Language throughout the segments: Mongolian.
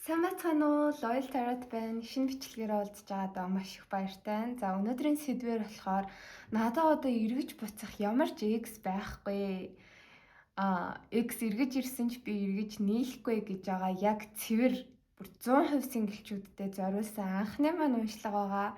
Сайн байцгаана уу? Loyal Tarot байна. Шинэ бичлэгээр уулзж байгаадаа маш их баяртай. За өнөөдрийн сэдвээр болохоор надад одоо эргэж буцах ямар ч X байхгүй. X эргэж ирсэн ч би эргэж нийлэхгүй гэж байгаа. Яг цэвэр бүр 100% синглчүүдтэй зориулсан анхны маань уншлага байгаа.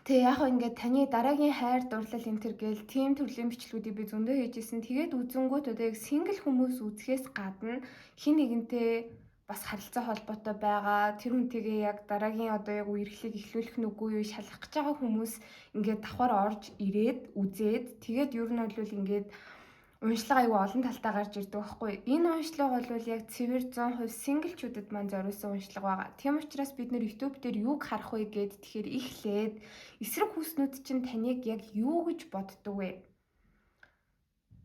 Тэгээ яг ингээд таны дараагийн хайр дурлал энэ төр гээл тийм төрлийн бичлэгүүдийг би зөндөө хийжсэн. Тэгээд үзэнгүүт одоо яг сингл хүмүүс үзэхээс гадна хин нэгэнтэй бас харилцаа холбоотой байгаа. Тэр хүнтэйгээ яг дараагийн одоо яг үерхлийг эхлүүлэх нь үгүй юу шалгах гэж байгаа хүмүүс ингээд давхар орж ирээд үзээд тэгээд ер нь бол ингээд уншлага аюу олон талтай гарч ирдэг байхгүй. Энэ уншлага бол яг цэвэр 100% синглчүүдэд маань зориулсан уншлага байгаа. Тийм учраас бид нэр YouTube дээр юуг харах вэ гэд тэгэхээр эхлээд эсрэг хүүснүүд чинь таныг яг юу гэж боддог вэ?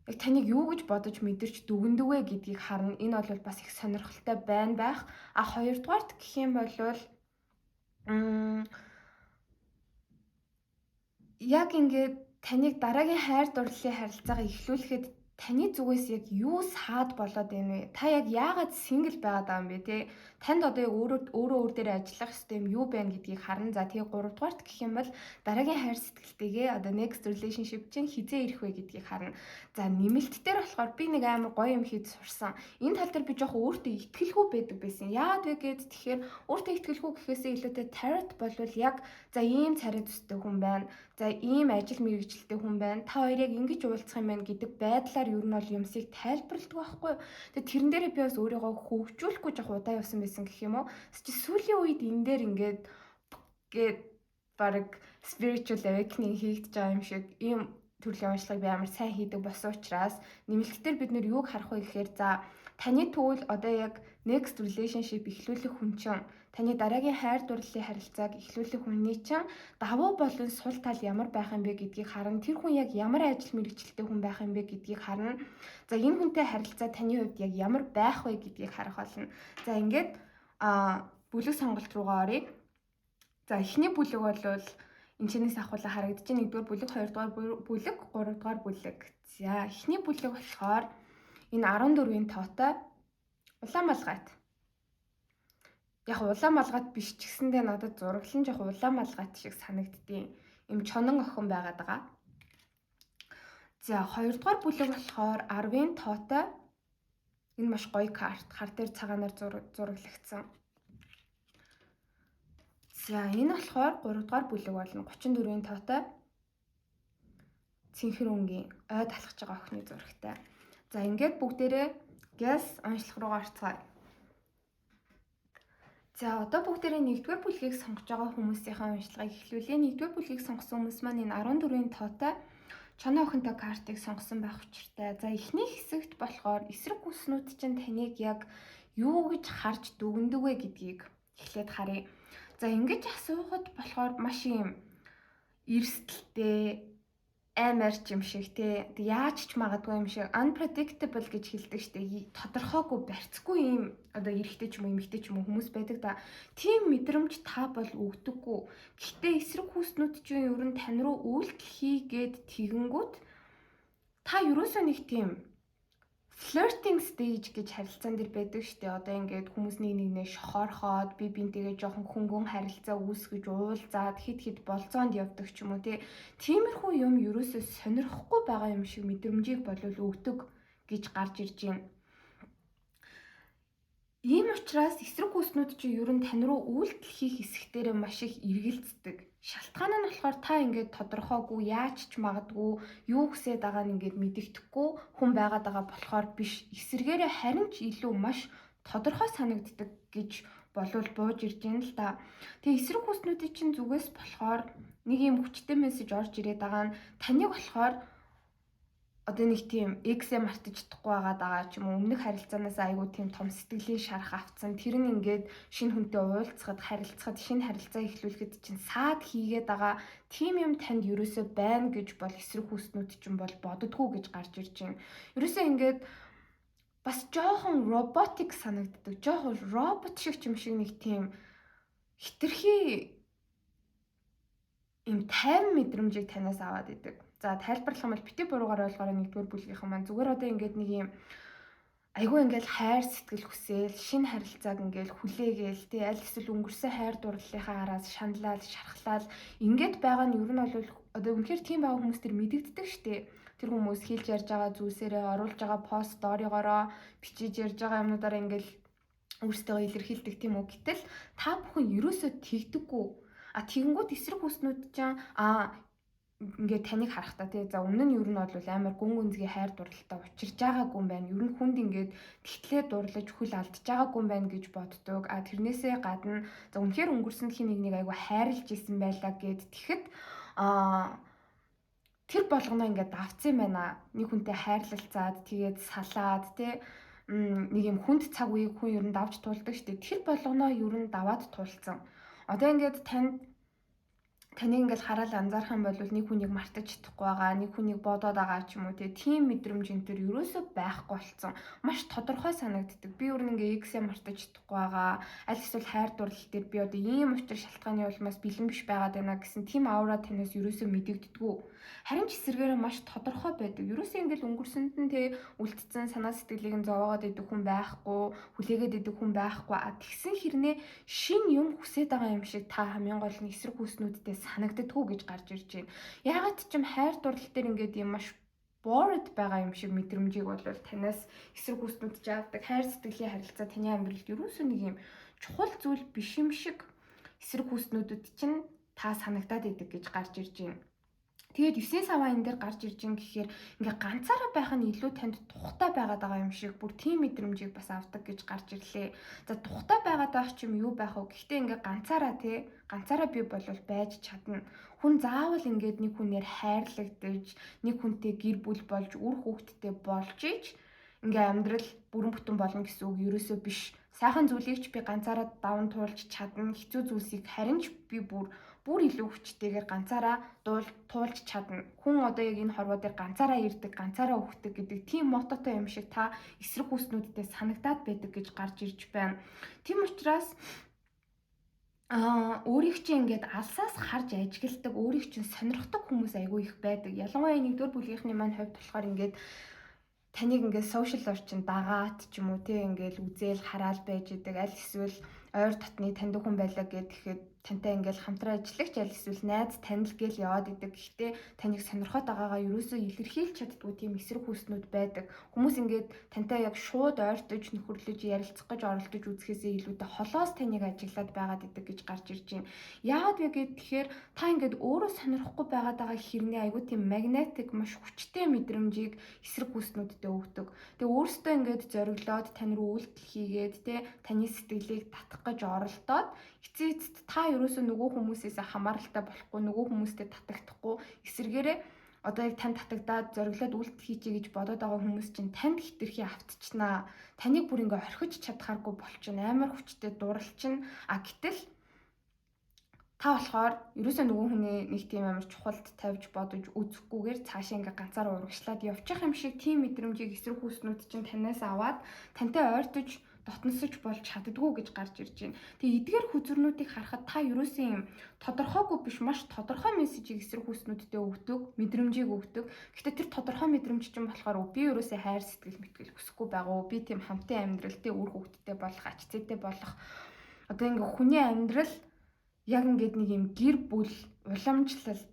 Яг таныг юу гэж бодож мэдэрч дүгндэг вэ гэдгийг харна. Энэ бол бас их сонирхолтой байна байх. Хоёрдугаарт гэх юм бол яг ингээд таныг дараагийн хайр дурлалын харилцаагаа эхлүүлэхэд таны зүгээс яг юу саад болоод байна вэ? Та яг яагаад сингл байгаад байгаа юм бэ те? Танд одоо яг өөр дээр ажиллах систем юу байна гэдгийг харна. За тэгээ 3 дугаарт гэх юм бол дараагийн хайр сэтгэлтэйгээ одоо next relationship чинь хизээ ирэх вэ гэдгийг харна. За нэмэлт дээр болохоор би нэг амар гоё юм хийж сурсан. Энэ тал дээр би жоохон өөртөө итгэлгүй байдаг байсан. Яагаад вэ гэд тэгэхээр өөртөө итгэлгүй гэхээсээ илүүтэй tarot болвол яг за ийм царай төстэй хүн байна. За ийм ажил мэргэжилтэй хүн байна. Та хоёр яг ингэж уулзах юм байна гэдэг байдлаар ер нь бол юмсыг тайлбарладаг байхгүй юу. Тэгээ тэрэн дээрээ би бас өөрийгөө хөгжүүлэхгүй жоох удаа явсан байсан гэх юм уу. Чи сүүлийн үед энэ дээр ингээд баг spiritual awakening хийгдэж байгаа юм шиг ийм төрлийн уншлагыг би амар сайн хийдэг болсон учраас нэмэлтээр бид нэр юуг харах вэ гэхээр за таны тэгвэл одоо яг next relationship эхлүүлэх хүн чинь таны дараагийн хайр дурлалын харилцааг эхлүүлэх хүний чинь давуу болон сул тал ямар байх юм бэ гэдгийг харна. Тэр хүн яг ямар ажил мэргэжилтэй хүн байх юм бэ гэдгийг харна. За энэ хүнтэй харилцаа таны хувьд яг ямар байх вэ гэдгийг харах болно. За ингээд бүлэг сонголт руугаа оръё. За эхний бүлэг бол энэ чинээс ахуулаа харагдаж байна. 1-р бүлэг, 2-р бүлэг, 3-р бүлэг. За эхний бүлэг болохоор энэ 14-ийн тоотой улаан малгайт. Яг улаан малгайт биш ч гэсэндээ надад зураглан жоох улаан малгайт шиг санагддیں۔ Им чонон охин байгаад байгаа. За 2-р бүлэг болохоор 10-ийн тоотой. Энэ маш гоё карт. Хар дээр цагаанаар зураглагдсан. За энэ болохоор 3-р бүлэг болно. 34-ийн тоотой. Цэнхэр өнгийн ой талхаж байгаа охины зурагтай. За ингээд бүгдээрээ гэс уншлах руу гарцгаая. За одоо бүгдээрээ 1-р бүлгийг сонгож байгаа хүмүүсийнхээ уншлагыг эхлүүлье. 1-р бүлгийг сонгосон хүмүүс маань энэ 14-ийн тоотой чоноо охинтой картыг сонгосон байх учиртай. За эхний хэсэгт болохоор эсрэг хүснүүд чинь таныг яг юу гэж харж дүгндэг вэ гэдгийг эхлээд харъя. За ингэж асуухад болохоор маш юм эрсдэлтэй амарч юм шиг те яаж ч магадгүй юм шиг unpredictable гэж хэлдэг штэ тодорхойгүй барьцгүй юм одоо эрэгтэй ч юм уу эмэгтэй ч юм уу хүмүүс байдаг да тийм мэдрэмж та бол өгдөггүй. Гэхдээ эсрэг хүүснүүд чинь ер нь тань руу үйлдэл хийгээд тэгэнгүүт та ерөөсөө нэг тийм flirting stage гэж харилцаан дээр байдаг штэ одоо ингээд хүмүүс нэгнээ шохоорхоод би бинтэйгээ жоохон хөнгөн харилцаа үүсгэж уулзаад хит болцоонд явдаг ч юм уу тиймэрхүү юм ерөөсөө сонирхгүй байгаа юм шиг мэдрэмжийг болов өгдөг гэж гарч ирж байна. Ийм учраас эсрэг хүүснүүд чинь ер нь тань руу үйлдэл хийх хэсгтэрээ маш их эргэлздэг. Шалтгаан нь болохоор та ингээд тодорхойгүй яаж ч магадгүй юу хүсээд байгааг нь ингээд мэддэхгүй хүн байгаад байгаа болохоор биш эсэргээрээ харин ч илүү маш тодорхой санагддаг гэж болвол бууж ирж байна л да. Тэгээ эсрэг хүүснүүдийн чинь зүгээс болохоор нэг юм хүчтэй мессеж орж ирээд байгаа нь таныг болохоор одоо нэг тийм X-ээ мартаж чадахгүй байгаа ч юм уу өмнөх харилцаанаас айгүй тийм том сэтгэлийн шарах авцсан тэр нь ингээд шинэ хүнтэй уулзахад харилцахад шинэ харилцаа эхлүүлэхэд чинь саад хийгээд байгаа тийм юм танд ерөөсөө байна гэж бол эсрэг хүүснүүд чинь бол боддгоо гэж гарч ирж байна. Ерөөсөө ингээд бас жоохон роботик санагддаг. Жоохон робот шиг юм шиг нэг тийм хитрхи им тайван мэдрэмжийг танаас аваад идэг. За тайлбарлах юм бол бити буруугаар ойлгоорой 1-р бүлгийнхэн маань зүгээр одоо ингээд нэг юм айгүй ингээл хайр сэтгэл хүсээл, шинэ харилцааг ингээл хүлээгээл тий аль эсвэл өнгөрсөн хайр дурлалынхаа араас шаналал, шархлал ингээд байгаа нь ер нь бол одоо үнэхээр тийм байгаа хүмүүс төр мэдэгддэг штэ. Тэр хүмүүс хэлж ярьж байгаа зүйлсээрээ оруулж байгаа пост сторигоороо бичиж ярьж байгаа юмнуудаараа ингээл өөрсдөө илэрхийлдэг тийм үү. Гэтэл та бүхэн ерөөсөө тэгдэггүй. Тэгэнгүүт эсрэг хүснүүд чинь ингээд таныг харахтаа тий за өмнө нь ер нь бол амар гүн гүнзгий хайр дурлалтай учирж байгаагүй юм байна. Ер нь хүнд ингээд тэгтлээ дурлаж хүл алдж байгаагүй юм байна гэж боддог. Тэрнээсээ гадна за үнэхээр өнгөрсөнд хин нэг айгу хайрлж исэн байлаа гэд тэгэхэд тэр болгоно ингээд давцсан байна. Нэг хүнтэй хайрлалцаад тэгээд салаад тий нэг юм хүнд цаг үеийг хүн ер нь давж туулдаг шүү дээ. Тэр болгоно ер нь даваад туулсан. Одоо ингээд таныг ингээд хараад анзаарах юм бол нэг хүнийг мартаж чадахгүй байгаа, нэг хүнийг бодоод байгаа ч юм уу тийм мэдрэмж энэ төр ерөөсөө байхгүй болсон. Маш тодорхой санагддаг. Би өөр нэг X-ээ мартаж чадахгүй байгаа. Аль эсвэл хайр дурлал дээр би одоо ийм учир шалтгааны улмаас бэлэн биш байгаад байна гэсэн тийм аура танаас ерөөсөө мэдэгддэггүй. Харин ч эсэргээрээ маш тодорхой байдаг. Ерөөсөө ингээд өнгөрсөнд нь үлдсэн санаа сэтгэлийг нь зовоогоод идэх хүн байхгүй, хүлээгээд идэх хүн байхгүй. Тэгсэн хэрнээ шин юм хүсэж байгаа юм шиг та хамгийн гол нь эсрэг хүснүүдтэй санагддаггүй гэж гарч ирж байна. Ягаад ч юм хайр дурлал дээр ингээд юм маш bored байгаа юм шиг мэдрэмжийг бол танаас эсрэг хүснүүд ч авдаг. Хайр сэтгэлийн харилцаа таны амьдралд ерөөсөө нэг юм чухал зүйл биш юм шиг эсрэг хүснүүдэд чинь та санагдаад идэг гэж гарч ирж байна. Тэгээд 9 саваа энэ дээр гарч ирж ин гэхээр ингээ ганцаараа байх нь илүү танд тухтай байгаад байгаа юм шиг бүр тийм мэдрэмжийг бас авдаг гэж гарч ирлээ. За тухтай байгаад байх ч юм юу байх вэ? Гэхдээ ингээ ганцаараа би болвол байж чадна. Хүн заавал ингээд нэг хүнээр хайрлагдаж, нэг хүнтэй гэр бүл болж, үр хүүхэдтэй болж ич ингээ амьдрал бүрэн бүтэн болно гэсэн үг ерөөсөө биш. Сайхан зүйлийг ч би ганцаараа даван туулж чадна. Хэцүү зүйлсийг харин ч би бүр илүү хүчтэйгээр ганцаараа туулж чадна. Хүн одоо яг энэ хорвоо дээр ганцаараа ирдэг, ганцаараа өгдөг гэдэг тийм мототой юм шиг та эсрэг хүснүүдтэй санагдаад байдаг гэж гарч ирж байна. Тийм учраас өөрийг чинь ингээд алсаас харж ажигладаг, өөрийг чинь сонирхдаг хүмүүс айгүй их байдаг. Ялангуяа нэгдүгээр бүлгийнхний маань хувьд болохоор ингээд таныг ингээд сошиал орчин дагаад ч юм уу тийм ингээд үзэл хараал байж идэг. Аль эсвэл ойр дотны таньдаг хүн байлаа гэхэд тантай ингээл хамтран ажиллагч аль эсвэл найз танил гээл яваад идэг. Гэхдээ таныг сонирхоод байгаагаа ерөөсөө илэрхийлж чаддгүй тийм эсрэг хүснүүд байдаг. Хүмүүс ингээд тантай яг шууд ойртож нөхөрлөж ярилцах гэж оролдож үзэхээсээ илүүтэй холоос таныг ажиглаад байгаад идэг гэж гарч ирж байна. Яагаад вэ гэхээр та ингээд өөрөө сонирхгүй байгаад байгаа хэрнээ айгүй тийм магнетик маш хүчтэй мэдрэмжийг эсрэг хүснүүдтэй өгдөг. Тэгээ өөрөөсөө ингээд зориглоод тань руу үйлдэл хийгээд таны сэтгэлийг татах гэж оролдоод эцээцт та ерөөсөө нөгөө хүмүүсээс хамааралтай болохгүй, нөгөө хүмүүстэй татагдахгүй, эсэргээрээ одоо яг тань татагдаад зориглоод үйлдэл хийчихье гэж бодоод байгаа хүмүүс чинь танд хитрхи автчихнаа. Таныг бүр ингээ орхиж чадхааргүй болчихно. Амар хүчтэй дурлчин. Гэтэл та болохоор ерөөсөө нөгөө хүний нэг тийм амар чухалд тавьж бодож үзэхгүйгээр цаашаа ингээ ганцаараа урагшлаад явчих юм шиг тийм мэдрэмжийг эсрэг хүснүүд чинь танаас аваад тантай ойртож дотносож болж чаддгүй гэж гарч ирж байна. Тэгээ эдгээр хүзрнүүдийг харахад та ерөөсөө юм тодорхойгүй биш маш тодорхой мессежийг эсрэг хүснүүдтэй өгдөг, мэдрэмжийг өгдөг. Гэхдээ тэр тодорхой мэдрэмж чинь болохоор би ерөөсөө хайр сэтгэл мэтгэл хүсэхгүй байгаа. Би тийм хамтын амьдралтай үр хүүхэдтэй болох, ач зээтэй болох. Одоо ингээ хүний амьдрал яг ингээд нэг юм гэр бүл, уламжлал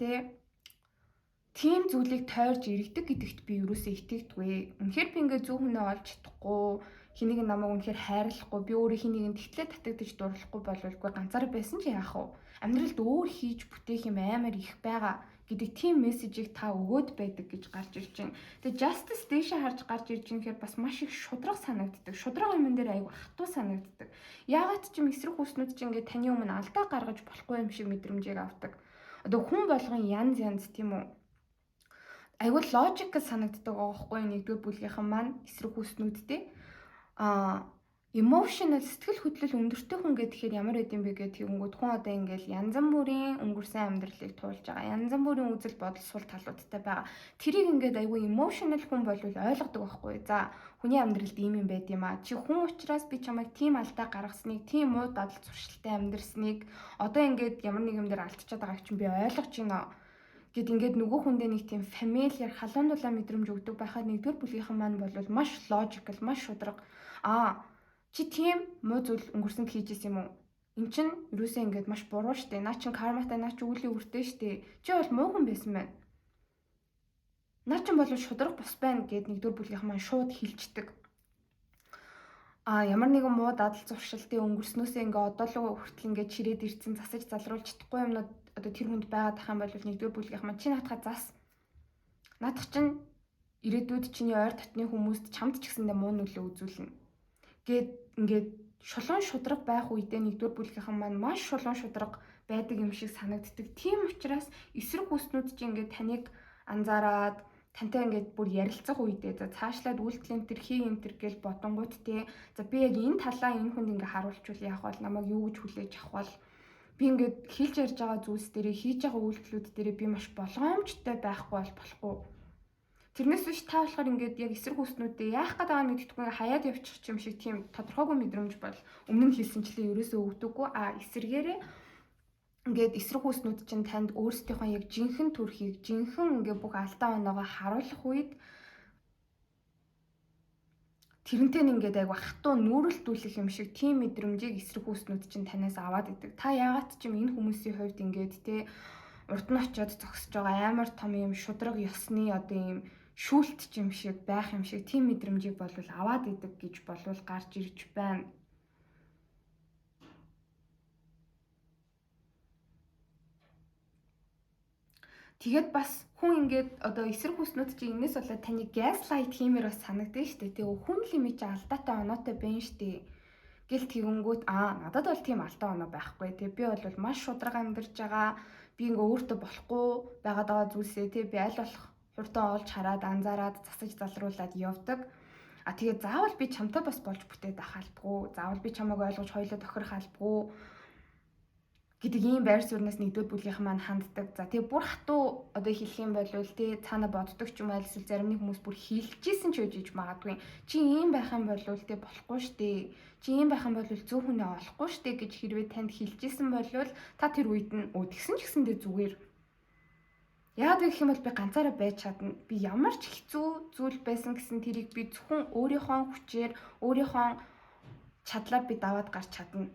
тийм зүйлийг тойрж иргэдэг гэдэгт би ерөөсөө итгэдэггүй. Үнэхээр би ингээ зөв хүнээ олж чадахгүй, хэнийг намайг үнэхээр хайрлахгүй, би өөрөө хэнийг тэгтлээ татагдаж дурлахгүй болволгүй ганцаараа байсан ч яах вэ? Амьдралд өөр хийж бүтээх юм амар их байгаа гэдэг тийм мессежийг та өгөөд байдаг гэж гарч ирж байна. Тэгээ justice дэше харж гарч ирж байгаа гэхээр бас маш их шудраг санагддаг. Шудраг юм дээр айгүй хатуу санагддаг. Яагаад ч юм эсрэг хүснүүд чинь ингээд таны өмнө алдаа гаргаж болохгүй юм шиг мэдрэмжийг авдаг. Одоо хүн болгон янз тийм үү? Айгүй логикл санагддаг байгаа байхгүй нэгдүгээр бүлгийнхэн маань эсрэг хүснүүдтэй. Emotional сэтгэл хөдлөл өндөртэй хүн гэхээр ямар байд юм бэ гэнгүүт хүн одоо ингээл янз бүрийн өнгөрсөн амьдралыг туулж байгаа. Янз бүрийн үзэл бодол сул талуудтай байгаа. Тэрийг ингээд айгүй emotional хүн болвол ойлгодог байхгүй. За хүний амьдралд ийм юм байд юм аа. Чи хүн учраас би чамайг тийм алдаа гаргасныг, тийм муу дадал зуршилтай амьдрсныг одоо ингээд ямар нэг юм дээр алдчихад байгааг чинь би ойлгож байна. Гэт ингээд нөгөө хүндээ нэг тийм фамильяр халуун дулаан мэдрэмж өгдөг байхад нэгдүгээр бүлгийнхэн маань бол маш логикл, маш шударга. Чи тийм муу зүйл өнгөрсөнд хийжсэн юм уу? Эн чинь юусаа ингээд маш буруу штэ. Наа чин карматай, наа чи үлийн үртэй штэ. Чи бол муухан байсан байна. Наа чин бол шударга бус байна гэд нэгдүгээр бүлгийнхэн маань шууд хэлждэг. Ямар нэгэн муу дадал зуршилтын өнгөрснөөсөө ингээ одоо л хүртэл ингээ чирээд ирсэн засаж залруулж чадахгүй юмнууд одоо тэр хүнд байгаад тах юм бол нэгдүгээр бүлгийнх маань чи наадхаа зас. Наадах чинь ирээдүйд чиний ойр дотны хүмүүст чамд ч гэсэндээ муу нөлөө үзүүлнэ. Гэт ингээд шулуун шударга байх үедээ нэгдүгээр бүлгийнхэн маань маш шулуун шударга байдаг юм шиг санагддаг. Тийм учраас эсрэг хүснүүд чинь ингээд таныг анзаараад тантай ингээд бүр ярилцах үедээ за цаашлаад үйлдэлийн тэр хий энэ тэр гэж бодонгууд те за би яг энэ талаа энэ хүнд ингээд харуулчвал яах вэ? Намайг юу гэж хүлээж авах вэ? Би ингээд хэлж ярьж байгаа зүйлс дээрээ хийж байгаа үйлдэлүүд дээрээ би маш болгоомжтой байхгүй бол болохгүй. Тэрнээс биш та болохоор ингээд яг эсрэг хүснүүдэд яах гээд байгаа мэддэггүй хаяад явчих юм шиг тийм тодорхойгүй мэдрэмж бол өмнө нь хэлсэнчлээ ерөөсөө өгдөггүй. Эсрэгээрээ ингээд эсрэг хүснүүд чинь танд өөрсдийнхөө яг жинхэнэ төрхийг жинхэнэ ингээд бүх алдаа оноогоо харуулах үед тэрнтэй ингээд айгу хатуу нүүрэлтүүлэх юм шиг тийм мэдрэмжийг эсрэг хүснүүд чинь танаас аваад идэг. Та яагаад ч юм энэ хүмүүсийн хувьд ингээд те урд нь очиод зогсож байгаа амар том юм шудраг ёсны одоо юм шүүлтч юм шиг байх юм шиг тийм мэдрэмжийг болвол аваад идэг гэж болвол гарч ирж байна. Тэгээд бас хүн ингээд одоо эсрэг хүснүүд чинь энэс болоод таны gaslight хиймээр бас санагдаж штэ. Тэгээ хүн л юм чи алдаатай оноотой байна штэ. Гэл тэгэнгүүт надад бол тийм алдаа оноо байхгүй. Тэгээ би бол маш шударга амьдарч байгаа. Би ингээ өөртөө болохгүй байгаад байгаа зүйлсээ тий би аль болох хурдан олж хараад анзаараад засаж залруулад явдаг. Тэгээ заавал би чамтай бас болж бүтээд ах албагүй. Заавал би чамайг ойлгож хоёулаа тохирох албагүй гэдэг ийм байр сууриас нэгдүгээр бүлгийнхэн маань ханддаг. За тэгээ бүр хатуу одоо хэлэх юм бол тий цаана боддог ч юм уу эсвэл зарим нэг хүмүүс бүр хийлжсэн ч үжиж магадгүй. Чи ийм байх юм бол тий болохгүй штэ. Чи ийм байх юм бол зөв хүнээ олохгүй штэ гэж хэрвээ танд хэлжсэн бол та тэр үед нь тэгсэн ч гэсэндээ зүгээр. Яагаад вэ гэх юм бол би ганцаараа байж чадна. Би ямар ч хэцүү зүйл байсан гэсэн тэрийг би зөвхөн өөрийнхөө хүчээр өөрийнхөө чадлаар би даваад гарч чадна.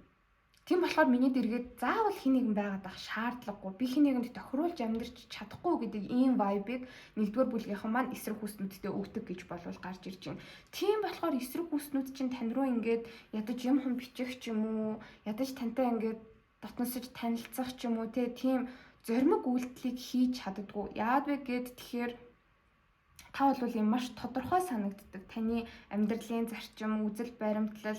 Тийм болохоор миний дэргээд заавал хин нэгэн байгаад ах шаардлагагүй. Би хин нэгэнд тохируулж амьдарч чадахгүй гэдэг ийм вайбыг нэгдүгээр бүлгийнхэн маань эсрэг хүснүүдтэй өгдөг гэж болвол гарч ирж байна. Тийм болохоор эсрэг хүснүүд чинь тань руу ингээд ядаж юм хүн бичих ч юм уу, ядаж тантай ингээд дотносож танилцах ч юм уу тийм зоримог үйлдэлийг хийж чаддаггүй. Яад вэ гэд тэгэхээр та бол юм маш тодорхой санагддаг. Таны амьдралын зарчим, үзэл баримтлал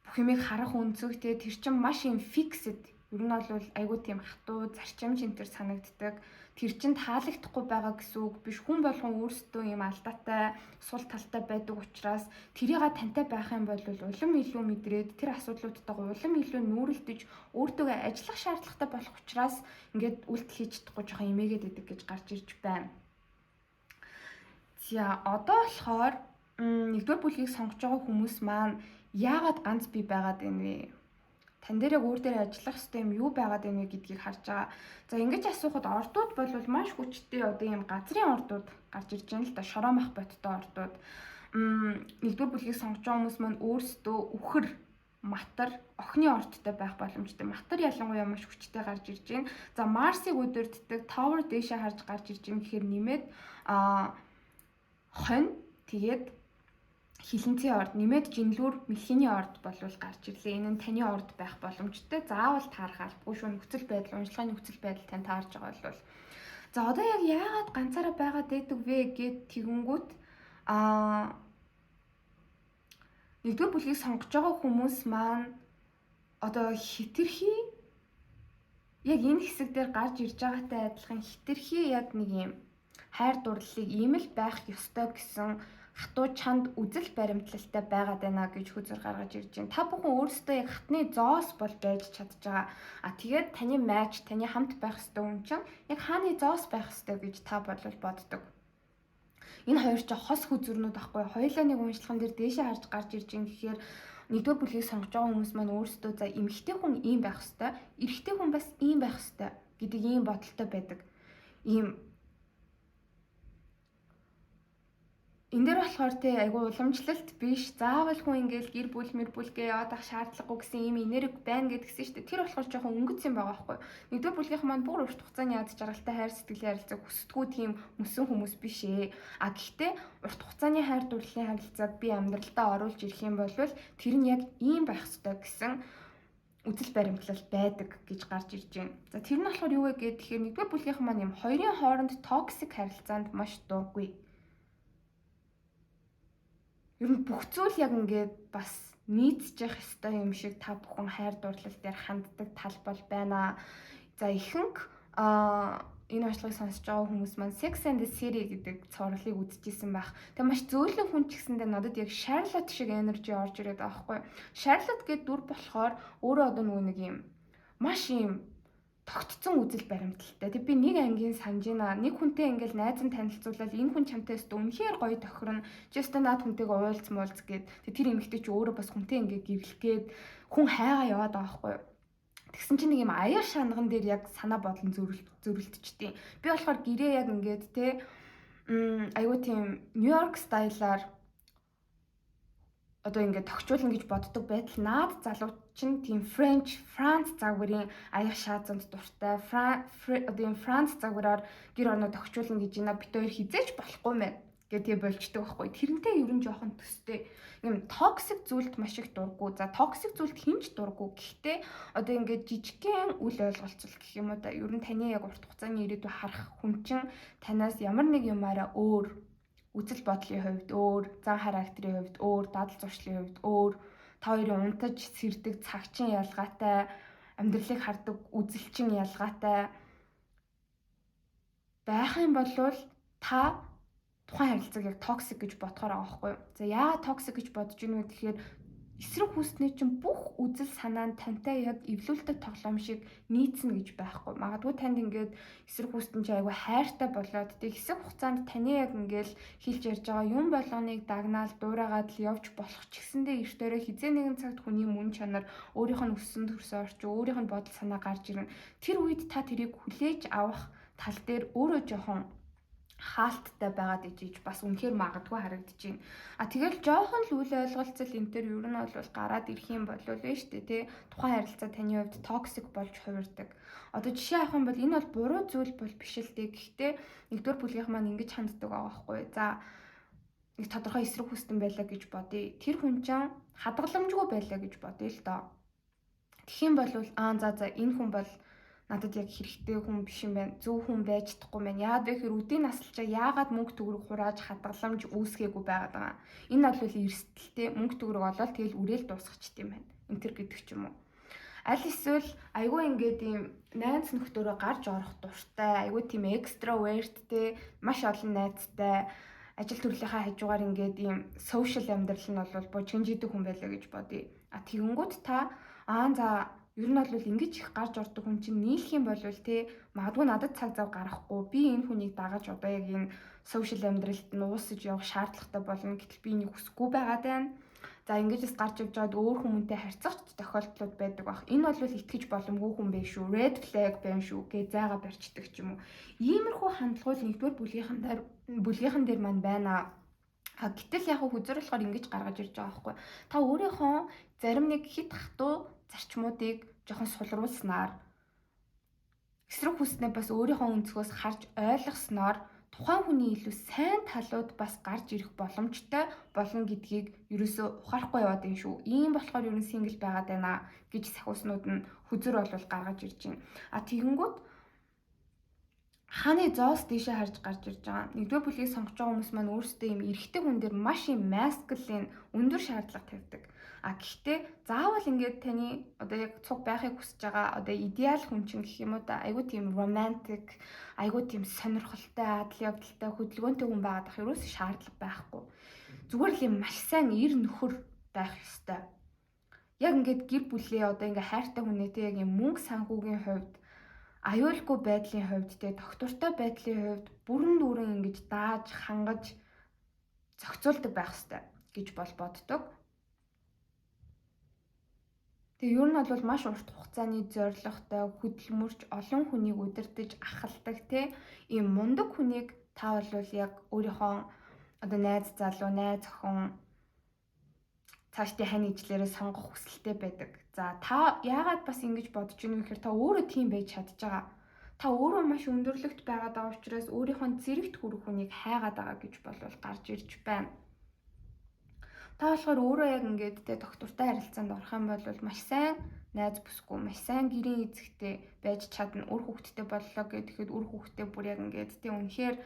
бүх юмыг харах өнцөгтэй тэр чинь маш юм фиксэд. Ер нь бол айгүй тийм хатуу зарчим чинь тэр санагддаг. Тэр чинь таалагдахгүй байгаа гэсэн үг биш. Хүн болгон өөрсдөө юм алдаатай, сул талтай байдаг учраас тэрийг тантай байх юм бол улам илүү мэдрээд тэр асуудлуудтайгаа улам илүү нүүрэлтэж өөртөө ажиллах шаардлагатай болох учраас ингээд үйлдэл хийж чадахгүй жоохон эмээгээд идэг гэж гарч ирж байна. За одоо болохоор нэгдүгээр бүлгийг сонгож байгаа хүмүүс маань яагаад ганц бий байгаад байна вэ? Тан дээр яг өөр дээр ажиллах хэрэгтэй юм юу байгаад байна вэ гэдгийг харж байгаа. За ингэж асуухад ордууд бол маш хүчтэй одоо юм газрын ордууд гарч ирж байна л да. Шоромах боттой ордууд. Нэгдүгээр бүлгийг сонгож байгаа хүмүүс маань өөрсдөө үхэр, матар, охины ордтой байх боломжтой. Матар ялангуяа маш хүчтэй гарч ирж байна. За Марсыг өдөрддөг Tower дээшээ харж гарч ирж байгаа гэхээр нэмээд хонь тэгээд хилэнцгийн орд нэмээд жинлүүр мэлхийний орд болвол гарч ирлээ. Энэ нь таны орд байх боломжтой. Заавал таарах албагүй шүү. Нөхцөл байдал, уншлагын нөхцөл байдал тань таарж байгаа бол. За одоо яг яагаад ганцаараа байгаад байдаг вэ гэд тэгэнгүүт нэгдүгээр бүлгийг сонгож байгаа хүмүүс маань одоо хитрхи яг энэ хэсэг дээр гарч ирж байгаатай адилхан хитрхи яг нэг юм хайр дурлалыг ийм л байх ёстой гэсэн хатуу чанд үзэл баримтлалтай байгаад байна гэж хүзэр гаргаж ирж байна. Та бүхэн өөрсдөө яг хатны зоос бол байж чадж байгаа. Тэгээд таны майч, таны хамт байх ёстой хүн чинь яг хааны зоос байх ёстой гэж та боддог. Энэ хоёр ч хос хүзрнүүд ахгүй. Хоёулаа нэг уншлаган дээр дээшээ харж гарч ирж байгаа гэхээр нэгдүгээр бүлгийг сонгож байгаа хүмүүс маань өөрсдөө за эмэгтэй хүн ийм байх ёстой, эрэгтэй хүн бас ийм байх ёстой гэдэг ийм бодолтой байдаг. ийм энэ дээр болохоор тий айгу уламжлалт биш. Заавал хүн ингээл гэр бүл мэр бүлгээ яваад ах шаардлагагүй гэсэн ийм энерги байна гэдгсэн шүү дээ. Тэр болохоор жоохон өнгөц юм байгаа байхгүй. Нэгдүгээр бүлгийнхэн маань бүр урт хугацааны яд жаргалтай хайр сэтгэлийн харилцааг хүсдэггүй тийм мөсөн хүмүүс биш ээ. А гэхдээ урт хугацааны хайр дурлалын харилцааг би амьдралдаа оруулж ирэх юм бол тэр нь яг ийм байх ёстой гэсэн үзэл баримтлал байдаг гэж гарч ирж байна. За тэр нь болохоор юу вэ гэхээр тэгэхээр нэгдүгээр бүлгийнхэн маань юм хоёрын хооронд токсик харилцаанд маш дурггүй. Ер нь бүх зүйл яг ингээд бас нийцжих ёстой юм шиг та бүхэн хайр дурлал дээр ханддаг тал бол байна. За ихэнх энэ онцлогыг сонсож байгаа хүмүүс маань Sex and the City гэдэг цувралыг үзчихсэн байх. Тэгээ маш зөөлөн хүн ч гэсэндээ надад яг Charlotte шиг energy орж ирээд байгаа байхгүй. Charlotte гэдэг дүр болохоор өөрөө одоо нэг юм маш юм тогтцсон үзэл баримталтай. Тэг би нэг ангийн санаж байна. Нэг хүнтэй ингээл найз нь танилцуулаад энэ хүн чамтай өстө үнэхээр гоё тохирно. Just наад хүнтэйгээ уулз муулз гээд тэр эмэгтэй чи өөрөө бас хүнтэй ингээ гэрлэх гээд хүн хайгаа яваад байгаа байхгүй юу. Тэгсэн чинь нэг юм аяар шанган дээр яг санаа бодлон зөрүүлдчихтiin. Би болохоор гэрээ яг ингээд те аюу тийм Нью-Йорк стайлаар одоо ингээд тогтчуулна гэж боддог байтал наад залуу чинь тийм Франц загварын аяг шаазанд дуртай. Одоо юм Франц загвараар гэр орноо тогтчуулна гэж байна. Бид хоёр хизээч болохгүй мэн гэдэг болчдөг байхгүй. Тэрнтэй ер нь жоохон төстэй. Юм токсик зүйлд маш их дурггүй. За токсик зүйлд хинч дурггүй. Гэхдээ одоо ингээд жижигхэн үл ойлголцол гэх юм уу да. Ер нь таны яг урт хугацааны ирээдүй харах хүн чинь танаас ямар нэг юмараа өөр үзэл бодлын хувьд өөр, зан характерын хувьд өөр, дадал зуршлын хувьд өөр, та хоёрын унтаж сэрдэг цагчин ялгаатай, амьдралыг хардаг үзэлчин ялгаатай байх юм бол та тухайн харилцааг яг токсик гэж бодохоор байгаа байхгүй юу? За яагаад токсик гэж бодож байна вэ гэхээр эсрэг хүснээ чинь бүх үзэл санаа нь тантай яг эвлүүлдэг тоглоом шиг нийцнэ гэж байхгүй. Магадгүй танд ингээд эсрэг хүснэ чи айгүй хайртай болоод тэг хэсэг хугацаанд таны яг ингээд хэлж ярьж байгаа юм болгоныг дагнаал дуурайгаад л явж болох ч гэсэндээ эртээрээ хизээ нэгэн цагт хүний мөн чанар өөрийнх нь өссөн төрсөн орч өөрийнх нь бодол санаа гарч ирнэ. Тэр үед та тэрийг хүлээж авах тал дээр өөрөө жоохон хаалттай байгаад ижиж бас үнэхээр магадгүй харагдаж байна. А тэгэл жоохон л үл ойлголцол энэ төр ер нь бол гараад ирэх юм болов л шүү дээ тий. Тухайн харилцаа таны хувьд токсик болж хувирдаг. Одоо жишээ авах юм бол энэ бол буруу зүйл бол биш л дээ. Гэхдээ нэгдүгээр бүлгийнх маань ингэж ханддаг байгаа байхгүй. За нэг тодорхой эсрэг хүссэн байлаа гэж бодъё. Тэр хүн чинь хадгаламжгүй байлаа гэж бодъё л доо. Тэгэх юм бол за энэ хүн бол надад яг хэрэгтэй хүн биш юм байна. Зөв хүн байж чадахгүй байна. Яагаад вэ гэхээр үдийн наслчаа яагаад мөнгө төгрөг хурааж хадгаламж үүсгээгүй байгаад байгаа. Энэ бол эрсдэлтэй мөнгө төгрөг олоод тэгэл үрээл дуусгачихд юм байна. Энэ төр гэдэг ч юм уу. Аль эсвэл айгүй ингээд ийм найз нөхдөөрөө гарч орох дуртай, айгүй тийм экстраверттэй, маш олон найзтай, ажил төрлийнхаа хажуугаар ингээд ийм сошиал амьдрал нь бол бужигжидэг хүн байлаа гэж бодъё. А тэгэнгүүт та за ер нь бол ингэж их гарч ордог хүн чинь нийлэх юм бол те магадгүй надад цаг зав гарахгүй би энэ хүнийг дагаж одоо яг энэ сошиал амьдралд нь уусаж явах шаардлагатай болно гэтэл би энийг хүсэхгүй байгаад байна. За ингэж бас гарч явж байгаад өөр хүмүүнтэй харьцах тохиолдлууд байдаг баг. Энэ бол итгэж боломгүй хүн байх шүү. Red flag байна шүү гэж зайгаа барьцдаг ч юм уу. Иймэрхүү хандлагууд нэгдүгээр бүлгийнхэн дээр маань байна. Гэтэл яг хүзэр болохоор ингэж гаргаж ирж байгаа байхгүй. Та өөрийнхөө зарим нэг хит хатуу зарчмуудыг жоохон сулруулснаар эсрэг хүснээ бас өөрийнхөө өнцгөөс харж ойлгосноор тухайн хүний илүү сайн талууд бас гарч ирэх боломжтой болно гэдгийг ерөөсөө ухаарахгүй яваад юм шүү. Ийм болохоор ерөн сингл байгаад байна гэж сахиуснууд нь хүзэр бол гаргаж ирж байна. А тэгэнгүүт хааны зоос дэшээ харж гарч ирж байгаа. Нэгдүгээр бүлгийг сонгож байгаа хүмүүс маань өөрсдөө юм эрэгтэй хүн дээр маш юм маскулин өндөр шаардлага тавьдаг. А гэхдээ заавал ингээд таны одоо яг цуг байхыг хүсэж байгаа одоо идеал хүн чинь гэх юм уу да айгуу тийм романтик, айгуу тийм сонирхолтой, адал явдалтай, хөдөлгөөнтэй хүн байгаад ах ерөөс шаардлага байхгүй. Зүгээр л юм маш сайн ир нөхөр байх ёстой. Яг ингээд гэр бүлээ одоо ингээд хайртай хүнээтэй яг юм мөнгө санхүүгийн хувьд аюулгүй байдлын хувьд те доктортой байдлын хувьд бүрэн дүүрэн ингэж дааж хангаж зохицуулдаг байх ёстой гэж боддог. Тэгээ ер нь бол маш урт хугацааны зорилготой хөдөлмөрч олон хүнийг удирдах ахалдаг те ийм мундаг хүнийг та бол яг өөрийнхөө одоо найз залуу, найз охин цаашдын хань ижлэрээ сонгох хүсэлтэй байдаг. За та яагаад бас ингэж бодож байна вэ гэхээр та өөрөө тийм байж чадж байгаа. Та өөрөө маш өндөрлөгт байгаад байгаа учраас өөрийнхөө зэрэгт хүрэх хүнийг хайгаад байгаа гэж болвол гарч ирж байна. Та болохоор өөрөө яг ингээд тэ доктортой харилцаанд орох юм бол маш сайн найз бүсгүй, маш сайн гэрийн эзэгтэй байж чадна. Үр хүүхэдтэй боллоо гэхэд үр хүүхэдтэй бүр яг ингээд тэ үнэхээр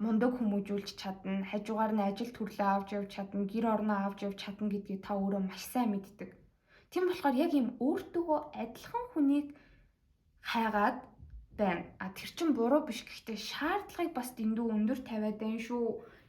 мундаг хүмүүжүүлж чадна. Хажуугаар нь ажил төрлөө авч явж чадна, гэр орноо авч явж чадна гэдгийг та өөрөө маш сайн мэддэг. Тийм болохоор яг ийм өөртөөгөө адилхан хүнийг хайгаад байна. Тэр чинь буруу биш, гэхдээ шаардлагыг бас дэндүү өндөр тавиад байна шүү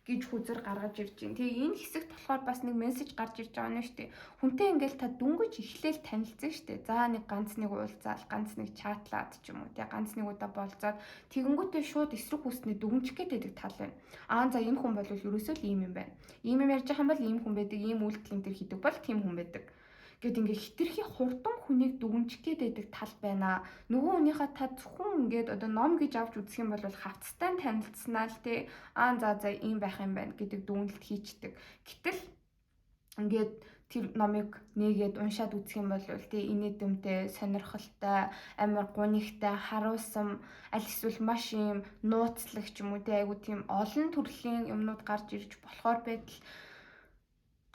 гэж хүзэр гаргаж ирж байна. Тэгээ энэ хэсэгт болохоор бас нэг мессеж гарч ирж байгаа нь шүү дээ. Хүнтэй ингээл та дүнгэж эхлээл танилцсан шүү дээ. За нэг ганц нэг уулзаал, ганц нэг чатлаад ч юм уу, тэгээ ганц нэг удаа болцоод тэгэнгүүтээ шууд эсрэг хүснээ дүгнчих гээд байдаг тал байна. За энэ хүн бол ерөөсөө л ийм юм байна. Ийм юм ярьж байгаа юм бол ийм хүн байдаг, ийм үйлдэл энэ хийдэг бол тийм хүн байдаг. Гэт ингээ хитрхи хурдан хүнийг дүгнжих гээд байдаг тал байна. Нөгөө хүнийхээ та зөвхөн ингээд одоо ном гэж авч үзэх юм бол хавцтай танилцсанаа л тий за ийм байх юм байна гэдэг дүгнэлт хийчдэг. Гэтэл ингээд тэр номыг нээгээд уншаад үзэх юм бол тий инээдүмтэй, сонирхолтой, амар гунигтай, харуулсан, аль эсвэл маш юм нууцлах ч юм уу тий айгу тийм олон төрлийн юмнууд гарч ирж болохоор байтал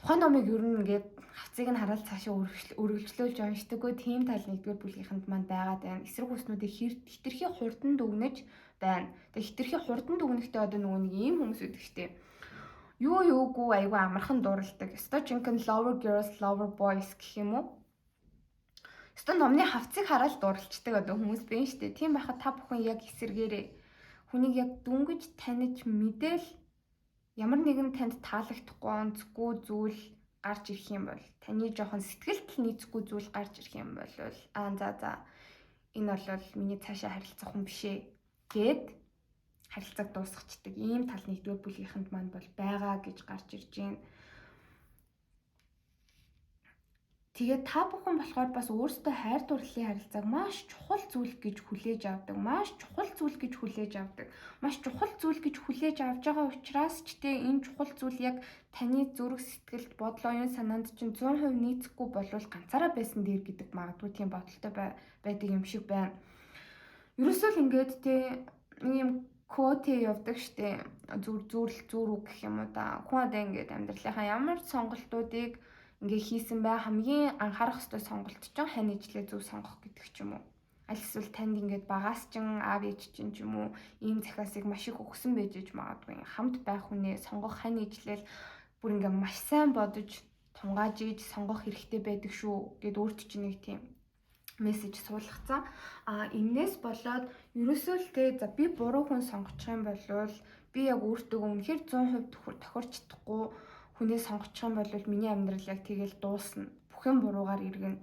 тухайн номыг ер нь ингээд хавцыг нь хараад цаашаа үргэлжлүүлж уншдаггүй тийм тал нэгдүгээр бүлгийнхэнд маань байгаад байна. Эсрэг хүснүүдийг хитрхи хурдан дүгнэж байна. Тэгээ хитрхи хурдан дүгнэхдээ одоо нөгөө нэг ийм хүмүүс үүдэг штеп. Юугүй айгүй амархан дурладаг. Өстой жинхэнэ lover girls, lover boys гэх юм уу? Өстой номны хавцыг хараад дурлцдаг одоо хүмүүс байна штеп. Тийм байхад та бүхэн яг эсэргээрээ хүнийг яг дүнгэж таних мэдээл ямар нэгэн танд таалагдахгүй онцгүй зүйл гарч ирэх юм бол таны жоохон сэтгэлд нийцэхгүй зүйл гарч ирэх юм бол за энэ бол миний цаашаа харилцах хүн бишээ гэд харилцааг дуусгачдаг ийм тал нэгдүгээр бүлгийнхэнд маань бол байгаа гэж гарч ирж байна. Тэгээд та бүхэн болохоор бас өөрсдөө хайр дурлалын харилцааг маш чухал зүйл гэж хүлээж авдаг. Маш чухал зүйл гэж хүлээж авч байгаа учраас ч энэ чухал зүйл яг таны зүрх сэтгэлд, бодол оюун санаанд чинь 100% нийцэхгүй болвол ганцаараа байсан дээр гэдэг магадгүй тийм бодолтой байдаг юм шиг байна. Ерөөсөө л ингээд ийм quote явдаг штэ. Зүрл үг гэх юм уу да. Хүн одоо ингээд амьдралынхаа ямар сонголтуудыг ингээ хийсэн бай хамгийн анхаарах ёстой сонголт чинь хань ижлээ зөв сонгох гэдэг ч юм уу. Аль эсвэл танд ингээд багаас ч аав ээж чинь ч юм уу ийм захиасыг маш их өгсөн байж магадгүй. Хамт байх хүнээ сонгох хань ижлэл бүр ингээ маш сайн бодож тунгааж ийж сонгох хэрэгтэй байдаг шүү гэд өөрт чинь нэг тийм мессеж суулгацсан. Энээс болоод ерөөсөө л за би буруу хүн сонгочих юм бол би яг өөртөө үнэхээр 100% тохирч чадахгүй хүнээ сонгочих юм бол миний амьдрал яг тэгэл дуусна. Бүх юм буруугаар иргэнэ.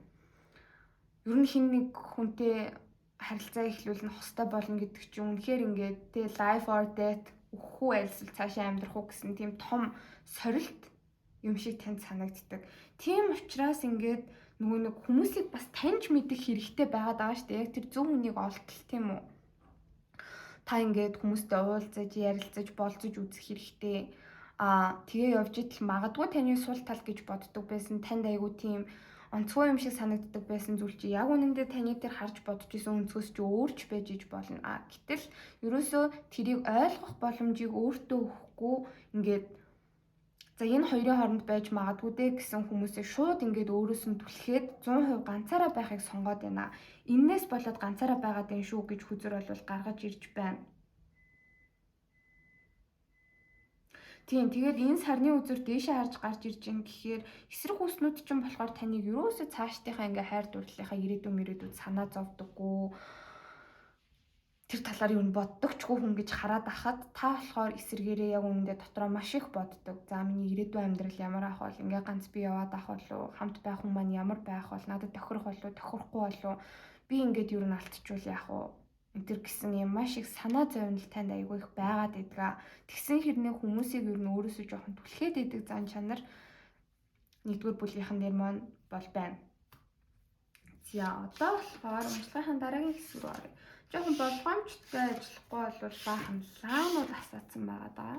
Ер нь хин нэг хүнтэй харилцаа эхлүүлнэ хостой болно гэдэг чинь үнэхээр ингээд life or death үхэх үү альсэл цаашаа амьдрах уу гэсэн тийм том сорилт юм шиг танд санагддаг. Тийм учраас ингээд нөгөө нэг хүмүүсийг бас таньж мэдэх хэрэгтэй байгаад байгаа шүү дээ. Яг тэр зөв хүнийг олтол тийм үү? Та ингээд хүмүүстэй уулзаж, ярилцаж, болцож үзэх хэрэгтэй. Тэгээ явж идэл магадгүй таны сул тал гэж боддог байсан танд айгу тийм онцгой юм шиг санагддаг байсан зүйл чи яг үнэндээ таны дээр харж бодож исэн өнцгөөс чи өөрч байж иж болно. Гэтэл ерөөсөө тэрийг ойлгох боломжийг өөртөө өгөхгүй ингээд за энэ хоёрын хооронд байж магадгүй дээ гэсэн хүмүүсээ шууд ингээд өөрөөс нь түлхээд 100% ганцаараа байхыг сонгоод байна. Иннээс болоод ганцаараа байгаад байна шүү гэж хүзэр бол гаргаж ирж байна. Тийм тэгээд энэ сарны үзүр дээшээ харж гарч ирж байгаа гэхээр эсрэг хүснүүд чинь болохоор таныг ерөөсөө цаашдынхаа ингээ хайр дурлалынхаа ирээдүйд санаа зовдөггүй тэр талаар юу боддогчгүй хүн гэж хараад ахад та болохоор эсэргээрээ яг үнэндээ дотроо маш их боддог. За миний ирээдүйн амьдрал ямар ах бол ингээ ганц би яваад ах болов хамт байх хүн маань ямар байх бол надад тохирох болов тохирохгүй болов би ингээд юу н алдчихвал яах вэ? Тэр гэсэн юм маш их санаа зовнил танд айгүй их байгаад байдаг. Тэгсэн хэрнээ хүмүүсийг ер нь өөрөөсөө жоохон түлхээд идэг зан чанар нэгдүгээр бүлгийнхэн дээр маань бол байна. За одоо болохоор уншлагын дараагийн хэсэг рүү оръё. Жохон болгоомжтой ажиллахгүй бол баахан лаамууд асаацсан байгаа даа.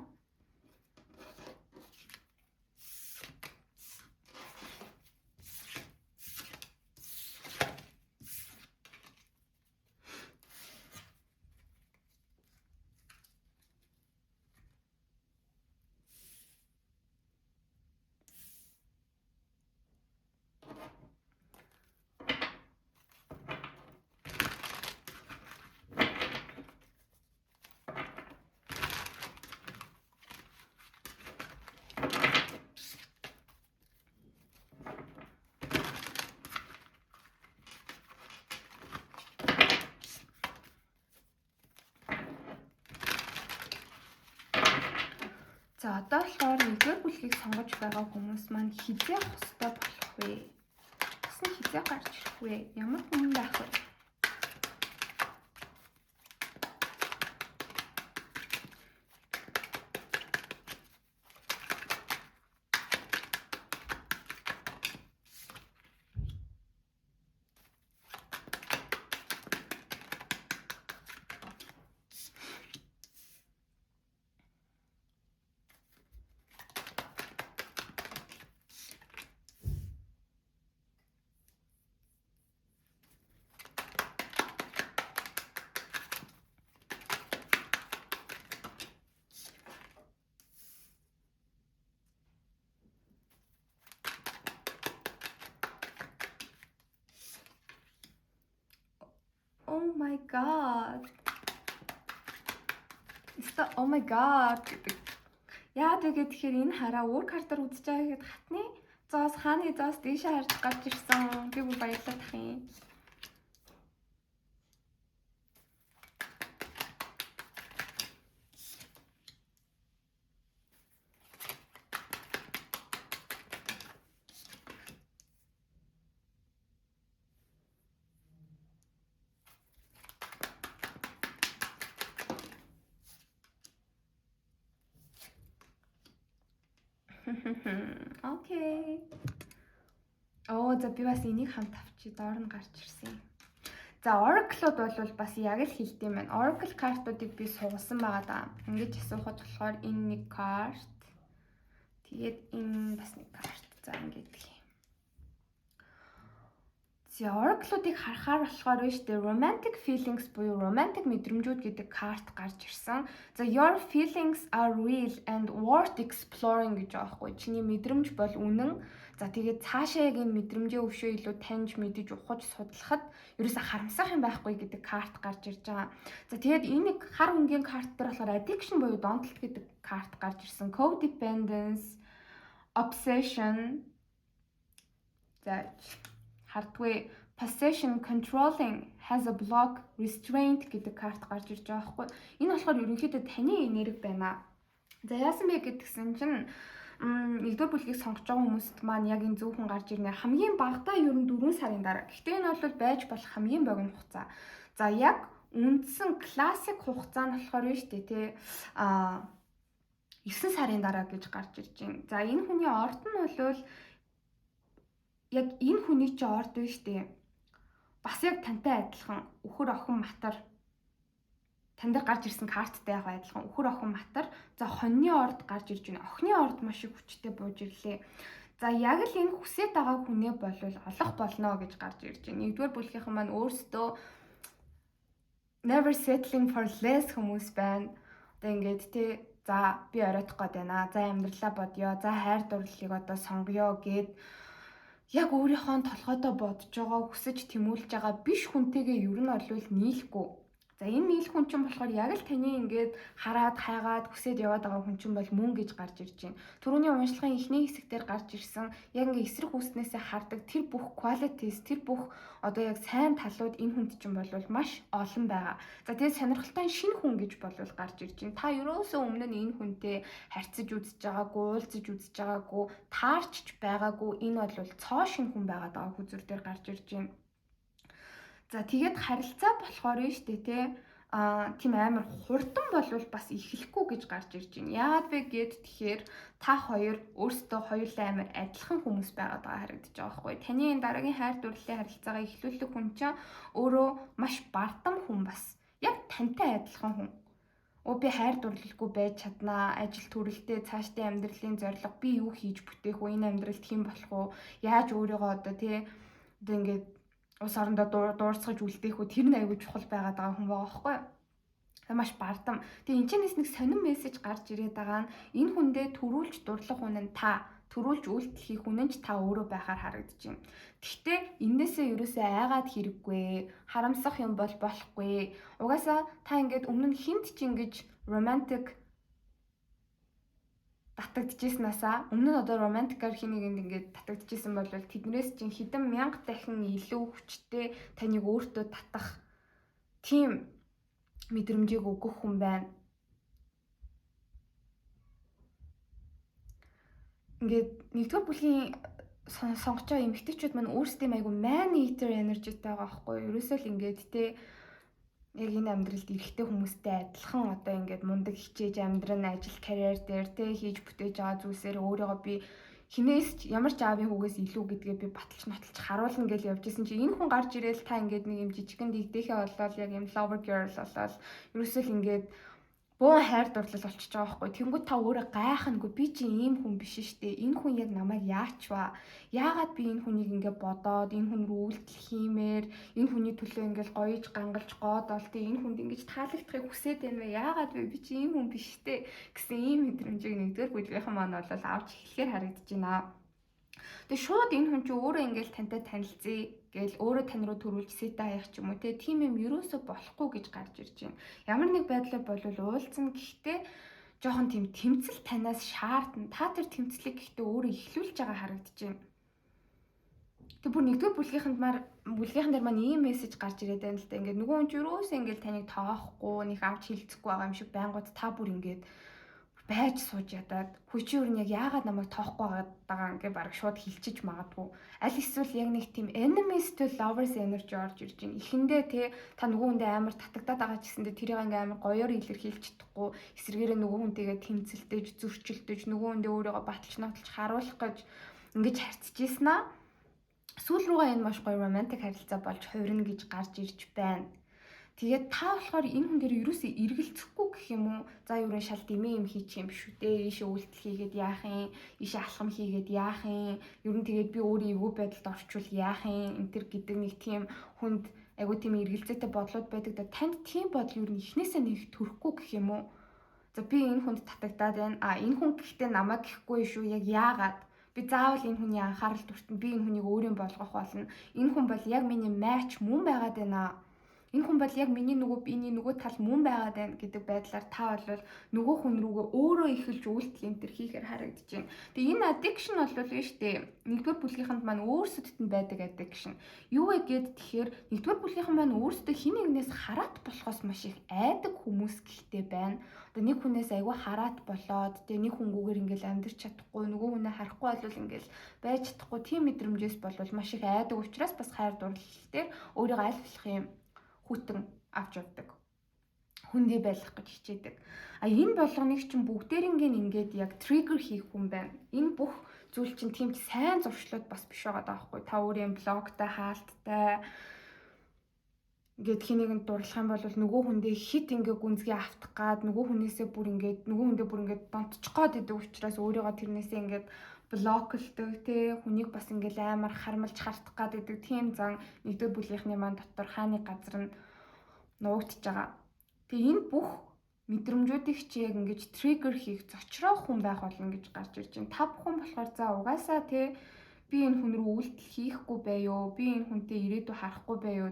За одоо болохоор нэгдүгээр бүлгийг сонгож байгаа хүмүүс маань хизээ хостой болох вэ? Бас нь хизээ гарч ирэх вэ? Ямар хүн байх вэ? Oh my god. Oh my god гэдэг. Яагаад вэ гэхээр энэ хараа өөр картаар үзэж байгаа гэхэд хатны зоос хааны зоос дээшээ харж гарч ирсэн. Би бүр баярлах юм. Окей. За би бас энийг хамт авчи доор нь гарч ирсэн. За Oracle-ууд бол бас яг л хэлдэм байна. Oracle картуудыг би суулсан байгаа даа. Ингэж асуухад болохоор энэ нэг карт. Тэгээд энэ бас нэг карт. За ингэж гэх юм. За Oracle-уудыг харахаар болохоор биш үү romantic feelings буюу romantic мэдрэмжүүд гэдэг карт гарч ирсэн. За your feelings are real and worth exploring гэж байгаа хгүй. Чиний мэдрэмж бол үнэн. За тэгээд цаашаа яг энэ мэдрэмжээ өвшөө илүү таньж мэдэж ухаж судлахад ерөөсө харамсах юм байхгүй гэдэг карт гарч ирж байгаа. За тэгээд энэ нэг хар өнгийн карт дээр болохоор addiction буюу донтолт гэдэг карт гарч ирсэн. Codependence, obsession. За хардгүй possession, controlling, has a block, restraint гэдэг карт гарч ирж байгаа байхгүй. Энэ болохоор ерөнхийдөө таны энерги байна. За яасан бэ гэдгсэн чинь нэгдүгээр бүлгийг сонгож байгаа хүмүүст маань яг энэ зөвхөн гарч ирнэ. Хамгийн багадаа ер нь 4 сарын дараа. Гэхдээ энэ бол байж болох хамгийн богино хугацаа. За яг үндсэн классик хугацаа нь болохоор нь шүү дээ тий 9 сарын дараа гэж гарч ирж байна. За энэ хүний орд нь бол яг энэ хүний чи орд нь шүү дээ. Бас яг тантай адилхан өхөр охин матар танд гарч ирсэн карттай яг адилхан өхөр охин матар. За хоньны орд гарч ирж байна. Охины орд маш их хүчтэй бууж ирлээ. За яг л энэ хүсэж байгаа хүнээ болвол олох болно гэж гарч ирж байна. Нэгдүгээр бүлгийнхэн маань өөрсдөө never settling for less хүмүүс байна. Одоо ингээд тий за би оройтох гээд байна. За амьдралаа бодё. За хайр дурлалыг одоо сонгоё гэд яг өөрийнхөө толгойдоо бодож байгаа хүсэж тэмүүлж байгаа биш хүнтэйгээ ер нь олвол нийлэхгүй. За энэ нийлэх хүн чинь болохоор яг л таны ингээд хараад хайгаад хүсээд яваад байгаа хүн чинь бол мөн гэж гарч ирж байна. Түрүүний уншлагын эхний хэсэгтэр гарч ирсэн яг ингээд эсрэг үснээсээ хардаг тэр бүх qualities, тэр бүх одоо яг сайн талууд энэ хүнд чинь бол маш олон байгаа. За тэгээд сонирхолтой шинэ хүн гэж бол гарч ирж байна. Та ерөөсөө өмнө нь энэ хүнтэй харьцаж үзэж байгаагүй, уулзаж үзэж байгаагүй, таарчж байгаагүй энэ бол цоо шинэ хүн байгаад байгаа хүзүр дээр гарч ирж байна. За тэгээд харилцаа болохоор нь шүү дээ тий тийм амар хурдан болвол бас эхлэхгүй гэж гарч ирж байна. Яагаад вэ гэд тэгэхээр та хоёр өөрсдөө хоёулаа амар адилхан хүмүүс байгаад байгаа харагдаж байгаа байхгүй. Таны энэ дараагийн хайр дурлалын харилцаагаа эхлүүлэх хүн чинь өөрөө маш бардам хүн бас. Яг тантай адилхан хүн. Би хайр дурлалгүй байж чаднаа, ажил төрөлтэй цаашдын амьдралын зорилго би юу хийж бүтээх вэ? Энэ амьдралд хэн болох вэ? Яаж өөрийгөө одоо ингээд ус орондоо дуурсгаж үлдээх үү? Тэр нь аягүй чухал байгаад байгаа хүн байгаа байхгүй юу? Маш бардам. Тэгээ энэчнээс нэг сонин мессеж гарч ирээд байгаа нь энэ хүндээ төрүүлж дурлах хүн нь та, төрүүлж үйлдэлхий хүн нь ч та өөрөө байхаар харагдаж байна. Гэхдээ энээсээ ерөөсөө айгаад хэрэггүй. Харамсах юм бол болохгүй. Угаасаа та ингээд өмнө нь хинт ч ингэж романтик татагдчихснасаа өмнө нь одоо романтикаар хэнийг ингээд татагдчихсан бол тэднээс чинь хэдэн мянга дахин илүү хүчтэй таныг өөртөө татах тийм мэдрэмжийг өгөх хүн байна. Ингээд нэгдүгээр бүлгийн сонгож байгаа эмэгтэйчүүд маань өөрсдөө айгу man eater energyтэй байгаа байхгүй юу? Ерөөсөө л ингээд яг энэ амьдралд эрэгтэй хүмүүстэй адилхан одоо ингээд мундаг хичээж амьдран ажил карьер дээр хийж бүтээж байгаа зүйлсээр өөрийгөө би хинээс ч ямар ч аавын хүүгээс илүү гэдгээ би баталж нотолж харуулна гэж явж исэн чи энэ хүн гарч ирээл та ингээд нэг юм жижигхэн дэгдэхээ болоод яг юм lover girl болоод ерөөсөө л ингээд буу хайр дурлал болчихж байгаа байхгүй. Тэнгүүд та өөрөө гайхангүй би чи ийм хүн биш штэ. Энэ хүн яг намайг яачваа. Яагаад би энэ хүнийг ингээд бодоод энэ хүн рүү үйлдэл хиймээр энэ хүний төлөө ингээд гоёж гангалж гоод энэ хүнд ингэж таалагдахыг хүсээд байна вэ? Яагаад вэ? Би чи ийм хүн биш штэ гэсэн ийм мэдрэмжийг нэгдүгээр бүлгийнхэн маань бол авч эхлэхээр харагдаж байна. Тэгээ шууд энэ хүн чи өөрөө ингээд тантай танилцъя гээл өөрөө тань руу төрүүлж сета хаях ч юм уу тийм юм ерөөсө болохгүй гэж гарч ирж байна. Ямар нэг байдлаар болвол уулзсан гэхдээ жоохон тийм тэмцэл танаас шаардна. Та тэр тэмцлийг гэхдээ өөрөө эхлүүлж байгаа харагдаж байна. Тэг бүр нэгдүгээр бүлгийнхэн дээр маань ийм мессеж гарч ирээд байна л да. Ингээд нөгөө хүн ч ерөөсөө ингээд таныг тоохгүй, нэг авч хилцэхгүй байгаа юм шиг байнгут та бүр ингээд байж сууж ядаад хөө чи юу яг яагаад намайг тоохгүй байгаа ингээ бараг шууд хилчиж магадгүй. Аль эсвэл яг нэг тийм enemies to lovers energy орж ирж байна. Эхэндээ та нөгөө хүндээ амар татагдаад байгаа ч гэсэндээ тэрийг ингээ амар гоёор илэрхийлж чадахгүй, эсвэргээрээ нөгөө хүнтэйгээ тэмцэлдэж, зөрчилдөж, нөгөө хүндээ өөрийгөө баталж нотолж харуулах гэж ингэж харьцаж ийснаа. Сүүл рүүгээ энэ маш гоё романтик харилцаа болж хувирна гэж гарч ирж байна. Тэгээд та болохоор энэ хүн дээр ерөөсөө эргэлзэхгүй гэх юм уу? За ерөн шал дэмээ юм хийчих юм шүү дээ. Ийшээ үйлдэл хийгээд яах юм? Ийшээ алхам хийгээд яах юм? Ерөн тэгээд би өөрийн эвгүй байдалд орчвол яах юм? Энтэр гэдэг нэг тийм хүнд айгуу тийм эргэлзээтэй бодлууд байдаг да. Танд тийм бодол ер нь эхнээсээ нэг төрөхгүй гэх юм уу? За би энэ хүнд татагдаад байна. Энэ хүн гэхдээ намайг гэхгүй шүү. Яг яагаад? Би заавал энэ хүний анхаарал төртөн би энэ хүнийг өөрийн болгох болно. Энэ хүн бол яг миний матч мөн байгаад байна. Энэ хүн бол яг миний нөгөө тал мөн байгаад байна гэдэг байдлаар та бол нөгөө хүн рүүгээ өөрөө эхэлж үйлдэл энтер хийхээр харагдаж байна. Тэгээ энэ addiction бол биш үү? Нэгдүгээр бүлгийнхэнд маань өөрсдөд нь байдаг addiction. Юу вэ гэд тэгэхээр нэгдүгээр бүлгийнхэн маань өөрсдөө хин нэгнээс хараат болохоос маш их айдаг хүмүүс гэхдээ байна. Одоо нэг хүнээс айгүй хараат болоод тэгээ нэг хүнгүүгээр ингээл амьдарч чадахгүй, нөгөө хүнээ харахгүй бол ингээл байж чадахгүй тийм мэдрэмжээс болвол маш их айдаг учраас бас хайр дурлал дээр өөрийгөө аль болох юм хүтэн авч явдаг. Хүндий байх гэж хичээдэг. Энэ болгоныг чинь бүгдээрингийн ингээд яг триггер хийх хүн байна. Энэ бүх зүйл чинь тийм сайн зуршлууд бас биш байгаа даахгүй. Та өөрийн блогтай хаалттай ингээд хэнийг нь дурлах юм бол нөгөө хүндээ хит ингээд гүнзгий автах гад нөгөө хүнээсээ бүр ингээд нөгөө хүндээ бүр ингээд донтчих гоод идэг учраас өөрийгөө тэрнээсээ ингээд блоклдог хүнийг бас ингээл амар хармалж хартах гад идэг тийм зан нэгдүгээр бүлгийнхний маань дотор хааны газар нь нуугдчихж байгаа. Тэгээ энэ бүх мэдрэмжүүдийг чи яг ингэж триггер хийх зочроо хүн байх болно гэж гарч ирж байна. Та бүхэн болохоор за угаасаа би энэ хүн рүү үйлдэл хийхгүй байё. Би энэ хүнтэй ирээдүй харахгүй байё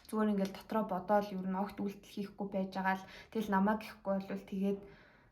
зүгээр ингээл дотроо бодоол ер нь огт үйлдэл хийхгүй байж байгаа л тэгэл намаа гэхгүй бол тэгээд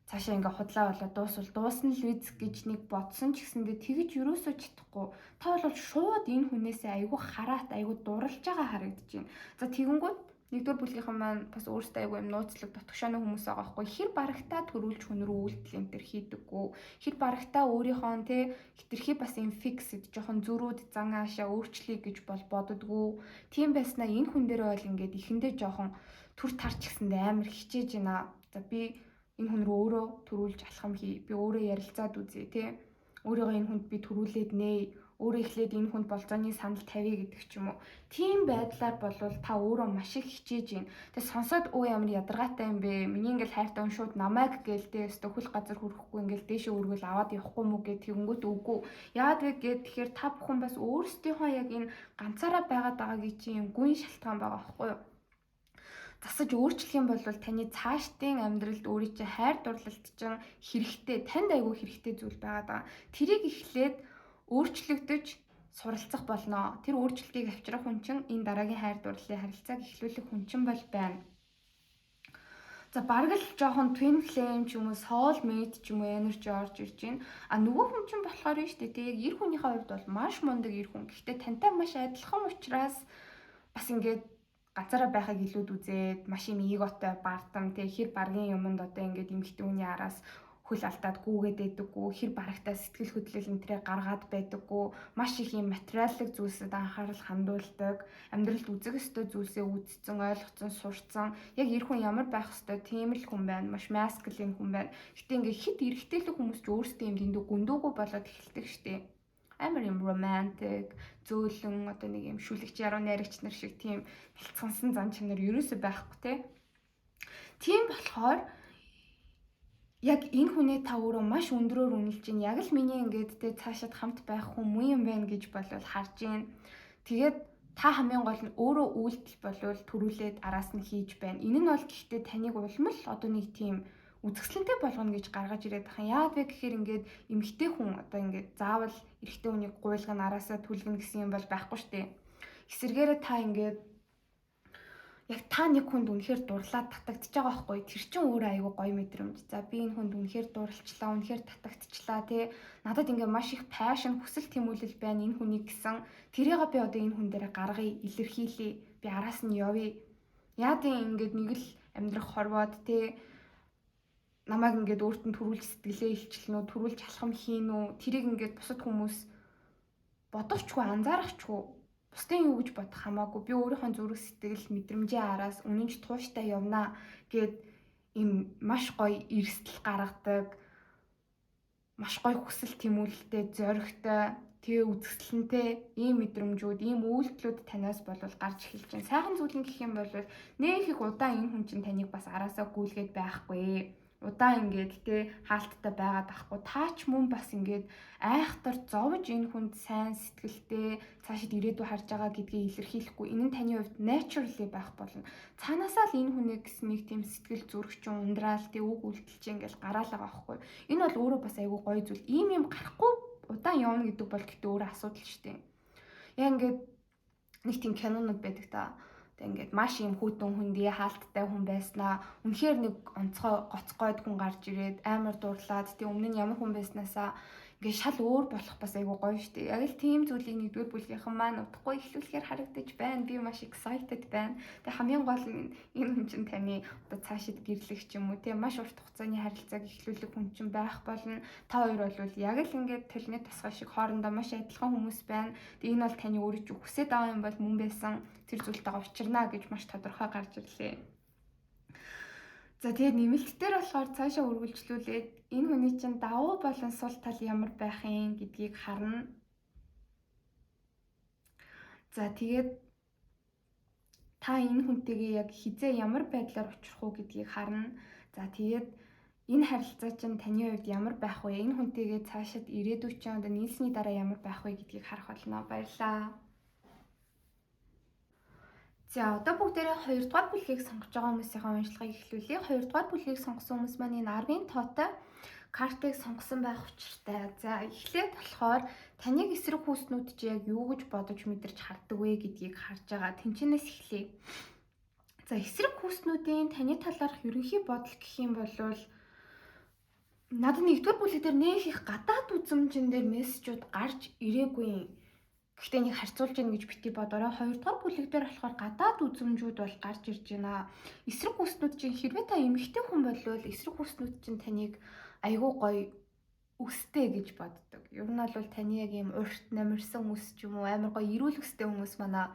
цаашаа ингээ худлаа болоод дуусна л үз гэж нэг бодсон ч гэсэндээ тэгэж юусоо чадахгүй. Та бол шууд энэ хүнээсээ айгүй хараат айгүй дурлж байгаа харагдаж байна. За тэгэнгүүт Нэгдүгээр бүлгийнхэн маань бас өөрсдөө айгүй юм нууцлаг дотгошооны хүмүүс байгаа байхгүй. Хэр барагтаа төрүүлж хүн рүү үйлдэл энэ төр хийдэггүй. Хэр барагтаа өөрийнхөө те хитрхи бас юм фиксэд жоохон зөрүүд зан аашаа өөрчлөе гэж бол боддгоо. Тийм байснаа энэ хүн дээр бол ингээд ихэндээ жоохон төр тарч гисэндээ амар хичээж байна. За би энэ хүн рүү өөрөө төрүүлж алхам хий. Би өөрөө ярилцаад үзье те. Өөрийгөө энэ хүнд би төрүүлээд нээ. Өөрөө эхлээд энэ хүнд болцооны санал тавья гэдэг ч юм уу. Тийм байдлаар болвол та өөрөө маш их хичээж байна. Тэгээ сонсоод өө ямар ядаргаатай юм бэ? Миний ингээл хайртай хүн шууд намайг гэлтэй өстө хөл газар хүрэхгүй ингээл дээшээ өргөл аваад явахгүй мүү гэд тэгэнгүүт үгүй. Яагаад вэ гэхээр тэгэхээр та бүхэн бас өөрсдийнхөө яг энэ ганцаараа байгаад байгаагийн чинь гүн шалтгаан байгаа байхгүй юу? Засаж өөрчлөх юм бол таны цаашдын амьдралд өөрийн чинь хайр дурлалт чинь хэрэгтэй, танд айгүй хэрэгтэй зүйл байгаад байгаа. Тэрийг эхлээд өөрчлөгдөж суралцах болно. Тэр өөрчлөлтийг авчрах хүн чинь энэ дараагийн хайр дурлалын харилцааг эхлүүлэх хүн чинь бол байна. За бараг л жоохон twin flame ч юм уу, soul mate ч юм уу energy орж ирж байна. А нөгөө хүн чинь болохоор нь шүү дээ. Тэг яг эр хүнийхээ хувьд бол маш мундаг эр хүн. Гэхдээ тантай маш адилхан учраас бас ингээд ганцаараа байхыг илүүд үзээд маш юм эготой бардам тэг хэр баргийн юмд одоо ингээд эмэгтэй хүний араас хөл алдаад гүүгээд байдаггүй, хэр барагтаа сэтгэл хөдлөл энтрээ гаргаад байдаггүй, маш их юм материаллык зүйлсэд анхаарал хандуулдаг, амьдралд үзэх ёстой зүйлсээ үзсэн, ойлгоцсон, сурцсан. Яг эр хүн ямар байх ёстой тийм л хүн байна, маш маскулин хүн байна. Гэтэ ингээ хит эрэгтэйлэг хүмүүс ч өөрсдөө юм дэндүү гүндүүгөө болоод эхэлдэг штеп. Амар юм romantic, зөөлөн одоо нэг юм шүлэгч яруу найрагч нар шиг тийм бэлцгансан зан чанар ерөөсөй байхгүй те. Тийм болохоор яг энэ хүнээ та өөрөө маш өндрөөр үнэлж чинь яг л миний ингээд тэ цаашаад хамт байх хүн муу юм байна гэж болвол харж гин. Тэгээд та хамгийн гол нь өөрөө үйлдэл болвол төрүүлээд араас нь хийж байна. Энэ нь бол гэхдээ таныг улмал одоо нэг тийм үзэсгэлэнтэй болгоно гэж гаргаж ирээд байгаа. Яагаад вэ гэхээр ингээд эмэгтэй хүн одоо ингээд заавал эрэгтэй хүнийг гуйлгана араасаа түлгэнэ гэсэн юм бол байхгүй штэ. Эсвэргээрээ та ингээд яг та нэг хүнд үнэхээр дурлаад татагдчихж байгаа байхгүй. Тэр чинь өөрөө аюу гоё мэдрэмж. За би энэ хүнд үнэхээр дурлцлаа, үнэхээр татагдчихлаа тий. Надад ингээ маш их пашн, хүсэл тэмүүлэл байна энэ хүнийг гэсэн. Тэрийг би одоо энэ хүн дээр гаргая, илэрхийлье. Би араас нь явъя. Яадын ингээд нэг л амьдрах хорвоод тий. Намайг ингээд өөртөө төрүүлж сэтгэлээ илчлэнэ үү, төрүүлж алхам хийн үү. Тэрийг ингээд бусад хүмүүс бодохчгүй, анзаарахчгүй. Бусдын юу гэж бодох хамаагүй. Би өөрийнхөө зүрх сэтгэл мэдрэмжийн араас үнэнч тууштай явнаа гэд им маш гоё эрсдэл гаргадаг, маш гоё хүсэл тэмүүлэлтэй, зоригтой, тэгээ үзэсгэлэнтэй ийм мэдрэмжүүд, ийм үйлдэлүүд танаас болвол гарч эхэлж байна. Сайхан зүйл нь гэх юм бол нэх их удаан энэ хүн чинь таныг бас араасаа гүйлгээд байхгүй. Удаан ингээд те хаалттай байгаад ахгүй. Таач мөн бас ингээд айхтар зовж энэ хүнд сайн сэтгэлтэй цаашид ирээдүй харж байгаа гэдгийг илэрхийлэхгүй. Энэ нь таны хувьд naturally байх болно. Цаанаасаа л энэ хүнийг гэсэн нэг тийм сэтгэл зүрхчин ундраал те үг үйлдэл чинь ингээд гараал байгаа байхгүй. Энэ бол өөрөө бас айгүй гоё зүйл. Ийм юм гарахгүй удаан явна гэдэг бол гэдэг өөрөө асуудал шүү дээ. Яа ингээд нэг тийм кинонууд байдаг та. Ингээд маш юм хүүтэн хүндий хаалттай хүн байснаа үнэхээр нэг онцгой гоцгойд хүн гарч ирээд амар дуурлаад тийм өмнө нь ямар хүн байснаасаа ингээд шал өөр болох бас айгүй гоё штэ. Яг л тийм зүйлийг нэгдүгээр бүлгийнхэн маань утгагүй ихлүүлэхээр харагдаж байна. Би маш excited байна. Тэгээ хамгийн гол нь энэ хүн чинь таны одоо цаашид гэрлэх ч юм уу тийм маш урт хугацааны харилцааг ихлүүлэх хүн чинь байх болно. Та хоёр бол яг л ингээд төлний тусгай шиг хоорондоо маш адилхан хүмүүс байна. Тэгээ энэ бол таны өөрөө ч хүсэж байгаа юм бол мөн байсан. Тэр зүйлтэйгээ учирнаа гэж маш тодорхой гарч ирлээ. За тэгээд нэмэлттээр болохоор цаашаа үргэлжлүүлээд энэ хүний чинь давуу болон сул тал ямар байх юм гэдгийг харна. За тэгээд та энэ хүнтэйгээ яг хизээ ямар байдлаар учрах уу гэдгийг харна. За тэгээд энэ харилцаа чинь таны хувьд ямар байх вэ? Энэ хүнтэйгээ цаашид ирээдүйд чинь одоо нийлсний дараа ямар байх вэ гэдгийг харах болно. Баярлалаа. За одоо бүгдээрээ 2 дугаар бүлгийг сонгож байгаа хүмүүсийн уншлагыг эхлүүлье. 2 дугаар бүлгийг сонгосон хүмүүс маань энэ 10-ын тоотой картыг сонгосон байх учиртай. За эхлээд болохоор таныг эсрэг хүүснүүд чи яг юу гэж бодож мэдэрч харддаг вэ гэдгийг харж байгаа. Тэнчнээс эхлэе. За эсрэг хүүснүүдийн таны талаарх ерөнхий бодол гэх юм бол надад 1-р бүлэг дээр нэх их гадаад үзмжин дээр мессежүүд гарч ирээгүй Гэхдээ энийг харьцуулж яах гэж бити бодорой. Хоёрдугаар бүлэг дээр болохоор гадаад үзмжүүд бол гарч ирж байна. Эсрэг хүснүүд чинь хэрвээ та эмэгтэй хүн болвол эсрэг хүснүүд чинь таныг айгүй гоё өстэй гэж боддог. Ер нь бол таны яг ийм урт намирсан хүмүүс ч юм уу амар гоё эрүүл өстэй хүмүүс манай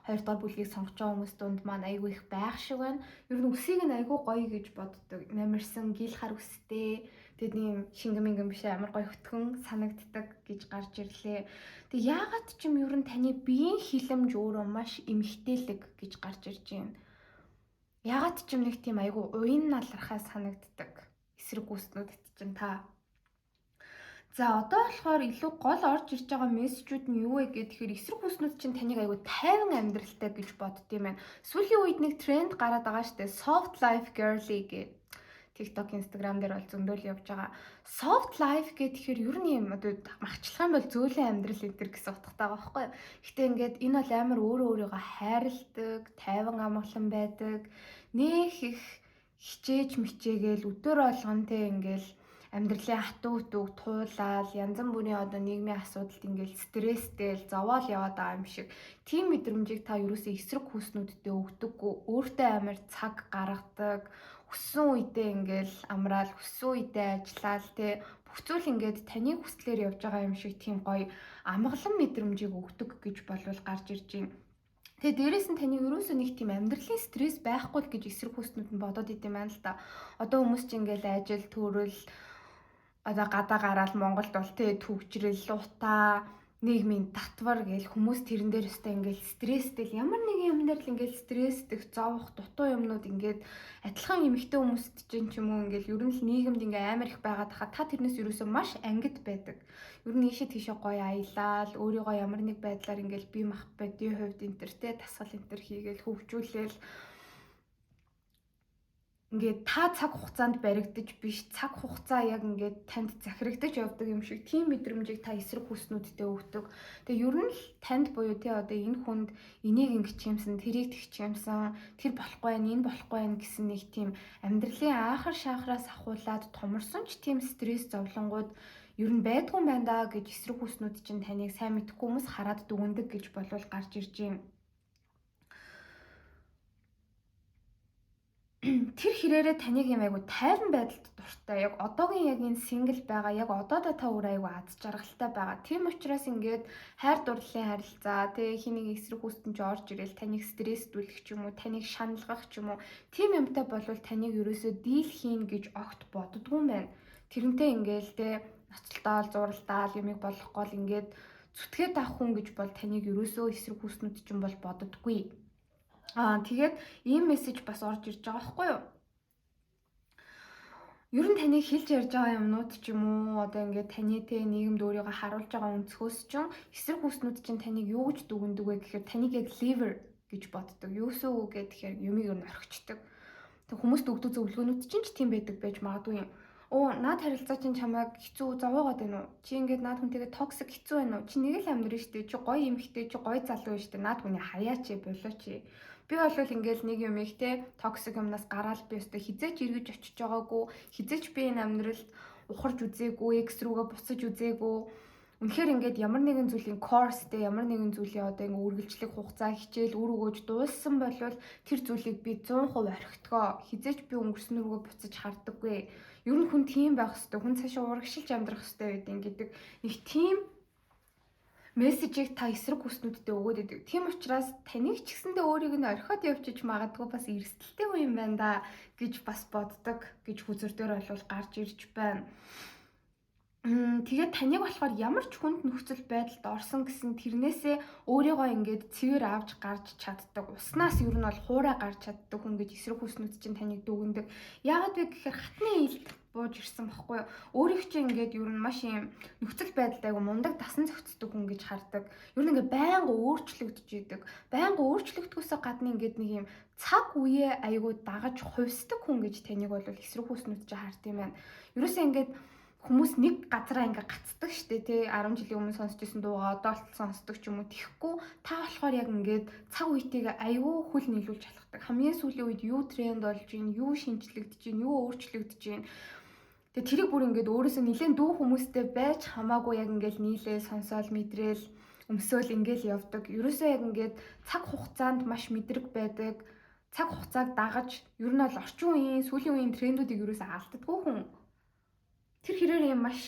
хоёрдугаар бүлгийг сонгож байгаа хүмүүс дунд маань айгүй их байх шиг байна. Ер нь өсийг нь айгүй гоё гэж боддог. Намирсан гил хар өстэй. Тэгээд ийм шингэн мингэн биш амар гоё хөтгөн санагддаг гэж гарч ирлээ. Тэг яагаад ч юм ер нь таны биеийн хилэмж өөрөө маш эмгтээлэг гэж гарч ирж байна. Яагаад ч юм нэг тийм айгүй уян налрахаа санагддаг. Эсрэг хүснүүдэд чинь та. За одоо болохоор илүү гол орж ирж байгаа мессежүүд нь юу вэ гэхээр эсрэг хүснүүд чинь таныг айгүй тайван амьдралтай гэж боддгийм байна. Сүүлийн үед нэг тренд гараад байгаа штэ soft life girly гэдэг. TikTok, Instagram дээр бол зөндөл явж байгаа. Soft life гэхээр ер нь юм одоо махчлах юм бол зөөлөн амьдрал энтер гэсэн утгатай байгаа байхгүй юу. Гэтэ ингээд энэ бол амар өөрөө өөрийгөө хайрладаг, тайван амгалан байдаг. Нэх их хичээж мичээгээл өдөр болгон те ингээл амьдралын хатуу хөтөг туулаад янз бүрийн одоо нийгмийн асуудалд ингээл стресстэй зовоол яваад байгаа юм шиг тийм мэдрэмжийг та ерөөсөө эсрэг хүснүүдтэй өгдөггүй. Өөртөө амар цаг гаргадаг. Хүссэн үедээ ингээл амраал, хүссэн үедээ ажиллаал те бүх зүйл ингээд таны хүслээр явж байгаа юм шиг тийм гоё амгалан мэдрэмжийг өгдөг гэж болвол гарч ирж байна. Тэгээ дээрэс нь таны ерөөсөө нэг тийм амьдралын стресс байхгүй л гэж эсрэг хүснүүд нь бодоод идэм байна л да. Одоо хүмүүс чинь ингээл ажил, төрөл одоо гадаа гараад Монголд бол тэ төвчрэл, утаа, нийгмийн татвар гээл хүмүүс тэрэн дээр өстой ингээл стресстэй ямар нэгэн юм дээр л ингээл стресстэй зовох дутуу юмнууд ингээд адилхан эмэгтэй хүмүүст чинь ч юм уу ингээл ер нь л нийгэмд ингээ амар их байгаад хаа та тэрнээс ерөөсөө маш ангид байдаг. Ер нь ийшээ тийшээ гоё аялал, өөрийгөө ямар нэг байдлаар ингээл бие махбодын хувьд энтертэй тасгал энтер хийгээл хөгжүүлээл ингээд та цаг хугацаанд баригдаж биш цаг хугацаа яг ингээд танд захирагдаж явдаг юм шиг тийм мэдрэмжийг та эсрэг хүснүүдтэй өгдөг. Тэгээ ер нь л танд буюу тий одоо энэ хүнд энийг ингэж юмсан, тэрийг тэгч юмсан, тэр болохгүй байх, энэ болохгүй байх гэсэн нэг тийм амьдралын аахар шаахраас ахуулаад томорсон ч тийм стресс зовлонгууд ер нь байдгүй юм байна да гэж эсрэг хүснүүд чинь таныг сайн мэдхгүй хүмүүс хараад дүгндэг гэж болвол гарч ирж байна. Тэр хэрээрээ таныг юм айгу тайван байдалд дуртай. Яг одоогийн яг энэ сингл байгаа, яг одоодоо та өөр айгу аз жаргалтай байгаа. Тийм учраас ингээд хайр дурлалын харилцаа, тэгээ хэнийг эсрэг хүснэ ч орж ирэл таныг стресстүүлэх ч юм уу, таныг шаналгах ч юм уу. Тийм юмтай болвол таныг ерөөсөө дийл хийн гэж огт боддгүй юм байна. Тэрнтэй ингээл тэ ноцтолтоол, зуралдаал юмыг болохгүй л ингээд зүтгээд авах хүн гэж бол таныг ерөөсөө эсрэг хүснүүд чинь бол боддоггүй. Тэгээд ийм мессеж бас орж ирж байгаа байхгүй юу? Ер нь таныг хэлж ярьж байгаа юмнууд ч юм уу одоо ингээд таны тэ нийгэмд өөрийгөө харуулж байгаа өнцгөөс чинь эсрэг хүснүүд чинь таныг юу гэж дүгндэг вэ гэхээр таныг яг liver гэж боддог. Юусоо үг гэхээр юмыг юу орхичдаг. Тэг хүмүүст өгдөг зөвлөгөөнүүд чинь ч тийм байдаг байж магадгүй юм. Наад харилцаа чинь чамайг хэцүү зовоогоод байна уу? Чи ингээд наад хүнтэйгээ токсик хэцүү байна уу? Чи нэг л амьдрын штэ. Чи гоё эмэгтэй, чи гоё залуу штэ. Наад хүний хаяач болооч. Би бол ингээл нэг юм ихтэй токсик юмнаас гараал би өстө хизээч эргэж очиж байгаагүй, хизээч би энэ амьдралд ухарж үзээгүй, экс рүүгээ буцаж үзээгүй. Үнэхээр ингээд ямар нэгэн зүйлийн course-тэй ямар нэгэн зүйлийн одоо ингээд үргэлжлэх хугацаа хичээл үр өгөөж дууссан болвол тэр зүйлийг би 100% орхитгоо. Хизээч би өнгөрсөн рүүгээ буцаж харддаггүй. Ер нь хүн тийм байх хэвээр, хүн цаашаа урагшилж амьдрах хэвээр байдیں۔ Гэдэг нэг тийм мессежийг та эсрэг хүснүүдтэй өгөөд идэг. Тийм учраас таныг ч гэсэндээ өөрийг нь орхиод явчих магадгүй бас эрсдэлтэй хүн юм байна да гэж бас боддог гэж хүзэр дээр бол гарч ирж байна. Тэгээд таныг болохоор ямар ч хүнд нөхцөл байдалд орсон гэсэн тэрнээсээ өөрийгөө ингээд цэвэр авч гарч чаддаг. Уснаас ер нь бол хуурай гарч чаддаг хүн гэж эсрэг хүснүүд чинь таныг дүгндэг. Яагаад вэ гэхээр хатны илт бууж ирсэн баггүй юу? Өөрийг чинь ингээд ер нь маш юм нөхцөл байдалд айгу мундаг дасан зохицдог хүн гэж хардаг. Ер нь ингээд байнга өөрчлөгдөж идэг. Байнга өөрчлөгдөхөөсөө гадна ингээд нэг юм цаг үеэ айгу дагаж хувьсдаг хүн гэж таныг бол эсрэг хүснүүд чинь хард юм байна. Ерөөсөө ингээд хүмүүс нэг газараа ингээ гацдаг штэ тий 10 жилийн өмнө сонсч ирсэн дуугаа одоо л сонсдог ч юм уу тэхгүй та болохоор яг ингээд цаг үетэйгээ аюу хөл нийлүүлж алхдаг. Хамгийн сүүлийн үед юу тренд болж байна, юу шинжлэгдэж байна, юу өөрчлөгдөж байна. Тэгээ тэрийг бүр ингээд өөрөөсөө нэлээд дүү хүмүүстэй байж хамаагүй яг ингээд нийлээ сонсоол мэдрээл өмсөөл ингээл явдаг. Ерөөсөө яг ингээд цаг хугацаанд маш мэдрэг байдаг. Цаг хугацааг дагаж ер нь бол орчин үеийн сүүлийн үеийн трендүүдийг ерөөсөө алддаггүй хүн. Тэр хэрээр юм маш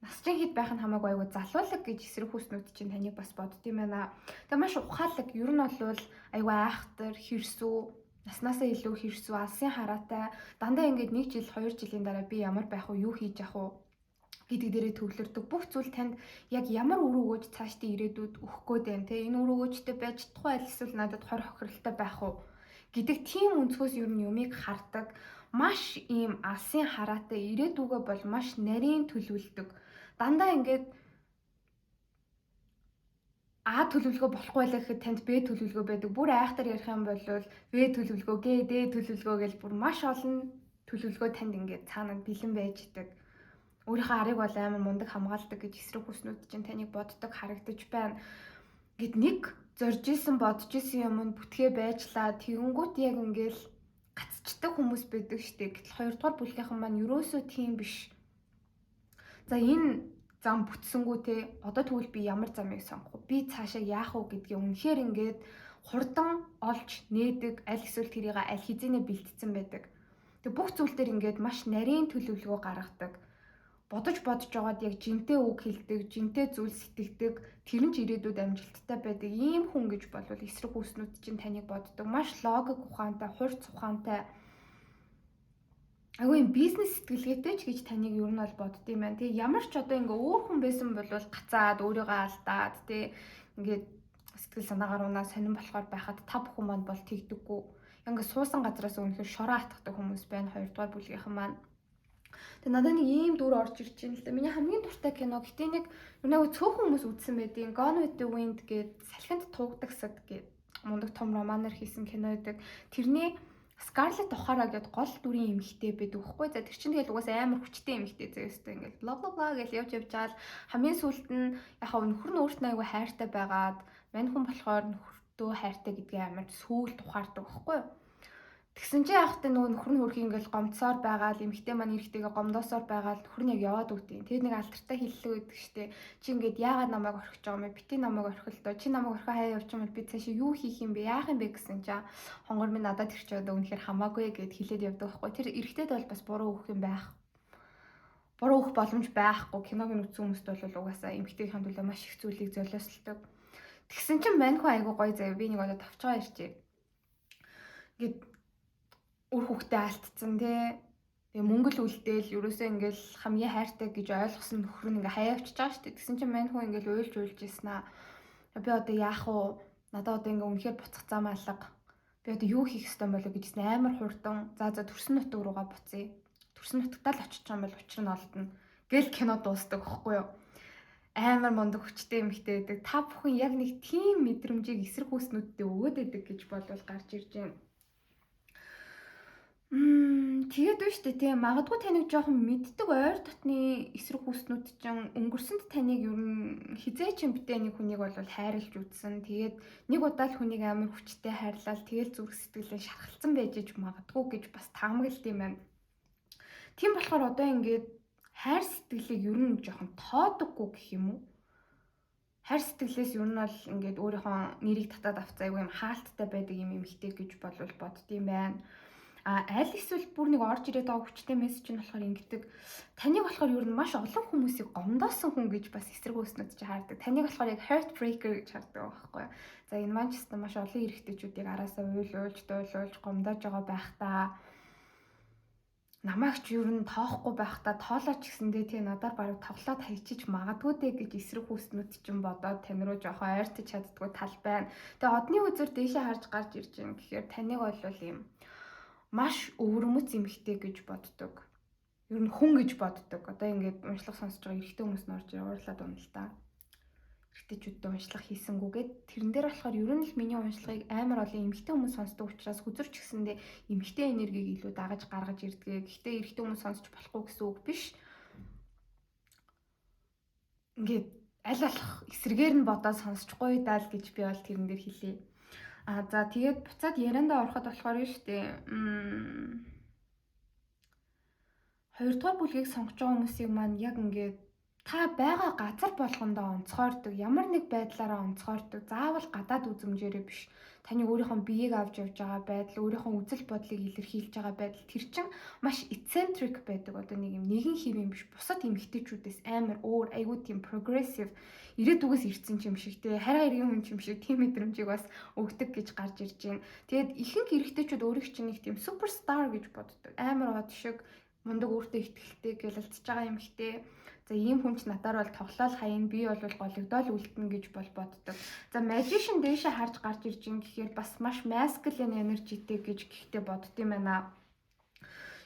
насчин хэд байх нь хамаагүй айгу залуулаг гэж эсрэг хүүснүүд чинь таныг бас боддгийм байна. Тэгээ маш ухаалаг ер нь бол айгу айхтар, хэрсүү, наснаасаа илүү хэрсүү, алсын хараатай дандаа ингээд 1 жил 2 жилийн дараа би ямар байх вэ, юу хийж явах вэ гэдэг дээрээ төвлөрдөг. Бүх зүйл танд яг ямар үр өгөөж цаашдын ирээдүйд өгөх гээд байна те. Энэ үр өгөөжтэй байж чадахгүй аль эсвэл надад хор хохиролтой байх уу гэдэг тийм өнцгөөс ер нь юмыг хардаг. Маш ийм алсын хараатай ирээдүгөө бол маш нарийн төлөвлөдөг. Дандаа ингээд А төлөвлөгөө болохгүй байлаа гэхэд танд Б төлөвлөгөө байдаг. Бүр айхтар ярих юм бол В төлөвлөгөө, Г, Д төлөвлөгөө гэж бүр маш олон төлөвлөгөө танд ингээд цаана бэлэн байж идэг. Өөрийнхөө арыг бол амар мундаг хамгаалдаг гэж эсрэг хүснүүд чинь таныг боддог харагдаж байна. Гэт нэг зорж исэн бодож исэн юм нь бүтгээ байжлаа. Тэгэнгүүт яг ингээл гацчдаг хүмүүс байдаг штеп. Гэтэл хоёрдугаар бүлгийнхэн маань ерөөсөө тийм биш. За энэ зам бүтсэнгүү те одоо тэгвэл би ямар замыг сонгох вэ? Би цаашаа яах вэ гэдгийг үнэхээр ингээд хурдан олж нээдэг, аль эсвэл тэрийг аль хэзээ бэлтцсэн байдаг. Тэг бүх зүйл дээр ингээд маш нарийн төлөвлөгөө гаргадаг. Бодож жагаад яг жинтэй үг хэлдэг, жинтэй зүйл сэтгэдэг, тэр нь ч ирээдүйд амжилттай байдаг ийм хүн гэж болвол эсрэг хүүснүүд чинь таныг боддог. Маш логик ухаантай, хурц ухаантай. Агуу юм бизнес сэтгэлгээтэй ч гэж таныг ер нь бол боддгийм байна. Тэгээ ямар ч одоо ингээ өөр хүн байсан бол гацаад өөрийгөө алдаад тий ингээд сэтгэл санаагаар унаа сонирн болохоор байхад та бүхэн маань бол тэгдэггүй. Ингээ суусан газраас өнөхөр шороо атгадаг хүмүүс байна. Хоёрдугаар бүлгийнхэн маань. Тэгээ надад нэг ийм дүр орж ирж байна л да. Миний хамгийн дуртай кино гэтээ нэг нэг цөөхөн хүмүүс үзсэн байдیں۔ Gone with the Wind гээд салхинд туугдагсад гээд мундаг том романаар хийсэн кино байдаг. Тэрний Scarlett O'Hara гэдэг гол дүрийн эмэгтэй байдаг байхгүй. За тэр чинь тэгэл угаасаа амар хүчтэй эмэгтэй зөөстэй ингээл бла бла бла гэж явж жаал хамгийн сүүлд нь яхаа нөхөр нь өөртөө аягүй хайртай байгаад мань хүн болохоор нөхөртөө хайртай гэдгээ амар сүүлд ухаардаг байхгүй. Тэгсэн чинь яах вэ нөгөө нөхөр нь хөрх ингээл гомдсоор байгаа л эмэгтэй маань эрэгтэйгээ гомдоосоор байгаа л нөхөр нь яг яваад үтээ. Тэгээд нэг алдартай хэллэг өгдөг штеп. Чи ингээд яагаад намайг орхиж байгаа юм бэ? Бити намайг орхил доо. Чи намайг орхоо хаяа явчихвал би цаашаа юу хийх юм бэ? Яах юм бэ гэсэн чинь хонгор минь надад ирчээд үнэхээр хамаагүй гэд хэлээд явдаг байхгүй. Тэр эрэгтэйд бол бас буруу өгөх юм байх. Буруу өгөх боломж байхгүй. Киног нь үзсэн хүмүүст бол угаасаа эмэгтэйхэн төлөө маш их зүйлийг золиослдог. Тэгсэн чинь мань хүн айгуу гоё заяа. Би нэг удаа тавчгаа ирчээ. Ингээд үр хөвгтөө алдсан тий. Тэгээ мөнгө л үлдээл ерөөсөө ингээл хамгийн хайртай гэж ойлгосон нөхөр нь ингээ хаяа авчиж байгаа шүү дээ. Тэгсэн чинь мань хүн ингээл уйлж ийсэн аа. Би одоо яах вэ? Надад одоо ингээ үнэхээр буцах зам алга. Би одоо юу хийх ёстой болоо гэжсэн амар хурдан. За төрсөн нутаг руугаа буцъя. Төрсөн нутагтаа л очиж байгаа юм бол учир нь олдно. Гэл кино дуустдаг байхгүй юу? Амар мундаг хүчтэй эмэгтэй байдаг. Та бүхэн яг нэг тийм мэдрэмжийг эсрэг хүүснүүдтэй өгөөд байдаг гэж болвол гарч ирж байна. Тэгээд үү штэ тийм магадгүй таныг жоохон мэддэг ойр дотны эсрэг хүүснүүд чинь өнгөрсөнд таныг ер нь хизээч юм битээ нэг хүнийг бол хайрлж үзсэн. Тэгээд нэг удаа л хүнийг амар хүчтэй хайрлал тэгэл зүрх сэтгэлээ шархалцсан байж иж магадгүй гэж бас таамаглалт юм байна. Тийм болохоор одоо ингээд хайр сэтгэлийг ер нь жоохон тоодоггүй гэх юм уу? Хайр сэтгэлээс ер нь бол ингээд өөрийнхөө нэрийг татаад авцаагүй юм хаалттай байдаг юм эмхтэй гэж болвол боддгийм байна. Аль эсвэл бүр нэг орж ирээд байгаа хүчтэй мессеж нь болохоор ингэдэг. Таныг болохоор ер нь маш олон хүмүүсийг гомдоосон хүн гэж бас эсрэг өснөд чи хаардаг. Таныг болохоор яг heartbreaker гэж хардаг байхгүй. За энэ маань ч гэсэн маш олон эрэгтэйчүүдийг араасаа уйлуулж, дуйлуулж гомдоож байгаа байх та. Намайг ч ер нь тоохгүй байх та. Тоолооч гэсэндээ тий надаар баруун тоглоод хайчиж магадгүй дээ гэж эсрэг хүснүүд чинь бодоод тань руу жоохон ойртож чаддгүй тал байна. Тэгээ одны үзэр дээшээ харж гарч ирж байна гэхээр таныг бол юм маш өвөрмөц эмхтэй гэж боддог. Ер нь хүн гэж боддог. Одоо ингээд уншлах сонсож байгаа эрэгтэй хүмүүс нь орж уурлаад байна л да. Эрэгтэйчүүдтэй уншлах хийсэнгүүгээд тэрэн дээр болохоор ер нь л миний уншлагыг амар олон эмхтэй хүмүүс сонсдог учраас хүзэрч гисэндээ эмхтэй энергийг илүү дагаж гаргаж ирдэг. Гэхдээ эрэгтэй хүмүүс сонсож болохгүй гэсэн үг биш. Ингээд аль болох эсрэгээр нь бодоод сонсчихгүй даа л гэж би бол тэрэн дээр хэлье. За тэгээд буцаад яриандаа ороход болохоор нь штэ. Хоёрдугаар бүлгийг сонгож байгаа хүмүүсийг маань яг ингээд та байгаа газар болгондоо онцгойрдог, ямар нэг байдлаараа онцгойрдог. Заавал гадаад үзмжээрээ биш. Таны өөрийнхөө биеийг авч явж байгаа байдал, өөрийнхөө үзэл бодлыг илэрхийлж байгаа байдал тэр чинь маш eccentric байдаг. Одоо нэг юм нэгэн хэв юм биш. Бусад эмэгтэйчүүдээс амар өөр, айгүй тийм progressive ирээдүгээс ирсэн юм шиг те хараа иргэн хүн юм шиг тийм мэдрэмжийг бас өгдөг гэж гарч ирж байна. Тэгээд ихэнх эрэгтэйчүүд өөрийг чинь нэг тийм суперстар гэж боддог. Амар од шиг мундаг өөртөө ихтгэлтэй гэлэлцэж байгаа эмэгтэй. За ийм хүн ч надаар бол тоглоал хаян би бол голөгдоол үлдэнэ гэж бол боддог. За magician дээшээ харж гарч ирж юм гэхээр бас маш masculine energyтэй гэж гэхдээ боддtiin байна.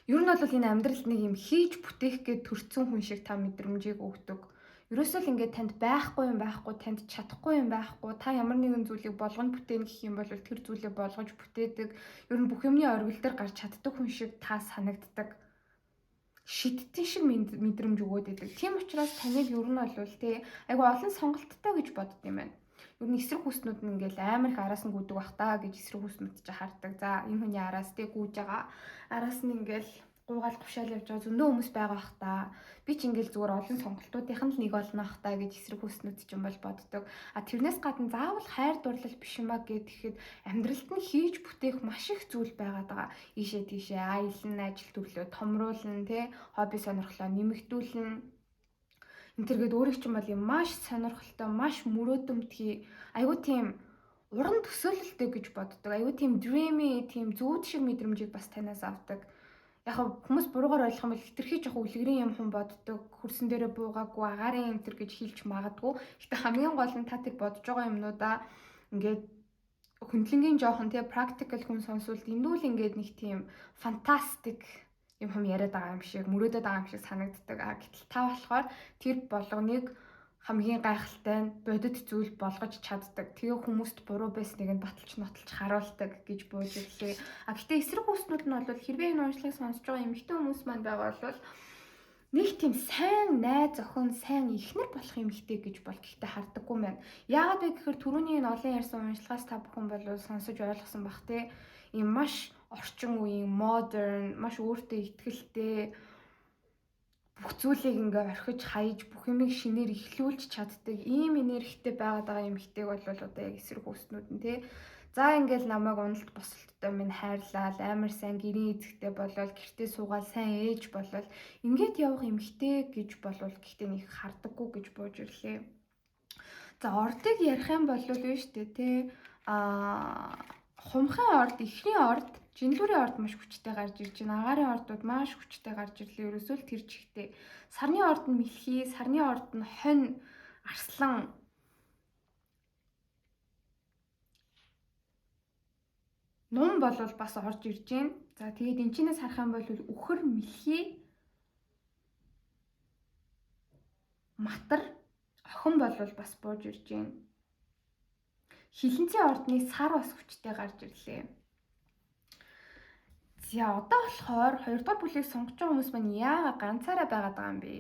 Ер нь бол энэ амьдралд нэг юм хийж бүтээх гээд төрцөн хүн шиг та мэдрэмжийг өгдөг. Ерөөсөө л ингээд танд байхгүй юм байхгүй, танд чадахгүй юм байхгүй, та ямар нэгэн зүйлийг болгоно бүтээн гэх юм бол тэр зүйлээ болгож бүтээдэг. Ер нь бүх юмны оргил дээр гарч чаддаг хүн шиг та санагддаг. Шидтэн шиг мэдрэмж өгөөд идэг. Тийм учраас таныг ер нь бол тий айгу олон сонголттой гэж бодд юм байна. Ер нь эсрэг хүснүүд нь ингээл амар их араас нь гүдэг бах та гэж эсрэг хүснүүд ч хардаг. За энэ хүний араас тий гүйж байгаа. Араас нь ингээл гуугаал гушаал явж байгаа зөндөө хүмүүс байгаа бах та. Би ч ингээл зүгээр олон сонголтуудынх нь л нэг болно ах та гэж эсрэг хүснүүд ч юм бол боддог. А тэрнээс гадна заавал хайр дурлал биш юм а гэхэд амьдралд нь хийж бүтээх маш их зүйл байгаад байгаа. Ийшээ тийшээ аялна, ажил төрлөө томруулна, тий хобби сонирхлоо нэмэгдүүлнэ. Энтергээд өөрийг чинь бол юм маш сонирхолтой, маш мөрөөдөмтгий, айгуу тийм уран төсөөлөлтэй гэж боддог. Айгуу тийм dreamy, тийм зүүд шиг мэдрэмжийг бас танаас авдаг. Яг хүмүүс буруугаар ойлгох юм бол хитрхий жоох үлгэрийн юм хүн боддог. Хөрсөн дээрээ буугаагүй агаарын юм тэр гэж хэлж магадгүй. Гэтэ хамгийн гол нь та тэр бодож байгаа юмнуудаа ингээд хөндлөнгийн жоохон тий practical хүн сонсвол эндүүл ингээд нэг тийм fantastic юм яриад байгаа юм шиг, мөрөөдөд байгаа юм шиг санагддаг. Гэтэл та болохоор тэр болгоныг хамгийн гайхалтай нь бодит зүйл болгож чаддаг. Тэгээ хүмүүст буруу байсныг нь баталж нотолж харуулдаг гэж бууж ирлээ. Гэтээ эсрэг хүснүүд нь бол хэрвээ энэ уншлагыг сонсож байгаа эмэгтэй хүмүүс маань байгаа бол нэг тийм сайн найз охин, сайн эхнэр болох эмэгтэй гэж бол гэхдээ харддаггүй юм байна. Яагаад вэ гэхээр түрүүний энэ олон ярьсан уншлагаас та бүхэн бол сонсож ойлгосон бах те. Ийм маш орчин үеийн modern, маш өөртөө ихтгэлтэй бүх зүйлийг ингээ орхиж хаяж бүх юмыг шинээр эхлүүлж чаддаг ийм энергитэй байгаа эмэгтэйг бол одоо яг эсрэг хүснүүд нь тий. За ингээл намайг уналт босолттой минь хайрлал амар сайн гэрийн эзэгтэй болол гэртээ суугаад сайн ээж болол ингээд явах эмэгтэй гэж болвол гэхдээ нэг хардаггүй гэж бууж ирлээ. За ордыг ярих юм бол биш үү тий. Хумхын орд, ихний орд, жинлүүрийн орд маш хүчтэй гарч ирж байна. Агаарын ордууд маш хүчтэй гарч ирлээ. Ерөөсөө л тэр чигтээ. Сарны орд нь мэлхий, сарны орд нь хонь, арслан. Нум болвол бас орж ирж байна. За тэгээд энэ чинээс харах юм бол үхэр, мэлхий, матар, охин болвол бас бууж ирж байна. Хилэнцгийн ордны сар бас хүчтэй гарч ирлээ. За одоо болохоор 2 дугаар бүлгийг сонгож байгаа хүмүүс маань яагаад ганцаараа байгаад байгаа юм бэ?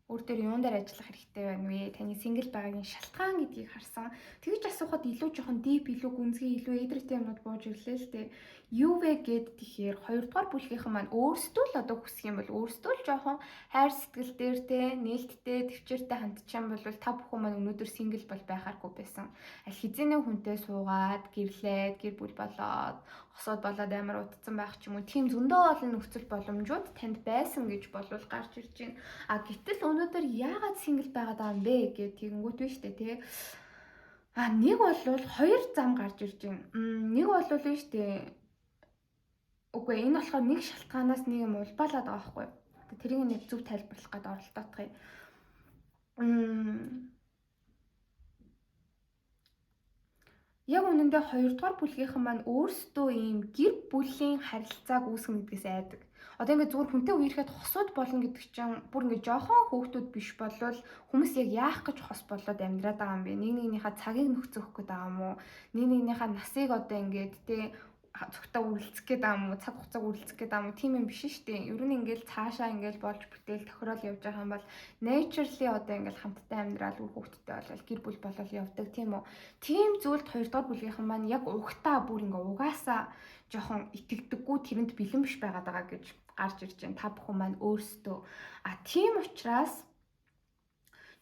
Өөр юун дээр ажиллах хэрэгтэй байна вэ? Таны single байгаагийн шалтгаан гэдгийг харсан. Тэгж асуухад илүү жоохон deep, илүү гүнзгий, илүү эдэртэй юмнууд бууж ирлээ л дээ. Юу вэ гэд тэгэхээр 2 дугаар бүлгийнхэн маань өөрсдөө л одоо хүсэх юм бол өөрсдөө л жоохон хайр сэтгэл дээр те нээлттэй төвчээртэй хандчихсан бол та бүхэн маань өнөөдөр single бол байхааргүй байсан. Аль хэзээ хүнтэй суугаад гэрлээд гэр бүл болоод хосоод болоод амар утцсан байх ч юм уу тийм зөндөө олон нөхцөл боломжууд танд байсан гэж болвол гарч ирж байна. Гэтэл өнөөдөр яагаад single байгаад байгаа юм бэ гэх тэгэнгүүт биш үү те. Нэг бол хоёр зам гарч ирж байна. Нэг бол биш үү. Үгүй энэ болохоор нэг шалтгаанаас нэг юм улбаалаад байгаа байхгүй. Тэрийг нэг зөв тайлбарлах гээд оролдоох юм. Яг үнэндээ 2 дугаар бүлгийнхэн маань өөрсдөө ийм гэр бүлийн харилцааг үүсгэнэ гэдгээс айдаг. Одоо ингээд зүгээр хүнтэй үерхэд хосууд болно гэдэг чинь бүр ингээд жоохон хөөхтүүд биш болвол хүмүүс яг яах гэж хос болоод амьдраад байгаа юм бэ? Нэг нэгнийхээ цагийг нөхцөх гээд байгаа юм уу? Нэг нэгнийхээ насыг одоо ингээд тий цогтой үргэлцэх гээд байгаа юм уу? Цаг хугацааг үргэлцэх гээд байгаа юм уу? Тийм юм биш шүү дээ. Ер нь ингээд цаашаа ингээд болж бүтээл тохирол явж байгаа юм бол naturally одоо ингээд хамттай амьдрал үр хөвгттэй болол гэр бүл болол явдаг тийм үү? Тийм зүйлд 2 дугаар бүлгийнхэн маань яг угтаа бүр ингээд угаасаа жоохон итгэдэггүй тэрэнд бэлэн биш байгаад байгаа гэж гарч ирж байна. Та бүхэн маань өөрсдөө. Тийм учраас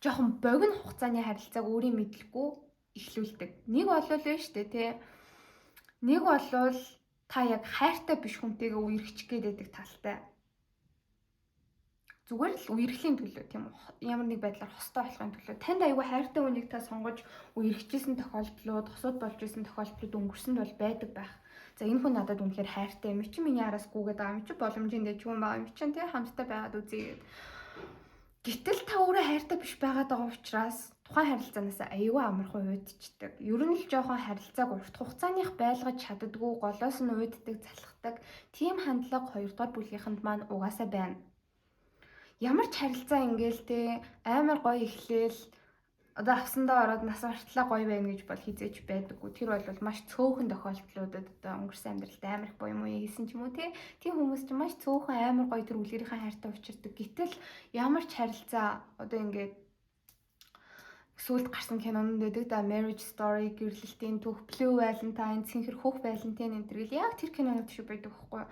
жоохон богино хугацааны харилцааг өөрийн мэдлэхгүй эхлүүлдэг. Нэг болвол биш үү те. Нэг болвол та яг хайртай биш хүнтэйгээ үерхчих гээд байдаг талтай. Зүгээр л үерхлийн төлөө тийм үү? Ямар нэг байдлаар хостой болохын төлөө танд аягүй хайртай хүнийг та сонгож үерхчихсэн тохиолдлууд, хосууд болж исэн тохиолдлууд өнгөрсөнд бол байдаг байх. За энэ хүн надад үнэхээр хайртай юм чи миний араас гүгээд байгаа юм чи боломжийн дэжгүй юм байгаа юм чи тий хамттай байгаад үзье. Гэтэл та өөрөө хайртай биш байгаад байгаа учраас тухайн харилцаанаас аюул амархан уйдчихдаг. Ер нь л жоохон харилцааг урт хугацааных байлгаж чаддгүй, голоос нь уйддаг, залхдаг тийм хандлага хоёрдугаар бүлгийнхэнд маань угаасаа байна. Ямар ч харилцаа ингээл те амар гоё эхлээл одоо авсандаа ороод нас бартлаа гоё байна гэж бол хизээж байдаггүй. Тэр бол маш цөөхөн тохиолдлуудад одоо өнгөрсөн амьдралд амар их буюу хийсэн ч юм уу тийм хүмүүс ч маш цөөхөн амар гоё тэр үлгэрийн хайртай учирдаг. Гэтэл ямар ч харилцаа одоо ингээд сүүлд гарсан кинонд дэдэг да Marriage Story, гэрлэлтийн түүх, Blue Valentine, Цэнхэр хөх Valentine энэ төр яг тэр кинонод шиг байдаг байхгүй юу?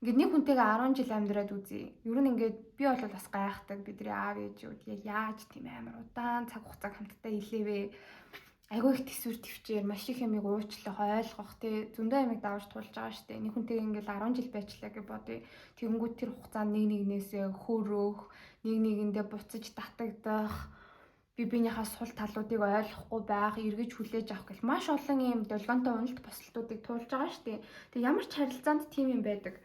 Ингээд нэг хүнтэйгээ 10 жил амьдраад үзье. Ер нь ингээд би бол бас гайхдаг бидний аав ээжүүд яг яаж тийм амар удаан цаг хугацааг хамтдаа илээвэ. Айгүй их төсвөр төвчээр маш их юмыг уучлах, ойлгох тий зөндөө ямиг давж туулж байгаа штэ. Нэг хүнтэйгээ ингээд 10 жил байчлаа гэж бодъё. Тэгэнгүүт тэр хугацаанд нэг нэгнээсээ хөөрөөх, нэг нэгэндээ буцаж татагдах, биенийхээ сул талуудыг ойлгохгүй байх, эргэж хүлээж авах гэл маш олон юм долгионтой уналт босолтуудыг туулж байгаа штэ. Тэг ямар ч харилцаанд тийм юм байдаг.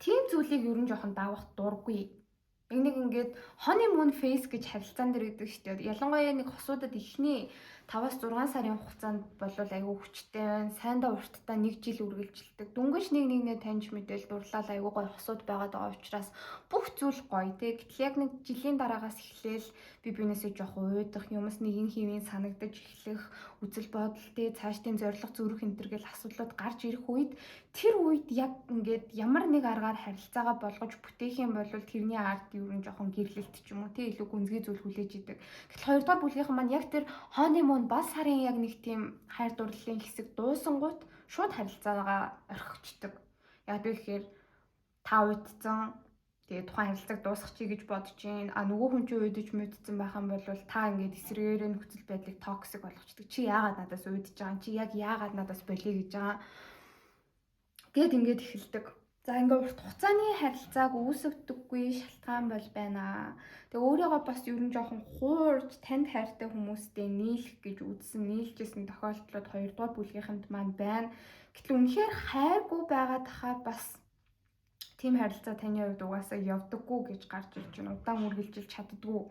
Тийм зүйлийг ер нь жоохон давах дурггүй. Нэг ингээд honeymoon phase гэж харилцаан дээр гэдэг шүү дээ. Ялангуяа нэг хосуудад ихний 5-6 сарын хугацаанд болвол айгүй хүчтэй байна. Сайндаа урттаа 1 жил үргэлжилдэг. Дүнгэж нэг нэгнээ таньж мэдээл дурлал айгүй гоё хосууд байгаад байгаа учраас бүх зүйл гоё тий. Гэтэл яг нэг жилийн дараагаас эхлээл биенээсээ жоох уйдах, юмс нэгэн хэвийн санагдаж эхлэх, үзэл бодол тий цаашдын зорилго зүрх энтер гэл асуудлууд гарч ирэх үед тэр үед яг ингээд ямар нэг аргаар харилцаагаа болгож бүтээх юм бол тэрний ард ер нь жоохон гэрлэлт ч юм уу тий илүү гүнзгий зүйл хүлээж идэг. Гэтэл хоёрдугаар бүлгийнхэн маань яг тэр honeymoon бас сарын яг нэг тийм хайр дурлалын хэсэг дуусангууд шууд харилцаагаа орхичдаг. Яг тэгэхээр та уйдсан тэгээ тухайн харилцааг дуусгачих гэж бодож чинь нөгөө хүн чинь уйдаж мэдсэн байх юм бол та ингээд эсрэгээр нөхцөл байдлыг токсик болгочдөг. Чи яагаад надаас уйдаж байгаа? Чи яг яагаад надаас болиё гэж байгаа? Гэт ингээд эхэлдэг. За ингээд урт хугацааны харилцааг үүсгэдэггүй шалтгаан бол байна. Тэгээ өөрийгөө бас ер нь жоохон хуурж танд хайртай хүмүүстэй нийлэх гэж үзсэн нийлжсэн тохиолдлууд хоёрдугаар бүлгийнхэнд маань байна. Гэтэл үнэхээр хайргүй байгаад хаа бас тийм харилцаа таны хувьд угаасаа явдаггүй гэж гарч ирж байна. Удаан үргэлжилж чаддгүй.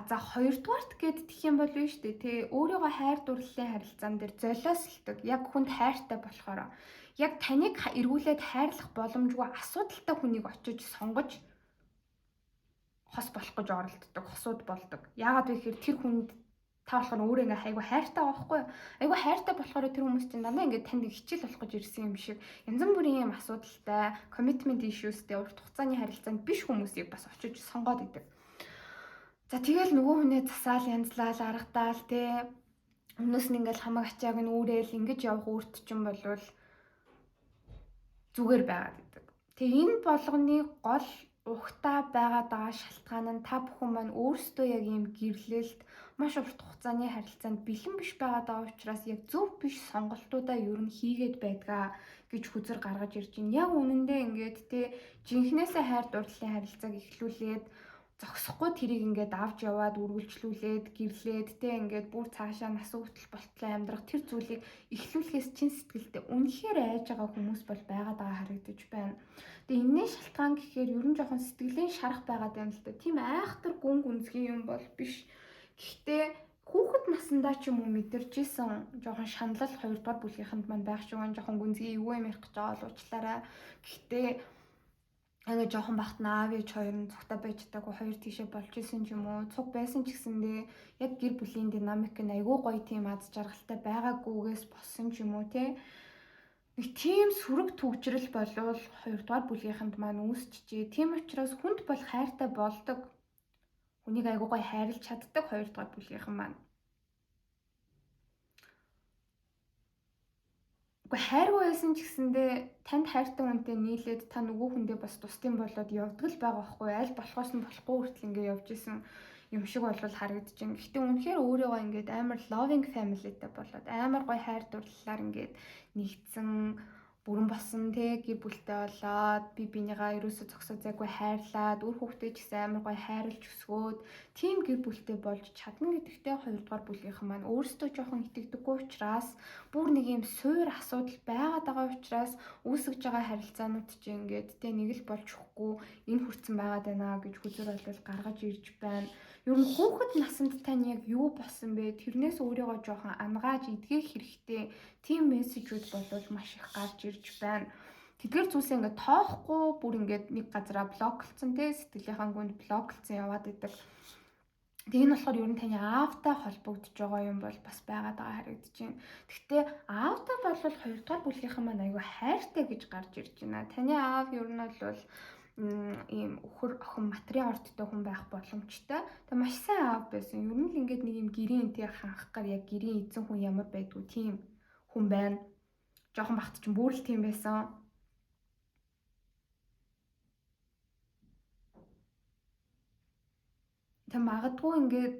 За хоёрдугаарт гээд тэх юм бол нь шүү дээ тий өөрийгөө хайр дурлалын харилцаан дээр золиослдог. Яг хүнд хайртай болохоор яг таныг эргүүлээд хайрлах боломжгүй асуудалтай хүнийг очиж сонгож хос болох гэж оролддог, хосууд болдог. Яагаад вэ гэхээр тэр хүнд та болохоор өөрөө ингээ айгүй хайртай байгаа байхгүй юу? Айгүй хайртай болохоор тэр хүмүүс чинь дандаа ингээ танд хичээл болох гэж ирсэн юм шиг янз бүрийн юм асуудалтай, commitment issuesтэй урт хугацааны харилцаанд биш хүмүүсийг бас очиж сонгоод идэг. За тэгэл нөгөө хүнээ засаал, янзлал, аргадаал те өмнөөс нь ингээл хамаг ачааг нь үүрээл ингэж явах үрт чинь болвол зүгээр байгаад идэг. Тэгээ энэ болгоны гол ухтаа байгаад байгаа шалтгаан нь та бүхэн маань өөрсдөө яг ийм гэрлэлт маш урт хугацааны харилцаанд бэлэн биш байгаад байгаа учраас яг зөв биш сонголтуудаа ер нь хийгээд байдгаа гэж хүзэр гаргаж ирж байна. Яг үнэндээ ингээд те жинхнээсээ хайр дурлалын харилцааг эхлүүлээд зогсохгүй тэрийг ингээд авч яваад үргэлжлүүлээд гэрлээд те ингээд бүр цаашаа нас хүртэл болтлоо амьдрах тэр зүйлийг эхлүүлэхээс чин сэтгэлдээ үнэхээр айж байгаа хүмүүс бол байгаад байгаа харагдаж байна. Тэгээ энэний шалтгаан гэхээр ер нь жоохон сэтгэлийн шарах байгаад байна л да. Тийм айхтар гүн гүнзгий юм бол биш. Гэхдээ хүүхэд насандаа ч юм уу мэдэрчээсэн жоохон шаналл хоёрдугаар бүлгийнхэнд маань байх шиг байна. Жоохон гүнзгий юу юм ярих гэж байгаа л уучлаарай. Гэхдээ ингээ жоохон бахт наав ээж хоёр нь цугтаа байж таагүй хоёр тийшээ болж исэн ч юм уу цуг байсан ч гэсэндээ яг гэр бүлийн динамик нь айгүй гоё тийм аз жаргалтай байгаагүйгээс болсон ч юм уу те нэг тийм сүрэг төвчрэл болвол хоёрдугаар бүлгийнхэнд маань үүсчихжээ. Тийм учраас хүнд бол хайртай болдог. Хүнийг айгүй гоё хайрлаж чаддаг хоёрдугаар бүлгийнхэн маань. Уу хайргүй байсан ч гэсэндээ танд хайртай хүнтэй нийлээд та нөгөө хүндээ бас тусдын болоод явдаг л байгаа байхгүй аль болохоос нь болохгүй хүртэл ингэ явж исэн. юм шиг бол харагдаж байна. Гэхдээ үнэхээр өөрийгөө ингээд амар loving familyтэй болоод амар гоё хайр дурлалаар ингээд нэгдсэн бүрэн босон те гэр бүлтэй болоод бинийгаа ерөөсө зогсоо зайгүй хайрлаад үр хүүхдээ ч гэсэн амар гоё хайрлж өсгөөд тийм гэр бүлтэй болж чадна гэдэгтээ хоёрдугаар бүлгийнхэн маань өөрсдөө жоохон итгэдэггүй учраас бүр нэг юм суур асуудал байгаад байгаа учраас үүсгэж байгаа харилцаанууд чи ингээд те нэг л болж өгөхгүй энэ хүрсэн байгаад байна гэж хүзэр олвол гаргаж ирж байна. Ер нь хүүхэд насанд тань яг юу болсон бэ? Тэрнээс өөрийгөө жоохон ангааж эдгэх хэрэгтэй. Тийм мессежүүд болвол маш их гарч ирж байна. Тэдгээр зүйлсээ ингээд тоохгүй бүр ингээд нэг газараа блоклцсон те сэтгэлийнхаа гүнд блоклцсон яваад идэг. Тэг энэ болохоор ер нь таны аавтай холбогдож байгаа юм бол бас байгаад байгаа харагдаж байна. Гэхдээ аавтай бол хоёрдугаар бүлгийнхэн маань аюу хайртай гэж гарч ирж байна. Таны аав ер нь бол ийм өхөр охин матриарчтай хүн байх боломжтой. Тэг маш сайн аав байсан. Ер нь л ингээд нэг юм гэрийн тэг ханхгаар яг гэрийн эзэн хүн ямар байдгүй тийм хүн байна. Жохон бахт ч бүр л тийм байсан. Тэг магадгүй ингээд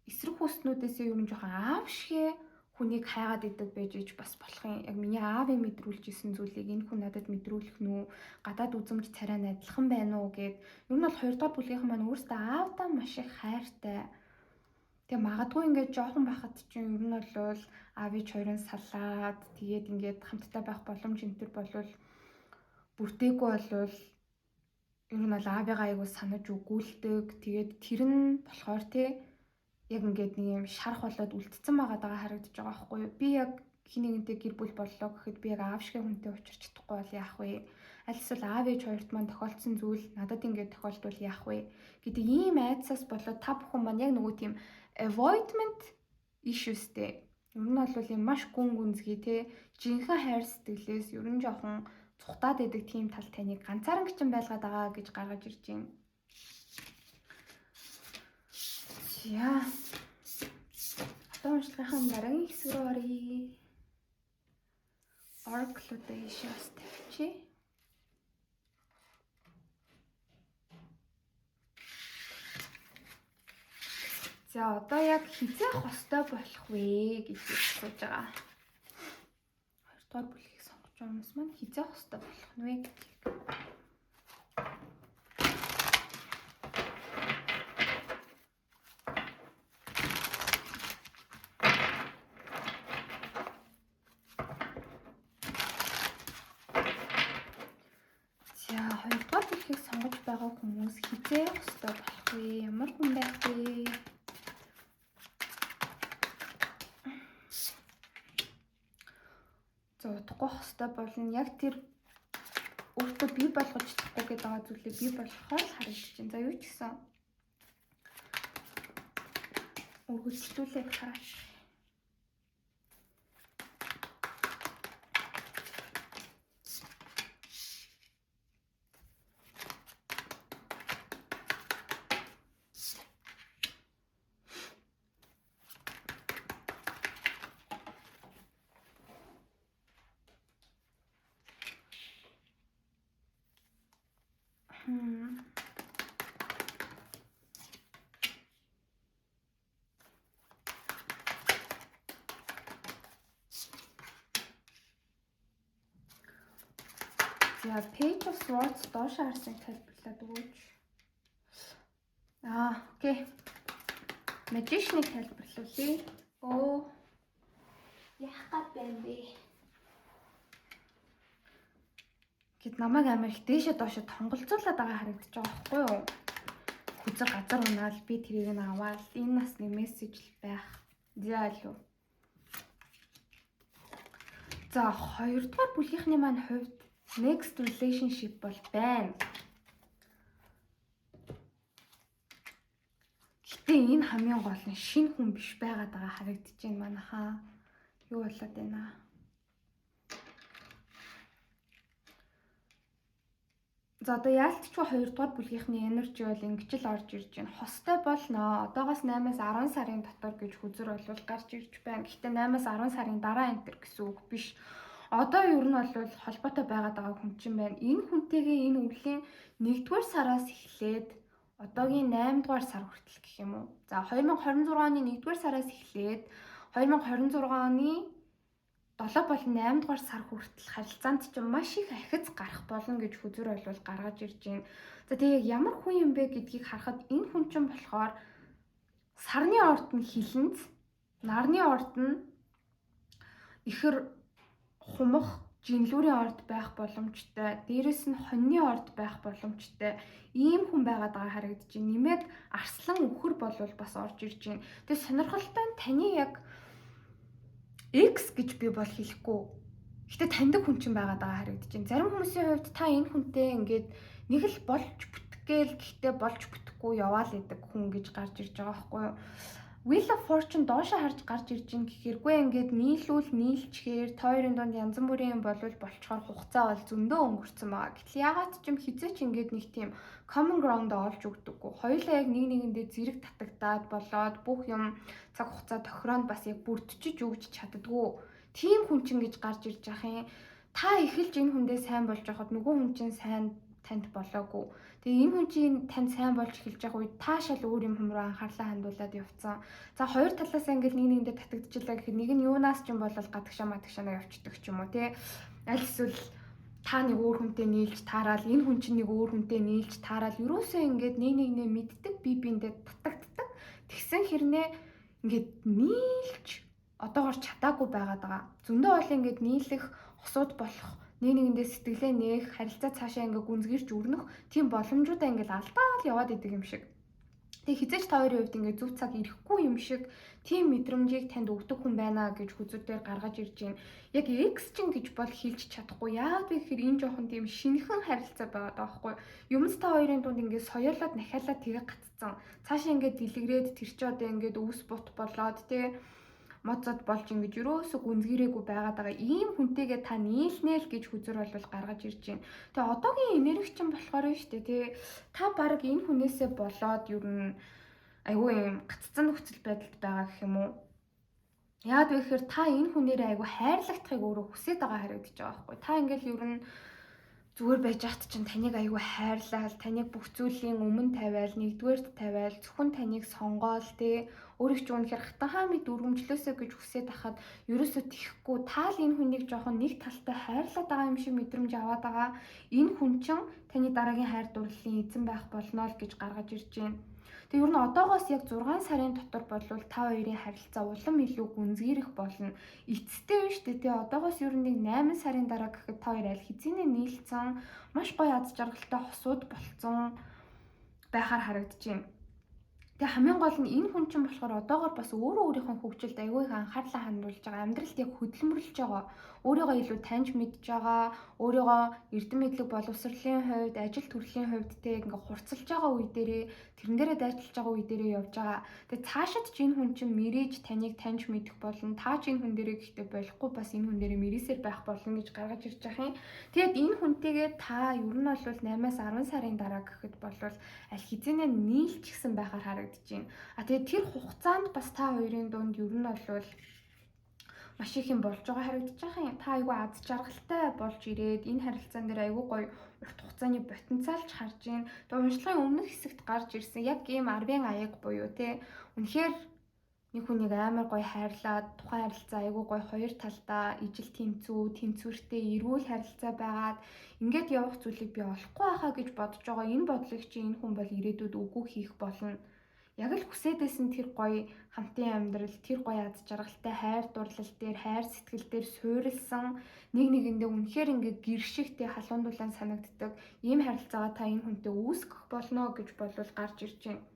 эсрэг хүүснүүдээс ер нь жоохон аав шигэ хүнийг хайгаад идэг байж иж бас болох юм. Яг миний аавын мэдрүүлж исэн зүйлийг энэ хүн надад мэдрүүлэх нь гадаад үзмж царай адилхан байна уу гэд ер нь бол хоёрдугаар бүлгийнхэн маань өөрсдөө аавдаа маш их хайртай. Тэгээ магадгүй ингээд жоохон байхад чинь ер нь бол аавич хоёрын салаад тэгээд ингээд хамтдаа байх боломж энэ төр болвол бүртээгүй болвол ер нь бол аавыгаа айгуу санаж өгүүлдэг. Тэгээд тэр нь болохоор те яг ингээд нэг юм шарах болоод үлдсэн байгаа харагдаж байгаа байхгүй юу? Би яг хинэгэнтэй гэр бүл боллоо гэхэд би яг аав шиг хүнтэй учирч чадахгүй бол яах вэ? Аль эсвэл аав ээж хоёрт маань тохиолдсон зүйл надад ингээд тохиолдвол яах вэ гэдэг ийм айдсаас болоод та бүхэн маань яг нөгөө тийм avoidment issuesтэй. Ер нь бол юм маш гүн гүнзгий те жинхэнэ хайр сэтгэлээс ер нь жоохон цухтаад байдаг тийм тал таныг ганцааран гिचэн байлгаад байгаа гэж гаргаж ирж байна. Яа. Одоо уншлагынхаа дараагийн хэсэг рүү оръё. Oracle-уудаа ийшээс тавьчих. За одоо яг хизээх хостой болох вэ гэж асууж байгаа. Хоёрдугаар бүлгийг сонгож байгаа хүмүүс маань хизээх хостой болох нь вэ гэдэг. За хоёрдугаар бүлгийг сонгож байгаа хүмүүс хизээх хостой болох вэ? Ямар хүн байх вэ? За удахгүй хостой болно. Яг тэр өөртөө бий болгож чадахгүй гэдэг байгаа зүйлээ бий болгохоор л харагдаж байна. За юу ч гэсэн өргөжлүүлээд хараач. За Page of Swords доош харсан тайлбарлаад өгөөч. Окей. Magician-ыг тайлбарлуулъя. Яах гээд байна бэ? Гэт намайг амар их дээшээ доошоо тонголзуулаад байгаа харагдаж байгаа байхгүй юу? Хүзэр газар унаал би тэрийг нь аваад энэ насны мессеж л байх. Зяалуу. За хоёрдугаар бүлгийнхний маань хувьд next relationship бол байна. Гэтэ энэ хамгийн гол нь шинэ хүн биш байгаад байгаа харагдаж байна манайхаа. Юу болоод байна? За одоо яалтчгүй хоёрдугаар бүлгийнхний энержи бол ингэж л орж ирж байна. Хостой болно. Одоогоос 8-аас 10 сарын дотор гэж хүзэр болвол гарч ирж байна. Гэхдээ 8-аас 10 сарын дараа энтер гэсэн үг биш. Одоо ер нь бол холбоотой байгаад байгаа хүн чинь байна. Энэ хүнтэйгээ энэ өвлийн 1-р сараас эхлээд одоогийн 8 дугаар сар хүртэл гэх юм уу. За 2026 оны 1-р сараас эхлээд 2026 оны 7 болон 8 дугаар сар хүртэл харилцаанд ч маш их ахиц гарах болно гэж хүзүүр ойлвол гаргаж ирж байна. За тэгээ ямар хүн юм бэ гэдгийг харахад энэ хүн чинь болохоор сарны орд нь хилэнц, нарны орд нь ихэр хумах, жинлүүрийн орд байх боломжтой, дээрэс нь хоньны орд байх боломжтой ийм хүн байгаад байгаа харагдаж байна. Нэмээд арслан үхэр болвол бас орж ирж байна. Тэгээ сонирхолтой нь таны яг X гэж би бол хэлэхгүй. Гэтэ таньдаг хүн чинь байгаад байгаа харагдаж байна. Зарим хүмүүсийн хувьд та энэ хүнтэй ингээд нэг л болж бүтгээл гэхдээ болж бүтэхгүй яваал гэдэг хүн гэж гарч ирж байгаа байхгүй юу? Wheel of Fortune доошоо харж гарч ирж ин гэхэргүй ингээд нийлчихээр та хоёрын донд янз бүрийн болвол болцохоор хугацаа бол зөндөө өнгөрцөн байгаа. Гэтэл ягаад ч юм хизээч ингээд нэг тийм common ground олж өгдөггүй. Хоёулаа яг нэг нэгэндээ зэрэг татагдаад болоод бүх юм цаг хугацаа тохироонд бас яг бүрдчиж өгч чаддгүй. Тийм хүн чинь гэж гарч ирж ах юм. Та эхэлж энэ хүндээ сайн болж байхад нөгөө хүн чинь сайн танд болоогүй. Тэгээ энэ хүн чинь танд сайн болж эхэлж байгаа үед таашаал өөр юм руу анхаарлаа хандуулад явцсан. За хоёр талаасаа ингээл нэг нэгэндээ татагдчихлаа гэхэд нэг нь юунаас ч юм бол гадагшаа явчихдаг ч юм уу тий. Аль эсвэл та нэг өөр хүнтэй нийлж таарал энэ хүн чинь нэг өөр хүнтэй нийлж таарал ерөөсөө ингээд нэг нэгнээ мэддэг бие биендээ татагддаг. Тэгсэн хэрнээ ингээд нийлж одоогоор чадаагүй байгаад байгаа. Зөндөө бол ингээд нийлэх хосууд болох нэг нэгэндээ сэтгэлээ нээх, харилцаа цаашаа ингээ гүнзгийрч өрнөх тийм боломжуудаа ингээ алдаал яваад идэг юм шиг. Тэгээ хизээч та хоёрын хувьд ингээ зөв цаг ирэхгүй юм шиг тийм мэдрэмжийг танд өгдөг хүн байна гэж хүзүүдээр гаргаж ирж байна. Яг X чинь гэж бол хэлж чадахгүй. Яагаад вэ гэхээр энэ жоохон тийм шинэхэн харилцаа байгаа даахгүй. Юмс та хоёрын дунд ингээ соёолоод нахиалаад тэгээ гаццсан. Цаашаа ингээ дэлгэрээд тэр чи одоо ингээ өвс бут болоод тий моцод болж ингэж юрөөсөө гүнзгийрээгүй байгаад байгаа ийм хүнтэйгээ та нийлнэ л гэж хүзэр бол гаргаж ирж байна. Тэгээ одоогийн энерги чинь болохоор нь шүү дээ тий. Та баг энэ хүнээсээ болоод ер нь айгүй юм гаццсан нөхцөл байдалд байгаа гэх юм уу? Яагаад вэ гэхээр та энэ хүнээрээ айгүй хайрлагдахыг өөрөө хүсэж байгаа харагдаж байгаа байхгүй. Та ингээл ер нь зүгээр байж хат чинь таныг айгүй хайрлал, таныг бүх зүйлийн өмнө тавиал, нэгдүгээрт тавиал, зөвхөн таныг сонгоол тий. Өөрийг ч үнэхээр хатанхаа мэд үргэлжлөөсөө гэж хүсэж тахад ерөөсөө тэхгүй таал энэ хүнийг жоохон нэг талтай хайрлаад байгаа юм шиг мэдрэмж аваад байгаа. Энэ хүн чинь таны дараагийн хайр дурлалын эзэн байх болно л гэж гаргаж ирж байна. Тэгээ ер нь одоогоос яг 6 сарын дотор болвол та хоёрын харилцаа улам илүү гүнзгийрэх болно. Эцэстээ биш үү те одоогоос ер нь нэг 8 сарын дараа гэхэд та хоёр аль хэзээ нийлцэн маш гоё аз жаргалтай хосууд болцсон байхаар харагдаж байна. Тэгээ хамгийн гол нь энэ хүн чинь болохоор одоогоор бас өөрийнхөө хөгжилд аягүй их анхаарлаа хандуулж байгаа. Амьдралд яг хөдөлмөрлөж байгаа. Өөрийгөө илүү таньж мэдж байгаа. Өөрийгөө эрдэм мэдлэг боловсролын хувьд, ажил төрлийн хувьд тэг ингээ хурцлж байгаа үе дээрээ тэрэн дээрээ дайчилж байгаа үе дээрээ явж байгаа. Тэгээ цаашид ч энэ хүн чинь мэрэж таныг таньж мэдэх болно. Та ч энэ хүн дээрээ гэхдээ болохгүй бас энэ хүн дээрээ мэрээсээр байх болно гэж гаргаж ирж байгаа юм. Тэгээд энэ хүнтэйгээ та ер нь бол 8-аас 10 сарын дараа гэхэд болвол аль хэзээ нийлчихсэн байхаар харагдаж байна. Тэгээд тэр хугацаанд бас та хоёрын дунд ер нь бол маш их юм болж байгаа харагдаж байгаа юм. Та айгүй аз жаргалтай болж ирээд энэ харилцаан дээр айгүй гоё урт хугацааны потенциалч харж байна. Тэгээ уншлагын өмнөх хэсэгт гарч ирсэн яг ийм 10-ын аяг буюу те үнэхээр нэг хүнийг амар гоё хайрлаад тухайн харилцаа айгүй гоё хоёр талдаа ижил тэнцвэртэй эрүүл харилцаа байгаад ингээд явах зүйлийг би олохгүй байхаа гэж бодож байгаа. Энэ бодлыг чи энэ хүн бол ирээдүйд үгүй хийх болно. Яг л хүсэдсэн тэр гоё хамтын амьдрал, тэр гоё аз жаргалтай хайр дурлал дээр, хайр сэтгэл дээр суурилсан нэг нэгэндээ үнэхээр ингээд гэр шигтэй халуун дулаан санагддаг ийм харилцаагаа та энэ хүнтэй үүсгэх болно гэж болвол гарч ирж байна.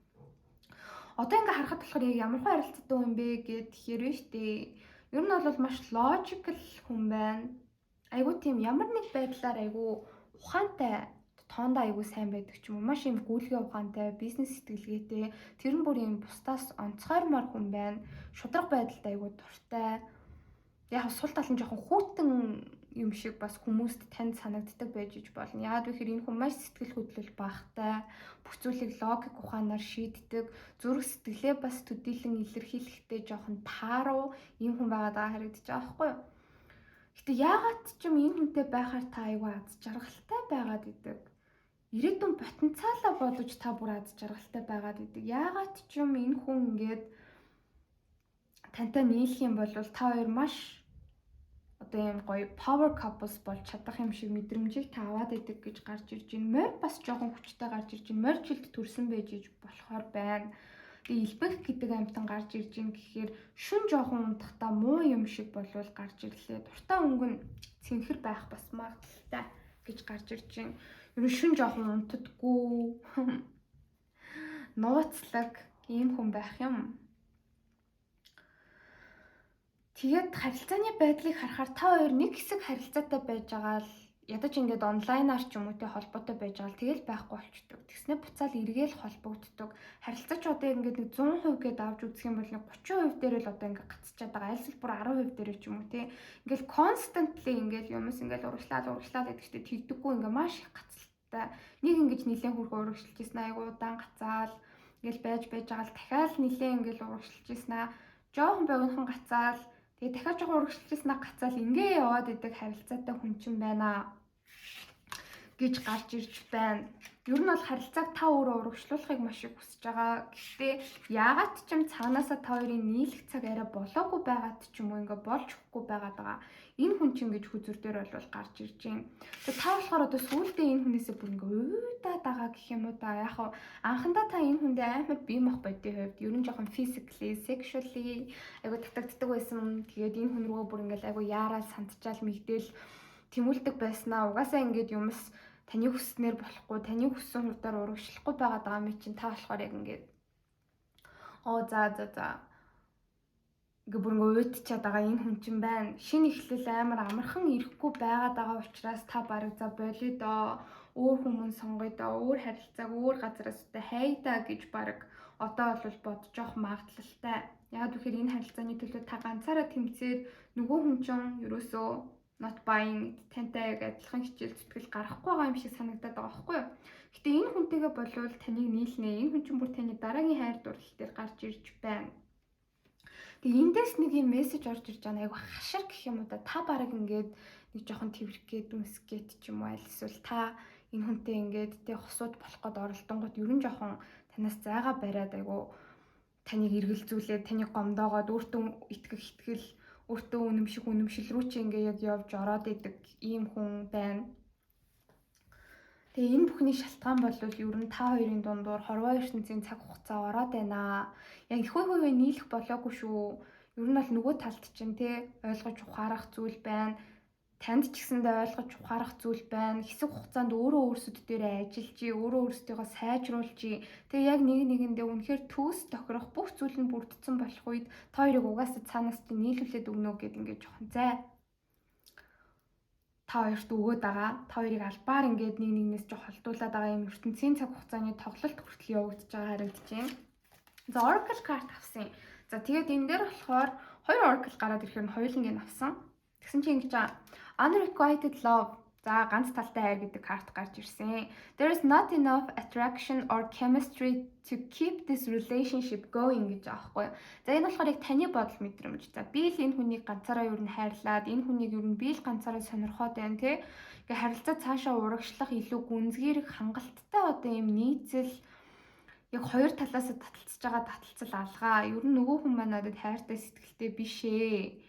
Одоо ингээ харахад болохоор яг ямар хөө харилцаатай хүн бэ гэхээр нь штэ. Ер нь бол маш logical хүн байна. Айгуу тийм ямар нэг байдлаар айгуу ухаантай тоондоо айгүй сайн байдаг ч юм уу. Маш юм гүйлгээ ухаантай, бизнес сэтгэлгээтэй, тэрэн бүр юм бусдаас онцгойрмор хүн байна. Шудраг байдалд айгүй дуртай. Яг сул тал нь жоохон хүүтэн юм шиг бас хүмүүст танд санагддаг байж болно. Яагаад вэ гэхээр энэ хүн маш сэтгэл хөдлөл багтай, бүх зүйлийг логик ухаанаар шийддэг, зүрх сэтгэлээ бас төдийлөн илэрхийлэхтэй жоохон тааруу ийм хүн байгаа харагдаж байгаа байхгүй юу? Гэтэ яагаад ч юм энэ хүнтэй байхаар та айгүй аз жаргалтай байгаад идэг. ирээдүйн потенциалаа бодож та бүр аз жаргалтай байгаад идэг. Яагаад ч юм энэ хүн ингээд тантай нийлэх юм бол та хоёр маш одоо юм гоё power couples болж чадах юм шиг мэдрэмжийг та аваад идэг гэж гарч ирж байна. Морь бас жоохон хүчтэй гарч ирж байна. Морь жилд төрсөн байж иж болохоор байна. Тэгээ илбэх гэдэг амьтан гарч ирж байна гэхээр шүн жоохон унтахтаа муу юм шиг болвол гарч ирлээ. Дуртай өнгөн цэнхэр байх бас магадaltaй гэж гарч ирж байна. Ер нь шүн жоохон унтдаггүй. Нууцлаг ийм хүн байх юм. Тэгээд харилцааны байдлыг харахаар та хоёр нэг хэсэг харилцаатай байж байгаа л ядаж ингээд онлайнаар ч юм уу те холбоотой байж байгаа л тэгэл байхгүй болчдөг. Тэгснэ буцаал эргээл холбогддог. Харилцаач одоо ингээд нэг 100% гээд авч үзэх юм бол нэг 30% дээр л одоо ингээд гацчихад байгаа. Альсэл бүр 10% дээр ч юм уу те. Ингээд constantly ингээд юмс ингээд урагшлаад гэдэг чинь тэгдэггүй ингээд маш их гацалтай. Нэг ингэж нилээн хөрхөө урагшилжсэн айгуу удаан гацаал ингээд байж байгаа л дахиад нилээн ингээд урагшилжсэн аа. Жохон богинохон гацаал тэгээ дахиад жоохон урагшилжсэн гацаал ингээ яваад идэг харилцаатай хүн чинь байна гэж гарч ирж байна. Ер нь бол харилцааг та өөрөө урагшлуулахыг маш их хүсэж байгаа. Гэхдээ яагаад ч юм цаанаасаа та хоёрын нийлэх цаг арай болоогүй байгаад ч юм уу ингээ болж өгөхгүй байгаад байгаа. Энэ хүн чинь гэж хүзүр дээр бол гарч ирж байна. Тэгээ та болохоор одоо сүүлдээ энэ хүнээсээ бүр ингээ уйдаад байгаа гэх юм уу да. Яг хав анхандаа та энэ хүндээ амар бие мах бодийн хувьд ер нь жоохон physically, sexually айгу татагддаг байсан. Тэгээд энэ хүн рүү бүр ингээл айгу яарал сандчаал мигдээл тэмүүлдэг байснаа. Угаасаа ингээд юмс таны хүснээр болохгүй, таны хүссэн хурдаар урагшлахгүй байгаад байгаа мэт чинь та болохоор яг ингээд ингээ бүр ингээ уйдчаад байгаа энэ хүн чинь байна. Шинэ эхлэл амар амархан ирэхгүй байгаад байгаа учраас та барыг за болио доо, өөр хүмүүс сонгоё доо, өөр харилцааг өөр газараас үтэ хайдаа гэж барыг одоо бол бодож явах магадлалтай. Яг тэгэхээр энэ харилцааны төлөө та ганцаараа тэмцээр нөгөө хүн чинь ерөөсөө not buying тантай яг адилхан хичээл зүтгэл гарахгүй байгаа юм шиг санагдаад байгаа байхгүй юу. Гэтэ энэ хүнтэйгээ болвол таныг нийлнэ. Энэ хүн чинь бүр таны дараагийн хайр дурлал дээр гарч ирж байна. Тэгээ эндээс нэг юм мессеж орж ирж байгаа. Айгу хашир гэх юм уу да. Та бараг ингээд нэг жоохон тэврэх гээд үнсгээд ч юм уу аль эсвэл та энэ хүнтэй ингээд тэ хосууд болох гээд оролдонгууд ер нь жоохон танаас зайгаа бариад айгу таныг эргэлзүүлээд таныг гомдоогоод өөртөө итгэл өөртөө үнэмшил рүү чи ингээ яг явж ороод идэг ийм хүн байна. Тэгээ энэ бүхний шалтгаан бол ер нь та хоёрын дундуур хорвоо ертөнцийн цаг хугацаа ороод байна. Яг их хувийн нийлэх болоогүй шүү. Ер нь бол нөгөө талд чинь те ойлгож ухаарах зүйл байна. Танд ч гэсэндээ ойлгож ухаарах зүйл байна. Хэсэг хугацаанд өөрөө өөрсөд дээрээ ажиллаж, өөрөө өөрсдийгөө сайжруулж, тэгээ яг нэгэндээ үнэхээр төс тохирох бүх зүйл нь бүрдсэн болох үед та хоёрыг угаасаа цаанаас чинь нийлүүлээд өгнө гэд ингээд жоохон зай. Та хоёрт өгөөд байгаа. Та хоёрыг албаар ингээд нэг нэгнээс жоо холдуулаад байгаа юм ертөнцийн цаг хугацааны тоглолт хүртэл явагдаж байгаа харагдаж байна. За Oracle card авсан. За тэгээд энэ дээр болохоор хоёр Oracle гараад ирэхээр нь хоёуланг нь авсан. Тэгсэн чинь ингэж байгаа. Unrequited love. За ганц талтай хайр гэдэг карт гарч ирсэн. There is not enough attraction or chemistry to keep this relationship going гэж аахгүй. За энэ болохоор яг таны бодол мэдрэмж. За би л энэ хүнийг ганцаараа юу н хайрлаад, энэ хүнийг юу н би л ганцаараа сонирхоод байна те. Ингээ харилцаа цаашаа урагшлах илүү гүнзгийрэг хангалттай одоо юм нийцэл яг хоёр талаас таталцж байгаа таталцал алгаа. Ер нь нөгөө хүн маань надад хайртай сэтгэлтэй биш ээ.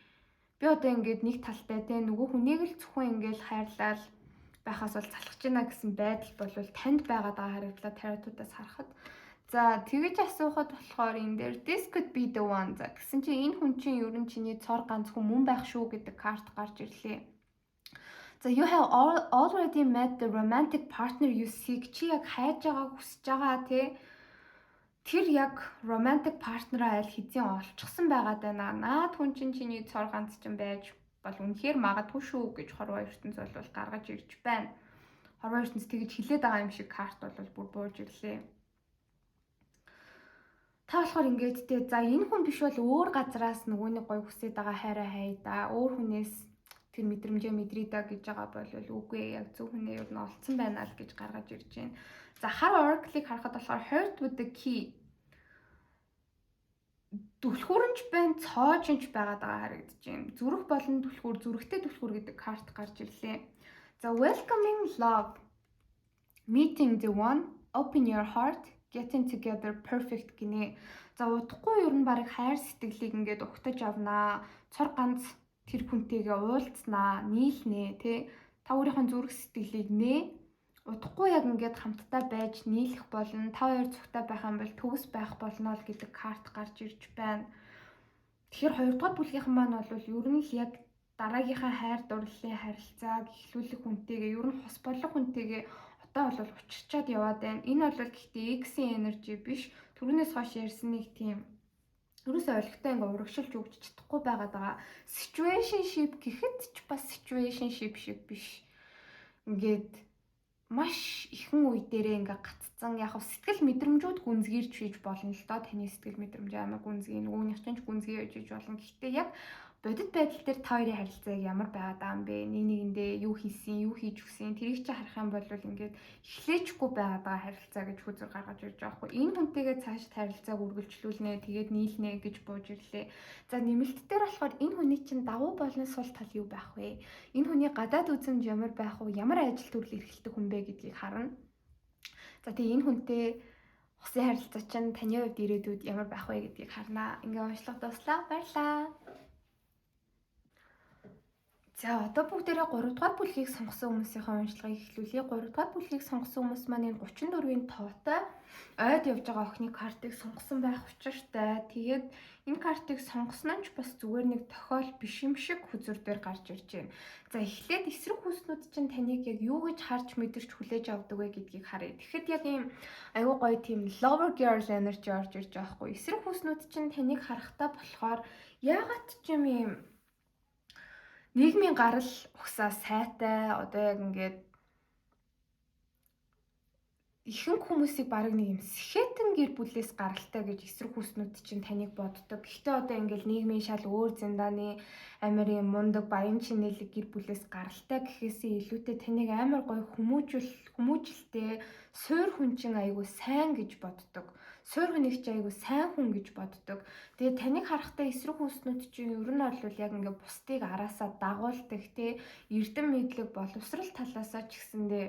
Би одоо ингээд нэг талтай те нөгөө хүнийг л зөвхөн ингээд хайрлал байхаас бол залхаж байна гэсэн байдал болвол танд байгаад байгаа харагдлаа тариутуудаас харахад. За тэгэж асуухад болохоор энэ дээр this could be the one. За гэсэн чинь энэ хүн чинь ер нь чиний цор ганц хүн байх шүү гэдэг карт гарч ирлээ. За you have already met the romantic partner you seek. Чи яг хайж байгаа хүсэж байгаа те. Тэр яг romantic partner-аа аль хэзээ олчихсан байгаад байна. Наад хүн чинь чиний цор ганц чинь байж бол үнэхээр магадгүй шүү гэж хорвоо ертөнц бол гаргаж ирж байна. Хорвоо ертөнц тэгж хилээд байгаа юм шиг карт бол бүр бууж ирлээ. Та болохоор ингээд те за энэ хүн биш бол өөр газараас нөгөөний гой хүсээд байгаа хайраа хайда. Өөр хүнээс тэр мэдрэмжээ мэдрий да гэж байгаа бол үгүй яг зөв хүнээ юу н олцсон байна л гэж гаргаж ирж байна. За хар Oracle-ыг харахад болохоор Heart with the Key түлхүүрэнч байна, цоожинч байгаад байгаа харагдаж байна. Зүрх болон түлхүүр, зүрхтэй түлхүүр гэдэг карт гарч ирлээ. За Welcoming Love. Meeting the one, open your heart, getting together perfect гинэ. За удахгүй ер нь баг хайр сэтгэлийг ингээд угтаж авнаа. Цор ганц тэр хүнтэйгээ уулзнаа, нийлнэ, тэ. Та өөрийнхөө зүрх сэтгэлийг нээ. Удахгүй яг ингээд хамтдаа байж нийлэх болно. Та хоёр зүгтаа байх юм бол төгс байх болно л гэдэг карт гарч ирж байна. Тэгэхээр хоёрдугаар бүлгийнхэн маань бол ер нь л яг дараагийнхаа хайр дурлалын харилцааг эхлүүлэх хүнтэйгээ ер нь хос болох хүнтэйгээ одоо бол учирчаад яваад байна. Энэ бол гэхдээ X-ийн energy биш. Түрүүнээс хойш ярьсан нэг тийм ерөөсөө ойлгохтой ингээ урагшилж өгч чадахгүй байгаад байгаа. Situationship гэхэд ч бас situationship шиг биш. Ингээд маш ихэн үе дээрээ ингээ гаццсан яг сэтгэл мэдрэмжүүд гүнзгийрч хийж болно л доо. Таны сэтгэл мэдрэмж амар гүнзгий, нөгөөнийх чинь ч гүнзгий хийж болно. Гэхдээ яг бодит байдал дээр та хоёрын харилцааг ямар байгаад байгаа юм бэ? Нэг нэгэндээ юу хийсэн, юу хийж өгсөн, тэрийг чи харах юм бол ингээд эхлээчгүй байгаад байгаа харилцаа гэж хүзэр гаргаж ирж байгаа хгүй. Энэ хүнтэйгээ цаашид харилцааг үргэлжлүүлнэ, тэгээд нийлнэ гэж бууж ирлээ. За нэмэлт дээр болохоор энэ хүний чинь давуу болон сул тал юу байх вэ? Энэ хүний гадаад үзэмж ямар байх вэ? Ямар ажил төрөл эрхэлдэг хүн бэ гэдгийг харна. За тэгээ энэ хүнтэй хосын харилцаа чинь таны хувьд ирээдүйд ямар байх вэ гэдгийг харнаа. Ингээ уншлага дуслаа. Баярлалаа. За одоо бүгдээрээ 3 дугаар бүлгийг сонгосон хүмүүсийнхээ уншлагыг эхлүүлье. 3 дугаар бүлгийг сонгосон хүмүүс маань энэ 34-ийн тоотой ойд явж байгаа охины картыг сонгосон байх учиртай. Тэгээд энэ картыг сонгосон нь ч бас зүгээр нэг тохиол биш юм шиг хүзүр дээр гарч ирж байна. За эхлээд эсрэг хүснүүд чинь таныг яг юу гэж харж мэдэрч хүлээж авдаг вэ гэдгийг харъя. Тэгэхэд яг ийм аюу гоё тийм lover girl energy орж ирж байгаа хгүй. Эсрэг хүснүүд чинь таныг харахтаа болохоор яагаад ч юм ийм нийгмийн гарал угсаа сайтай одоо яг ингээд ихэнх хүмүүсийг бараг нэг юм сэхэтэн гэр бүлээс гаралтай гэж эсрэг хүснүүд чинь таныг боддог. Гэхдээ одоо ингээд нийгмийн шал өөр зэндааны амар юм мундаг баян чинэлэг гэр бүлээс гаралтай гэхээсээ илүүтэй таныг амар гоё хүмүүжлтэй суур хүн чинь айгүй сайн гэж боддог. Суур хүнийг чи айгүй сайн хүн гэж боддог. Тэгээ таныг харахтаа эсрэг хүснүүд чинь ер нь бол яг ингээд бусдыг араасаа дагуулдаг те эрдэм мэдлэг боловсрал талаасаа ч гэсэндээ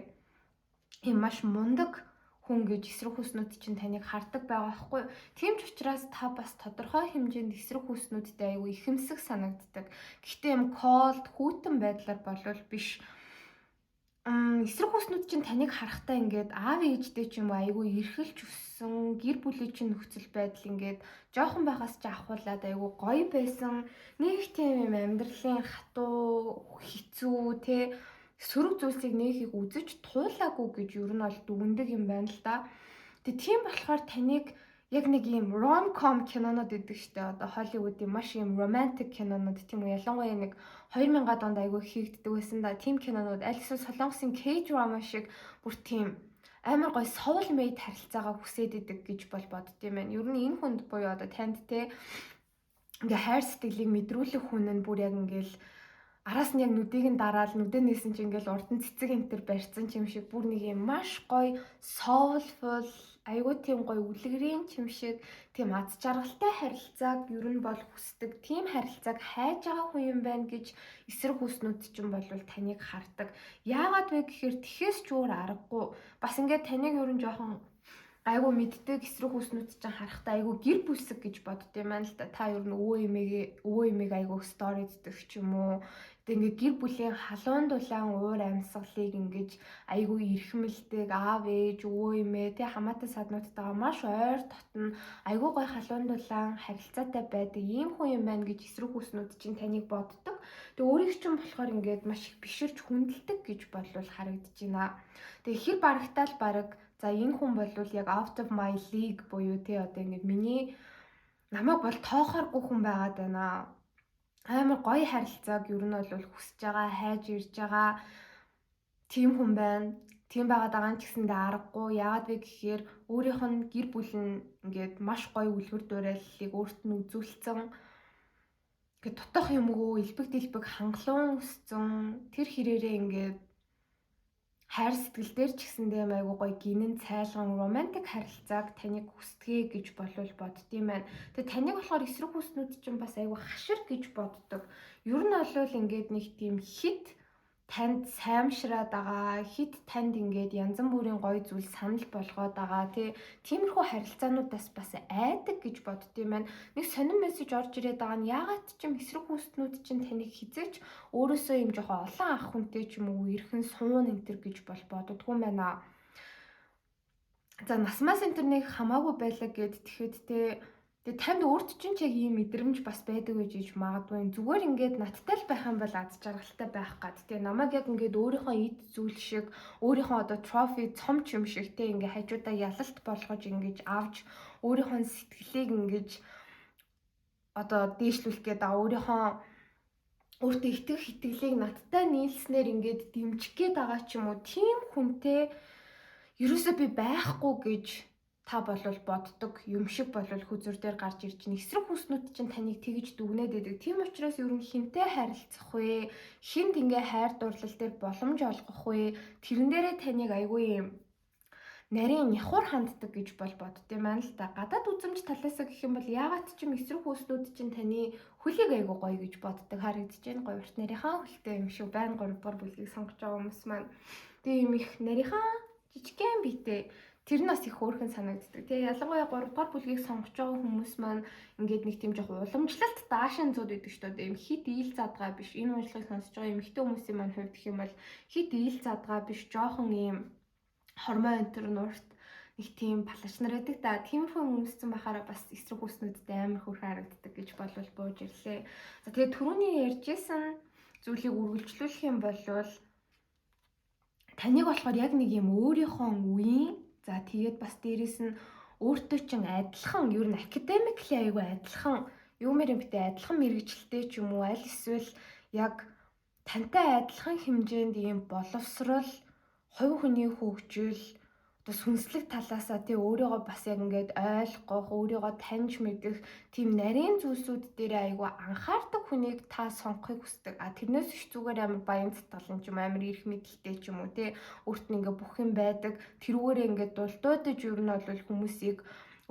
ийм маш мундаг хүн гэж эсрэг хүснүүд чинь таныг хардаг байгаа байхгүй. Тийм ч учраас та бас тодорхой хэмжээнд эсрэг хүснүүдтэй айгүй ихэмсэг санагддаг. Гэхдээ юм cold хүүтэн байдлаар болвол биш. Эсрэг хүснүүд чинь таныг харахтаа ингээд аав ээжтэй ч юм уу айгүй эрхэлж өссөн гэр бүлийн чинь нөхцөл байдал ингээд жоохон байхаас ч ахуулаад айгүй гоё байсан. Нэг тийм юм амьдралын хатуу хэцүү те сөрөг зүйлсийг нэг их үзэж туулаагүй гэж ер нь бол дүгндэг юм байна л да. Тэгээ тийм болохоор таныг яг нэг юм rom-com кинонод идэг штэ. Одоо Холливуудын маш юм romantic кинонод тийм үү ялангуяа нэг 2000-ад онд айгүй хийгддэг байсан да. Тим кинонууд аль эсвэл солонгосын K-drama шиг бүр тийм амар гоё soul mate харилцаагаа хүсээд идэг гэж бол боддtiin байна. Ер нь энэ хүнд буюу одоо танд те ингээ хайр сэтгэлийг мэдрүүлэх хүн нь бүр яг ингээл араас нь яг нүдийг нь дараал нүдэнээс нь ч ингээл урд нь цэцэг энтер барьсан юм шиг бүр нэг юм маш гоё soulful айгүй тийм гоё үлгэрийн юм шиг тийм аз жаргалтай харилцааг ер нь бол хүсдэг. Тийм харилцааг хайж байгаа хүн юм байна гэж эсрэг хүснүүд чинь бол таныг хардаг. Яагаад вэ гэхээр тэхээс ч өөр аргагүй. Бас ингээд таныг ер нь жоохон айгүй мэддэг эсрэг хүснүүд чинь харахтаа айгүй гэр бүсэг гэж бодд юм байна л да. Та ер нь өвөө эмээг айгүй сториддэг ч юм уу. Ингээ гэр бүлийн халуун дулаан уур амьсгалыг ингэж айгүй эрхэмлдэг аав ээж өвөө эмээ тэ хамаатай саднуудтайгаа маш ойр дотн айгүй гой халуун дулаан харилцаатай байдаг ийм хүн юм байна гэж эсрэг хүснүүд чинь таныг боддог. Тэгээ өөрийг чинь болохоор ингээд маш их биширч хүндэлдэг гэж болвол харагдаж байна. Тэгээ хэр барагтаал бараг за энэ хүн болвол яг out of my league буюу тэ одоо ингээд миний намайг бол тоохооргүй хүн байгаад байна. Амар гоё харилцааг ер нь бол хүсэж байгаа, хайж ирж байгаа тийм хүн байна. Тийм байгаад байгаа нь ч гэсэндээ аргагүй. Яагаад вэ гэхээр өөрийнх нь гэр бүл нь ингээд маш гоё үлгэр дуурайллыг өөрт нь үзүүлсэн. Ингээд дотоох юмгүй элбэг дэлбэг хангалуун өссөн. Тэр хэрээрээ ингээд хайр сэтгэл дээр ч гэсэндээ айгүй гоё гинэн цайлган романтик харилцааг таныг хүсдэгэ гэж болвол боддtiin байна. Тэгээ таныг болохоор эсрэг хүснүүд чинь бас айгүй хашир гэж боддог. Ер нь бол ингээд нэг тийм хит танд саймшраад байгаа, хэд танд ингээд янз бүрийн гоё зүйл санал болгоод байгаа тий. Тиймэрхүү харилцаануудаас бас айдаг гэж боддгийм байна. Нэг сонир мессеж орж ирээд байгаа нь яагаад ч юм эсрэг хүүснүүд чинь таныг хизээч өөрөөсөө юм жоохон олон ах хүнтэй ч юм уу эрхэн суун энтер гэж боддггүй юм байна. За насмаас интернет хамаагүй байлаа гэд тэгэхэд тэгээ танд өөрт чинь ч яг ийм мэдрэмж бас байдаг гэж иж магадгүй. Зүгээр ингээд надтай л байх юм бол аз жаргалтай байх гад. Тэгээ намайг яг ингээд өөрийнхөө эд зүйл шиг, өөрийнхөө одоо трофи цомч юм шиг те ингээд хажуудаа ялалт болгож ингэж авч өөрийнхөө сэтгэлийг ингэж одоо дээшлүүлэх гээд өөрийнхөө өөртөө итгэх итгэлийг надтай нийлснээр ингээд дэмжих гээд байгаа ч юм уу. Тийм хүнтэй ерөөсөө би байхгүй гэж та болвол боддог юм шиг болвол хүзүр дээр гарч ирж чинь эсрэг хүснүүд чинь таныг тэгж дүгнээд байдаг. Тийм учраас ер нь хинтээ харилцах вэ? Хинд ингээ хайр дурлал дээр боломж олгох вэ? Тэрэн дээрээ таныг айгүй юм нарийн нягхур ханддаг гэж бодд юм байна л да. Гадаад үзэмж талаасаа гэх юм бол яагаад ч юм эсрэг хүснүүд чинь таны хөлийг айгүй гоё гэж боддог харагдаж байна. Гоё урт нарийнхаа хөлтэй юм шиг байна. 3 дугаар бүлгийг сонгож байгаа хүмүүс маань. Тэгээ юм их нарийнхаа жижигхэн битэй тэр нь бас их хөөрхөн санагддаг. Тэгээ ялангуяа 3 дугаар бүлгийг сонгож байгаа хүмүүс маань ингээд нэг тийм жоох уламжлалт даашин зууд идэг шүү дээ. Юм хит ийл задгаа биш. Энэ уншлагыг сонсож байгаа эмэгтэй хүмүүсийн маань хувьд гэх юм бол хит ийл задгаа биш. Жоохон ийм хормон энтер нуурт нэг тийм палаш нар байдаг да. Тиймэрхүү хүмүүсцэн бахаараа бас эсрэг хүснүүдтэй амар хөөрхөн харагддаг гэж болвол бууж ирлээ. За тэгээ түрүүний ярьжсэн зүйлийг үргэлжлүүлэх юм бол таныг болохоор яг нэг юм өөрийнхөө үеийн за тэгээд бас дээрэс нь өөртөө чинь адилхан ер нь академикли айгүй адилхан юм юмтэй адилхан мэрэгчлээ ч юм уу аль эсвэл яг тантай адилхан хэмжээнд ийм боловсрол хувь хүний хөгжил одоо сүнслэг талаасаа тий өөрийгөө бас яг ингээд ойлгох, өөрийгөө таньж мэдэх тийм нарийн зүйлсүүд дээр айгүй анхаардаг хүнийг та сонгохыг хүсдэг. Тэрнээс их зүгээр амар баян цатгалан ч юм амар ирэх мэдлэлтэй ч юм уу тий өөрт нь ингээд бүх юм байдаг. Тэрүүгээрээ ингээд дулдуудаж ер нь бол хүмүүсийг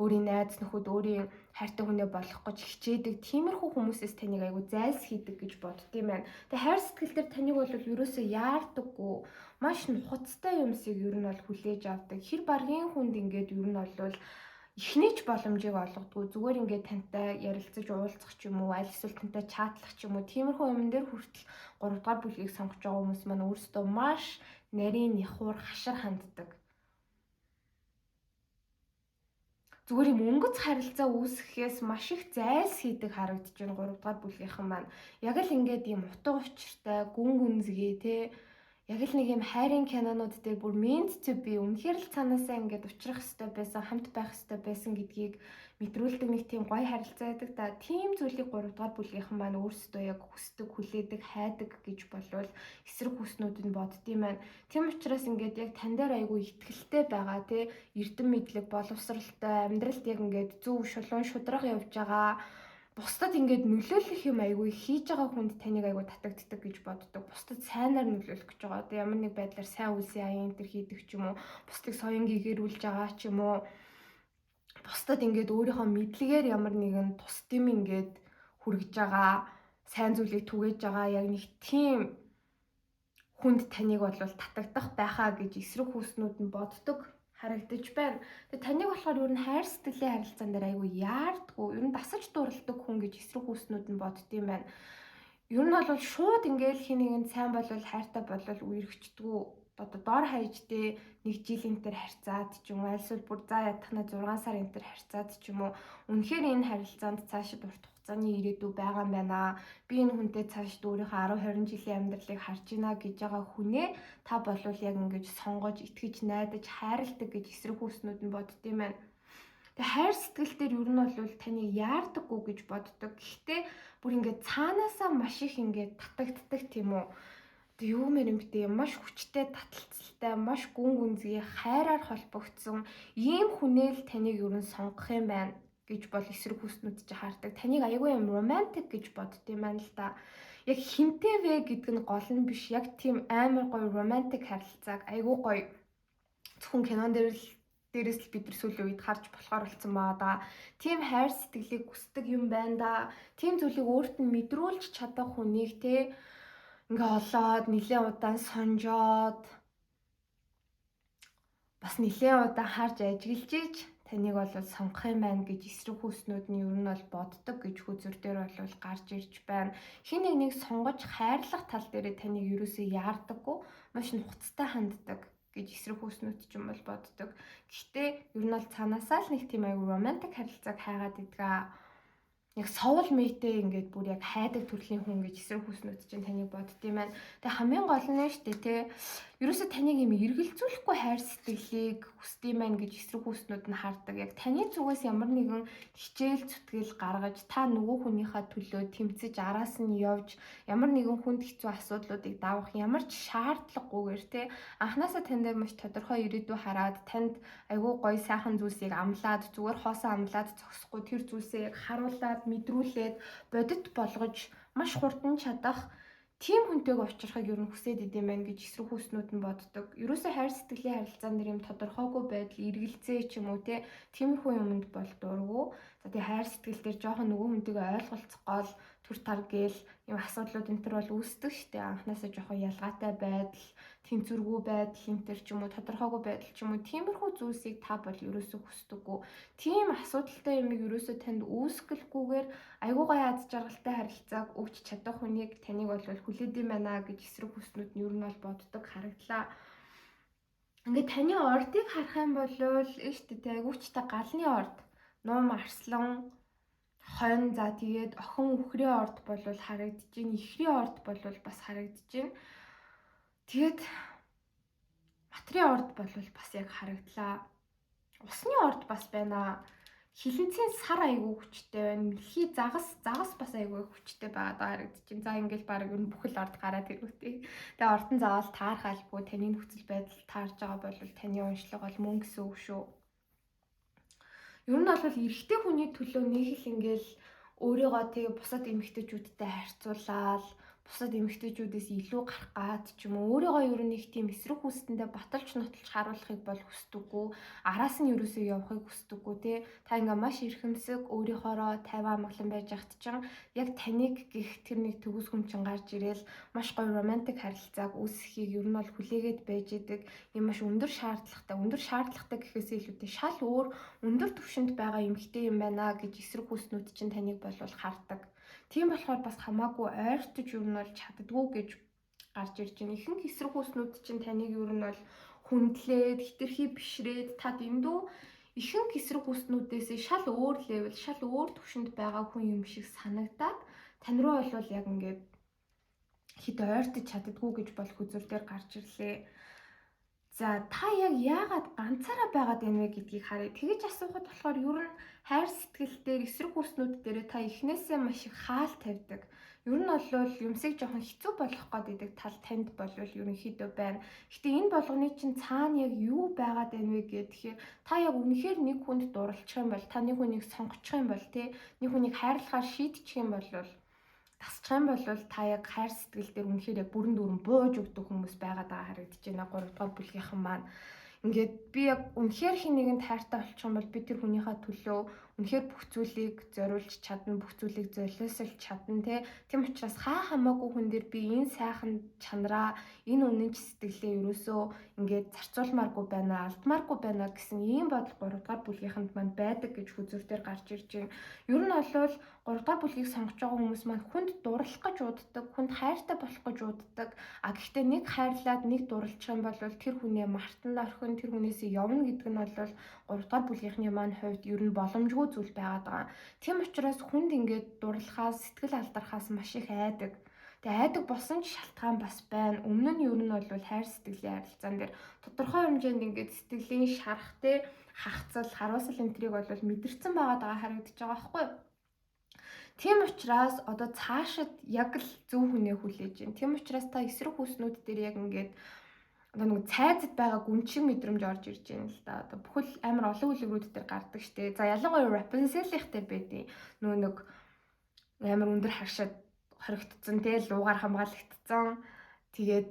өөрийн найз нөхөд өөрийн хайртай хүнээ болох гэж хичээдэг тиймэрхүү хүмүүсээс таныг айгүй зайлс хийдэг гэж боддгийм байна. Тэгээ хайр сэтгэл дээр таныг бол ерөөсөө яардаггүй маш нухацтай юмсыг ер нь бол хүлээж авдаг. Хэр баргийн хүнд ингээд ер нь бол эхнийч боломжийг олгодгүй зүгээр ингээд тантай ярилцаж уулзах ч юм уу аль эсвэл тантай чатлах ч юм уу тиймэрхүү юм дээр хүртэл 3 дугаар бүлгийг сонгож байгаа хүмүүс маань өөрсдөө маш нарийн нихур хашир ханддаг. Зүгээр юм өнгөц харилцаа үүсгэхээс маш их зайлс хийдэг харагдаж байна 3 дугаар бүлгийнхэн маань. Яг л ингээд юм утга учиртай, гүн гүнзгий те яг л нэг юм хайрын кинонууд дээр бүр meant to be үнэхээр л цаанаасаа ингээд учрах хэрэгтэй байсан, хамт байх хэрэгтэй байсан гэдгийг мэдрүүлдэг нэг тийм гоё харилцаа байдаг да. Тийм зүйлийг 3 дугаар бүлгийнхэн маань өөрсдөө яг хүсдэг, хүлээдэг, хайдаг гэж болвол эсрэг хүснүүд нь боддгийм байна. Тийм учраас ингээд яг тань дээр айгүй ихтгэлтэй байгаа тий эрдэм мэдлэг, боловсралтай, амьдралд яг ингээд зөв шулуун шудраг явж байгаа. Бусдад ингээд нөлөөлөх юм айгүй хийж байгаа хүнд таныг айгүй татагддаг гэж боддог. Бусдад сайнаар нөлөөлөх гэж байгаа. Одоо ямар нэг байдлаар сайн үйлсийн аян энэ төр хийдэг ч юм уу, бусдыг соён гэгэрүүлж байгаа ч юм уу. Бусдад ингээд өөрийнхөө мэдлэгээр ямар нэгэн тус дэм ингээд хүргэж байгаа, сайн зүйлийг түгээж байгаа яг нэг тийм хүнд таныг бол татагдах байхаа гэж эсрэг хүснүүд нь боддог харагдаж байна. Тэгээ таныг болохоор ер нь хайр сэтгэлийн харилцаан дээр айгүй яардгүй, ер нь дасаж дурладаг хүн гэж эсрэг хүснүүд нь боддгийм байна. Ер нь бол шууд ингээл хин нэгэнд сайн болвол хайртай болвол үерхчдгүү. Одоо дор хаяжтэй 1 жил энтер харьцаад ч юм уу альсвал бүр за ятахна 6 сар энтер харьцаад ч юм уу үнэхээр энэ харилцаанд цаашид урт хугацааны ирээдүй байгаа юм байна. Би энэ хүнтэй цаашид өөрийнхөө 10 20 жилийн амьдралыг харж байна гэж байгаа хүнээ та болвол яг ингэж сонгож итгэж найдаж хайрладаг гэж эсрэг хүснүүд нь боддгийм байна. Тэгээ хайр сэтгэл дээр ер нь бол таны яардаггүй гэж боддог. Гэхдээ бүр ингээд цаанаасаа маш их ингээд татагддаг тийм үү. Юу мэрэмтэй маш хүчтэй таталцалтай маш гүн гүнзгий хайраар холбогдсон ийм хүнэл таныг ер нь сонгох юм байна гэж бол эсрэг хүснүүд чи хардаг. Таныг аягүй юм романтик гэж боддгийм байна л да. Яг хинтээ вэ гэдэг нь гол нь биш. Яг тийм амар гоё романтик харилцааг аягүй гоё зөвхөн кинон дээрээс л бид нар сүүлийн үед харж болохоор болсон байгаа да. Тийм хайр сэтгэлийг хүсдэг юм байна да. Тийм зүйлийг өөрт нь мэдрүүлж чадах хүнийг те ингээ олоод нэлээд удаан сонжоод бас нэлээд удаан харж ажиглаж иж таныг бол сонгох юм байна гэж эсрэг хүүснүүд нь ер нь бол боддог гэж хүзүр дээр бол гарч ирж байна. Хин нэг сонгож хайрлах тал дээр таныг ерөөсөө яардаггүй, маш нухацтай ханддаг гэж эсрэг хүүснүүд ч юм бол боддог. Гэхдээ ер нь бол цаанаасаа л нэг тийм аюу романтик харилцааг хайгаад идгээ. Яг soul mate ингээд бүр яг хайдаг төрлийн хүн гэж эсрэг хүүснүүд чинь таныг боддгийм байна. Тэгээ хамгийн гол нь шүү дээ те. Ерөөсө таныг юм эргэлзүүлэхгүй хайр сэтгэлийг хүсдэм байна гэж эсрэг хүүснүүд нь хардаг. Яг таны зүгээс ямар нэгэн хичээл зүтгэл гаргаж та нөгөө хүнийхээ төлөө тэмцэж араас нь явж ямар нэгэн хүнд хэцүү асуудлуудыг давах ямар ч шаардлагагүйгээр те анханасаа тань дээр маш тодорхой ирээдүй хараад танд айгүй гоё сайхан зүйлсийг амлаад зүгээр хоосон амлаад зогсохгүй тэр зүйлсээ яг харуулад мэдрүүлээд бодит болгож маш хурдан чадах тийм хүнтэйг уулзрахыг ер нь хүсээд идэм байх гэж эсрэг хүүснүүд нь боддог. Ерөөсөө хайр сэтгэлийн харилцаан дээр юм тодорхойгүй байдал, эргэлзээ ч юм уу те тиймэрхүү юмд бол дургу. За тий хайр сэтгэл дээр жоохон нөгөө хүнтэйгээ ойлголцох гол төр тар гээл юм асуудлууд энэ төр бол үүсдэг штэ. Анханасаа жоохон ялгаатай байдал, тэнцвэргүй байдал энэ төр ч юм уу тодорхойгүй байдал ч юм уу тиймэрхүү зүйлсийг та бол ерөөсөө хүсдэггүй. Тийм асуудалтай юмыг ерөөсөө танд үүсгэлгүйгээр айгуу гоё аз жаргалтай харилцааг өгч чадах хүнийг таныг бол хүлээдэг юм байна гэж эсрэг хүснүүд нь ер нь бол боддог харагдлаа. Ингээд таны ордыг харах юм бол штэ айгуучтай галны орд, нуум арслан, хонь за тэгээд охин үхрийн орд бол харагдаж байна. Ихрийн орд бол бас харагдаж байна. Тэгээд матрийн орд бол бас яг харагдлаа. Усны орд бас байна. Хилэнцгийн сар айгүй хүчтэй байна. Мэлхий загас бас айгүй хүчтэй байгаад харагдаж байна. За ингээл баг ер нь бүхэл орд гараад ирвэтэй. Тэгээ ордон заавал таарах албагүй таны нөхцөл байдал таарж байгаа бол таны уншлага бол мөн гэсэн үг шүү. Ер нь бол эрэгтэй хүний төлөө нэг л ингээл өөрийгөө тэгээ бусад эмэгтэйчүүдтэй харьцуулаад бусад эмэгтэйчүүдээс илүү гарах гад ч юм уу өөрийгөө ер нь их тийм эсрэг хүстэндээ баталж нотолж харуулахыг бол хүсдэггүй. Араас нь ерөөсөө явахыг хүсдэггүй те. Та ингээ маш эрхэмсэг өөрийнхоороо тайван амгалан байж ахт чинь яг таныг гих тэр нэг төгс хүн чинь гарч ирээл маш гоё романтик харилцааг үүсгэхийг ер нь бол хүлээгээд байж идэг. Ийм маш өндөр шаардлагатай гэхээсээ илүүтэй шал өөр өндөр түвшинд байгаа эмэгтэй юм байна гэж эсрэг хүснүүд чинь таныг бол хардаг. Тийм болохоор бас хамаагүй ойртож юу нь бол чаддгүй гэж гарч ирж байна. Ихэнх эсрэг хүүснүүд чинь таныг юу нь бол хүндлээд, хитрхи бишрээд та дэндүү ихэнх эсрэг хүүснүүдээс шал өөр левел, шал өөр түвшинд байгаа хүн юм шиг санагдаад тань руу бол яг ингээд хит ойртож чаддгүй гэж бол хүзүр дээр гарч ирлээ. За та яг яагаад ганцаараа байгаад байна вэ гэдгийг харъя. Тэгэж асуухад болохоор ер нь хайр сэтгэл дээр эсрэг хүүснүүд дээр та эхнээсээ маш их хаал тавьдаг. Ер нь бол юмсыг жоохон хэцүү болгох гэдэг тал танд бол ерөнхийдөө байна. Гэтэ энэ болгоны чинь цаана яг юу байгаад байна вэ гэхээр та яг үнэхээр нэг хүнд дурлчих юм бол, та нэг хүнийг сонгочих юм бол, нэг хүнийг хайрлахаар шийдчих юм бол тасчих юм бол та яг хайр сэтгэл дээр үнэхээр яг бүрэн дүүрэн бууж өгдөг хүмүүс байгаад байгаа харагдаж байна. 3 дугаар бүлгийнхэн маань ингээд би яг үнэхээр хин нэгэнд хайртай болчих юм бол би тэр хүнийхээ төлөө үнэхээр бүх зүйлийг зориулж чадна, бүх зүйлийг золиослж чадна те. Тийм учраас хамаагүй хүн дээр би энэ сайхан чанараа, энэ үнэнч сэтгэлээ ерөөсөө ингээд зарцуулмааргүй байна, алдмааргүй байна гэсэн ийм бодол 3 дугаар бүлгийнхэнд маань байдаг гэж хүзүр дээр гарч ирж байна. Ер нь бол 3 дугаар бүлгийг сонгож байгаа хүмүүс маань хүнд дурлах гэж уддаг, хүнд хайртай болох гэж уддаг. Гэхдээ нэг хайрлаад нэг дурлчих юм бол тэр хүнээ мартан орхин, тэр хүнээсээ явна гэдэг нь бол 3 дугаар бүлгийнхний маань хувьд ер нь боломжгүй зүйл байгаад байгаа. Тийм учраас хүнд ингээд дурлахаас, сэтгэл алдархаас маш их айдаг. Тэгээ айдаг болсон ч шалтгаан бас байна. Өмнө нь ер нь бол хайр сэтгэлийн харилцаан дээр тодорхой хэмжээнд ингээд сэтгэлийн шарахтэй хахацал, харуулсал энтрийг бол мэдэрсэн байгаад байгаа харагдаж байгаа байхгүй юу? Тийм учраас одоо цаашид яг л зөв хүнээ хүлээж байна. Тийм учраас та эсрэг хүүснүүд дээр яг ингээд одоо нэг цайзад байгаа гүн шиг мэдрэмж орж ирж байна л да. Одоо бүхэл амар олон хүлэгрүүд дээр гардаг штэ. За ялангуяа Rapunzel-ийнх дээр байдیں۔ Нөгөө нэг амар өндөр харшаад хоригдсон те луугаар хамгаалагдсан. Тэгээд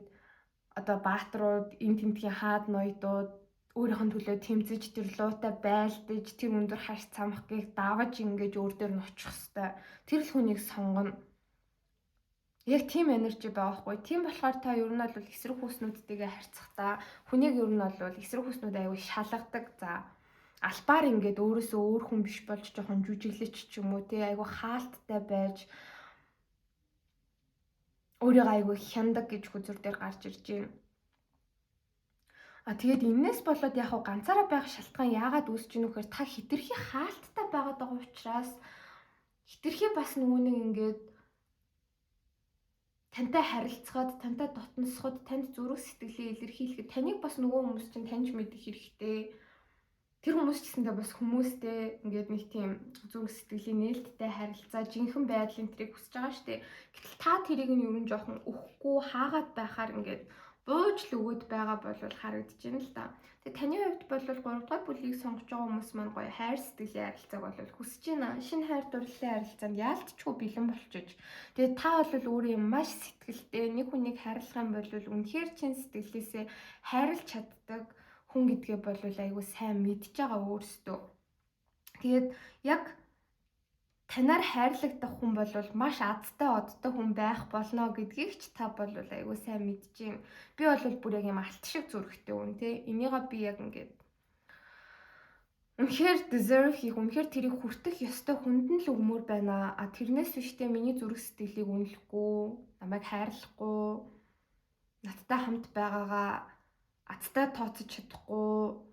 одоо баатрууд, эм тэмдгийн хаад ноёдууд өөрийнх нь төлөө тэмцэж тэр луутай байлдаж тэр өндөр харш цамхгийг даваж ингэж өөр дээр нь очих хэвээр. Тэр л хүнийг сонгоно. Яг тийм энержи байгаа хгүй. Тийм болохоор та ер нь бол эсрэг хүүснүүдтэйгээ харьцахдаа хүнийг ер нь бол эсрэг хүүснүүд аягүй шалгадаг. За албаар ингээд өөрөөсөө өөр хүн биш болж жоохон жүжиглэж ч юм уу тий аягүй хаалттай байж өөрийгөө аягүй хяндаг гэж хүзүр дээр гарч ирж байна. Тэгээд энэс болоод яг хав ганцаараа байх шалтгаан яагаад үүсэж ийнө вэхээр та хитрхи хаалттай байгаад байгаа учраас хитрхи бас нөгөө нэг ингээд тантай харилцахад, тантай дотносоход, танд зүрх сэтгэлээ илэрхийлэхэд таныг бас нөгөө хүмүүс чинь таньж мэдэх хэрэгтэй. Тэр хүмүүс ч гэсэндээ бас хүмүүстэй ингээд нэг тийм зүрх сэтгэлийн нээлттэй харилцаа, жинхэнэ байдлын тэрийг хүсэж байгаа шүү дээ. Гэтэл та тэрийг нь ер нь жоохон өгөхгүй хаагаад байхаар ингээд бууж л өгöd байгаа бол харагдаж байна л да. Тэгээ таны хувьд бол 3 дугаар бүлгийг сонгож байгаа хүмүүс маань гоё хайр сэтгэлийн харилцааг бол хүсэж байна. Шинэ хайр дурлалын харилцаанд яалтчгүй бэлэн болчихж. Тэгээ та бол өөрөө маш сэтгэлтэй нэг хүнийг хайрлах юм бол үнэхээр чин сэтгэлээсээ хайрлаж чаддаг хүн гэдгээ бол айгүй сайн мэдж байгаа өөрсдөө. Тэгээд яг танаар хайрлагдах хүн бол маш азтай одтой хүн байх болно гэдгийг ч та бол айгүй сайн мэдж байна. Би бол бүр яг юм алт шиг зүрхтэй хүн тий. Энийгээ би яг ингээд үнэхээр deserve хийх, үнэхээр тэрийг хүртэх ёстой хүнд нь л өгмөр байна. Тэрнээс биштэй миний зүрх сэтгэлийг үнэлэхгүй, намайг хайрлахгүй, надтай хамт байгаагаа азтай тооцож чадахгүй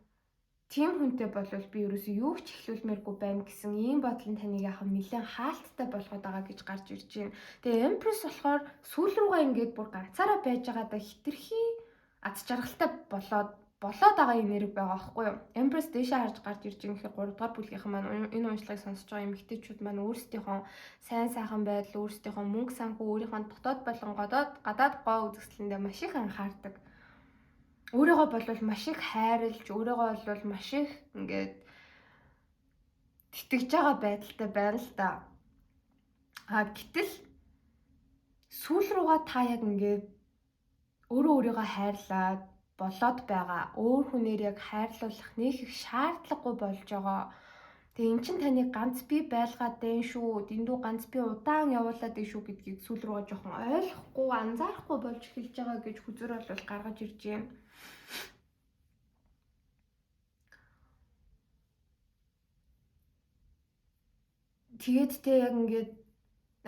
тийм хүнтэй бол би ерөөсөө юу ч эхлүүлмээргүй байна гэсэн ийм бодол нь таныг яхав нэлээд хаалттай болгоод байгаа гэж гарч ирж байна. Тэгээ Empress болохоор сүүл рүүгээ ингээд бүр ганцаараа байж байгаадаа хитрхи аз жаргалтай болоод байгаа энерги байгаа байхгүй юу? Empress дэшээ харж гарч ирж байгаа гэхээр 3 дугаар бүлгийнхэн маань энэ уншлагыг сонсож байгаа эмэгтэйчүүд маань өөрсдийнхөө сайн сайхан байдал, өөрсдийнхөө мөнгө санхүү, өөрийнхөө дотоод болон гадаад гоо үзэсгэлэндээ маш их анхаардаг. Өөрийгөө бол маш их хайрлж, өөрийгөө бол маш их ингээд тэтгэж байгаа байдалтай байна л да. Гэтэл сүүл рүүгээ та яг ингээд өөрийгөө хайрлаад болоод байгаа. Өөр хүнээр яг хайрлуулах нэг их шаардлагагүй болж байгаа. Тэгээ эн чинь таны ганц би байлгаад байна шүү. Дэндүү ганц би удаан явуулаад байна шүү гэдгийг сүүл рүүгээ жоохон ойлгохгүй, анзаарахгүй болж эхэлж байгаа гэж хүзүр бол гаргаж ирж байна. Тэгээд тэ яг ингээд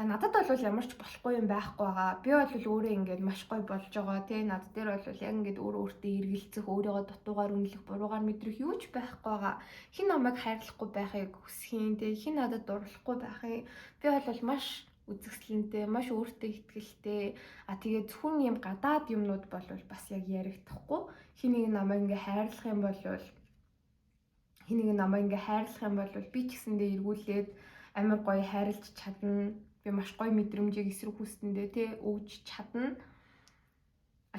надад бол ямар ч болохгүй юм байхгүй байгаа. Би бол өөрөө ингээд маш гоё болж байгаа. Тэ над дээр бол яг ингээд өөртөө эргэлзэх, өөрийгөө дутуугаар үнэлэх, буруугаар мэдрэх юу ч байхгүй байгаа. Хин намайг хайрлахгүй байхыг хүсхийн, тэ хин надад дурлахгүй байхыг би бол маш үзэсгэлэнтэй, маш өөртөө итгэлтэй. Тэгээд зөвхөн юм гадаад юмнууд бол бас яг ярихдахгүй. Хэнийг намайг ингээд хайрлах юм бол би ч гэсэндээ эргүүлээд амар гоё хайрлж чадна. Би маш гоё мэдрэмжийг эсрэг хүстэндээ тий өгж чадна.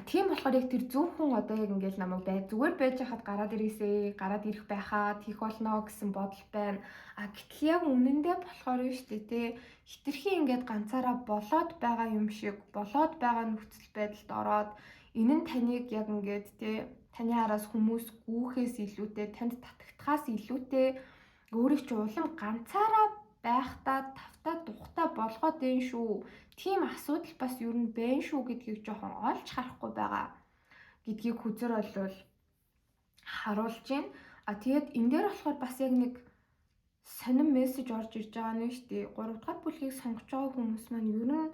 Тийм болохоор яг тэр зөв хүн одоо яг ингээл намайг зүгээр байж хахад гараад ирэх байхаа тийх болно гэсэн бодол байна. Гэтэл яг үнэндээ болохоор нь шүү дээ тий хитрхи ингээд ганцаараа болоод байгаа юм шиг болоод байгаа нөхцөл байдалд ороод энэ нь таныг яг ингээд тий таны араас хүмүүс гүүхээс илүүтэй танд татагдахаас илүүтэй өөрийг ч улам ганцаараа байхдаа тавтаа тухтай болгоод байна шүү. Тийм асуудал бас юу н байна шүү гэдгийг жоохон олж харахгүй байгаа гэдгийг хүзэр бол харуулж байна. Тэгээд энэ дээр болохоор бас яг нэг сонин мессеж орж ирж байгаа нь шүү дээ. 3 дугаар бүлгийг сонгож байгаа хүмүүс маань ер нь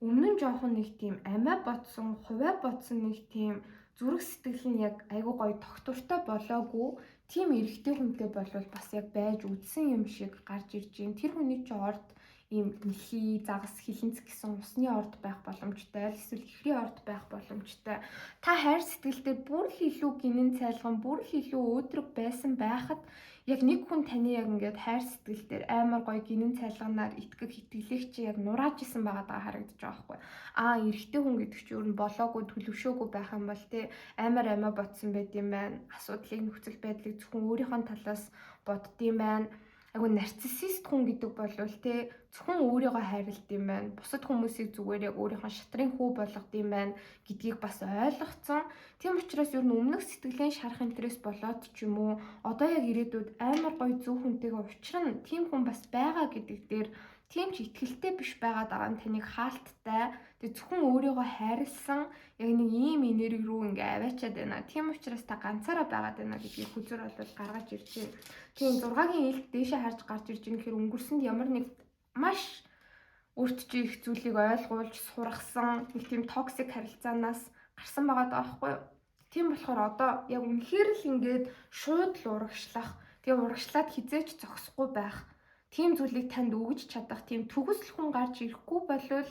өмнө нь жоохон нэг тийм амиа бодсон, хувиа бодсон нэг тийм зүрх сэтгэл нь яг айгуу гоё тогтвортой болоогүй тийм эрэгтэй хүнтэй болвол бас яг байж үдсэн юм шиг гарч ирж байна. Тэр хүний чинь орд ийм дэлхий, загас, хилэнц гэсэн усны орд байх боломжтой, аль эсвэл ихрийн орд байх боломжтой. Та хайр сэтгэлдээ бүр л илүү гинэн цайлган, бүр л илүү өөдрөг байсан байхад яг нэг хүн таны яг ингээд хайр сэтгэл дээр амар гоё гинэн цайлганаар итгэх итгэлийг чи яг нурааж исэн байгаа харагдаж байгаа байхгүй. Эрэгтэй хүн гэдэг чинь өөр нь болоогүй төлөвшөөгүй байх юм бол тий амар амиа бодсон байд юм байна. Асуудлыг нөхцөл байдлыг зөвхөн өөрийнхөө талаас боддгийм байна. Айгу нарциссист хүн гэдэг бол тий зөвхөн өөрийгөө хайрлт юм байна. Бусад хүмүүсийг зүгээр яг өөрийнхөө шатрын хүү болгох юм байна гэдгийг бас ойлгоцсон. Тийм учраас ер нь өмнөх сэтгэлийн шарах интерес болоод ч юм уу одоо яг ирээдүйд амар гоё зөв хүнтэйгээ уулзрах нь тийм хүн бас байгаа гэдэг дээр тийм ч итгэлтэй биш байгаад байгаа нь таныг хаалттай. Тэгээ зөвхөн өөрийгөө хайрлсан яг нэг ийм энерги рүү ингээ аваачаад байна. Тийм учраас та ганцаараа байгаад байна гэдгийг хүзэр бол гаргаж ирж байна. Тийм 6-гийн илт дээшээ харж гарч ирж байгаа гэхээр өнгөрсөнд ямар нэг маш өөрт чи их зүйлийг ойлгуулж сургасан нэг тийм токсик харилцаанаас гарсан байгаа даахгүй юу? Тийм болохоор одоо яг үнэхээр л ингээд шууд л урагшлах, тэгээ урагшлаад хизээч зогсохгүй байх, тийм зүйлийг танд өгж чадах тийм төгсөл хүн гарч ирэхгүй болвол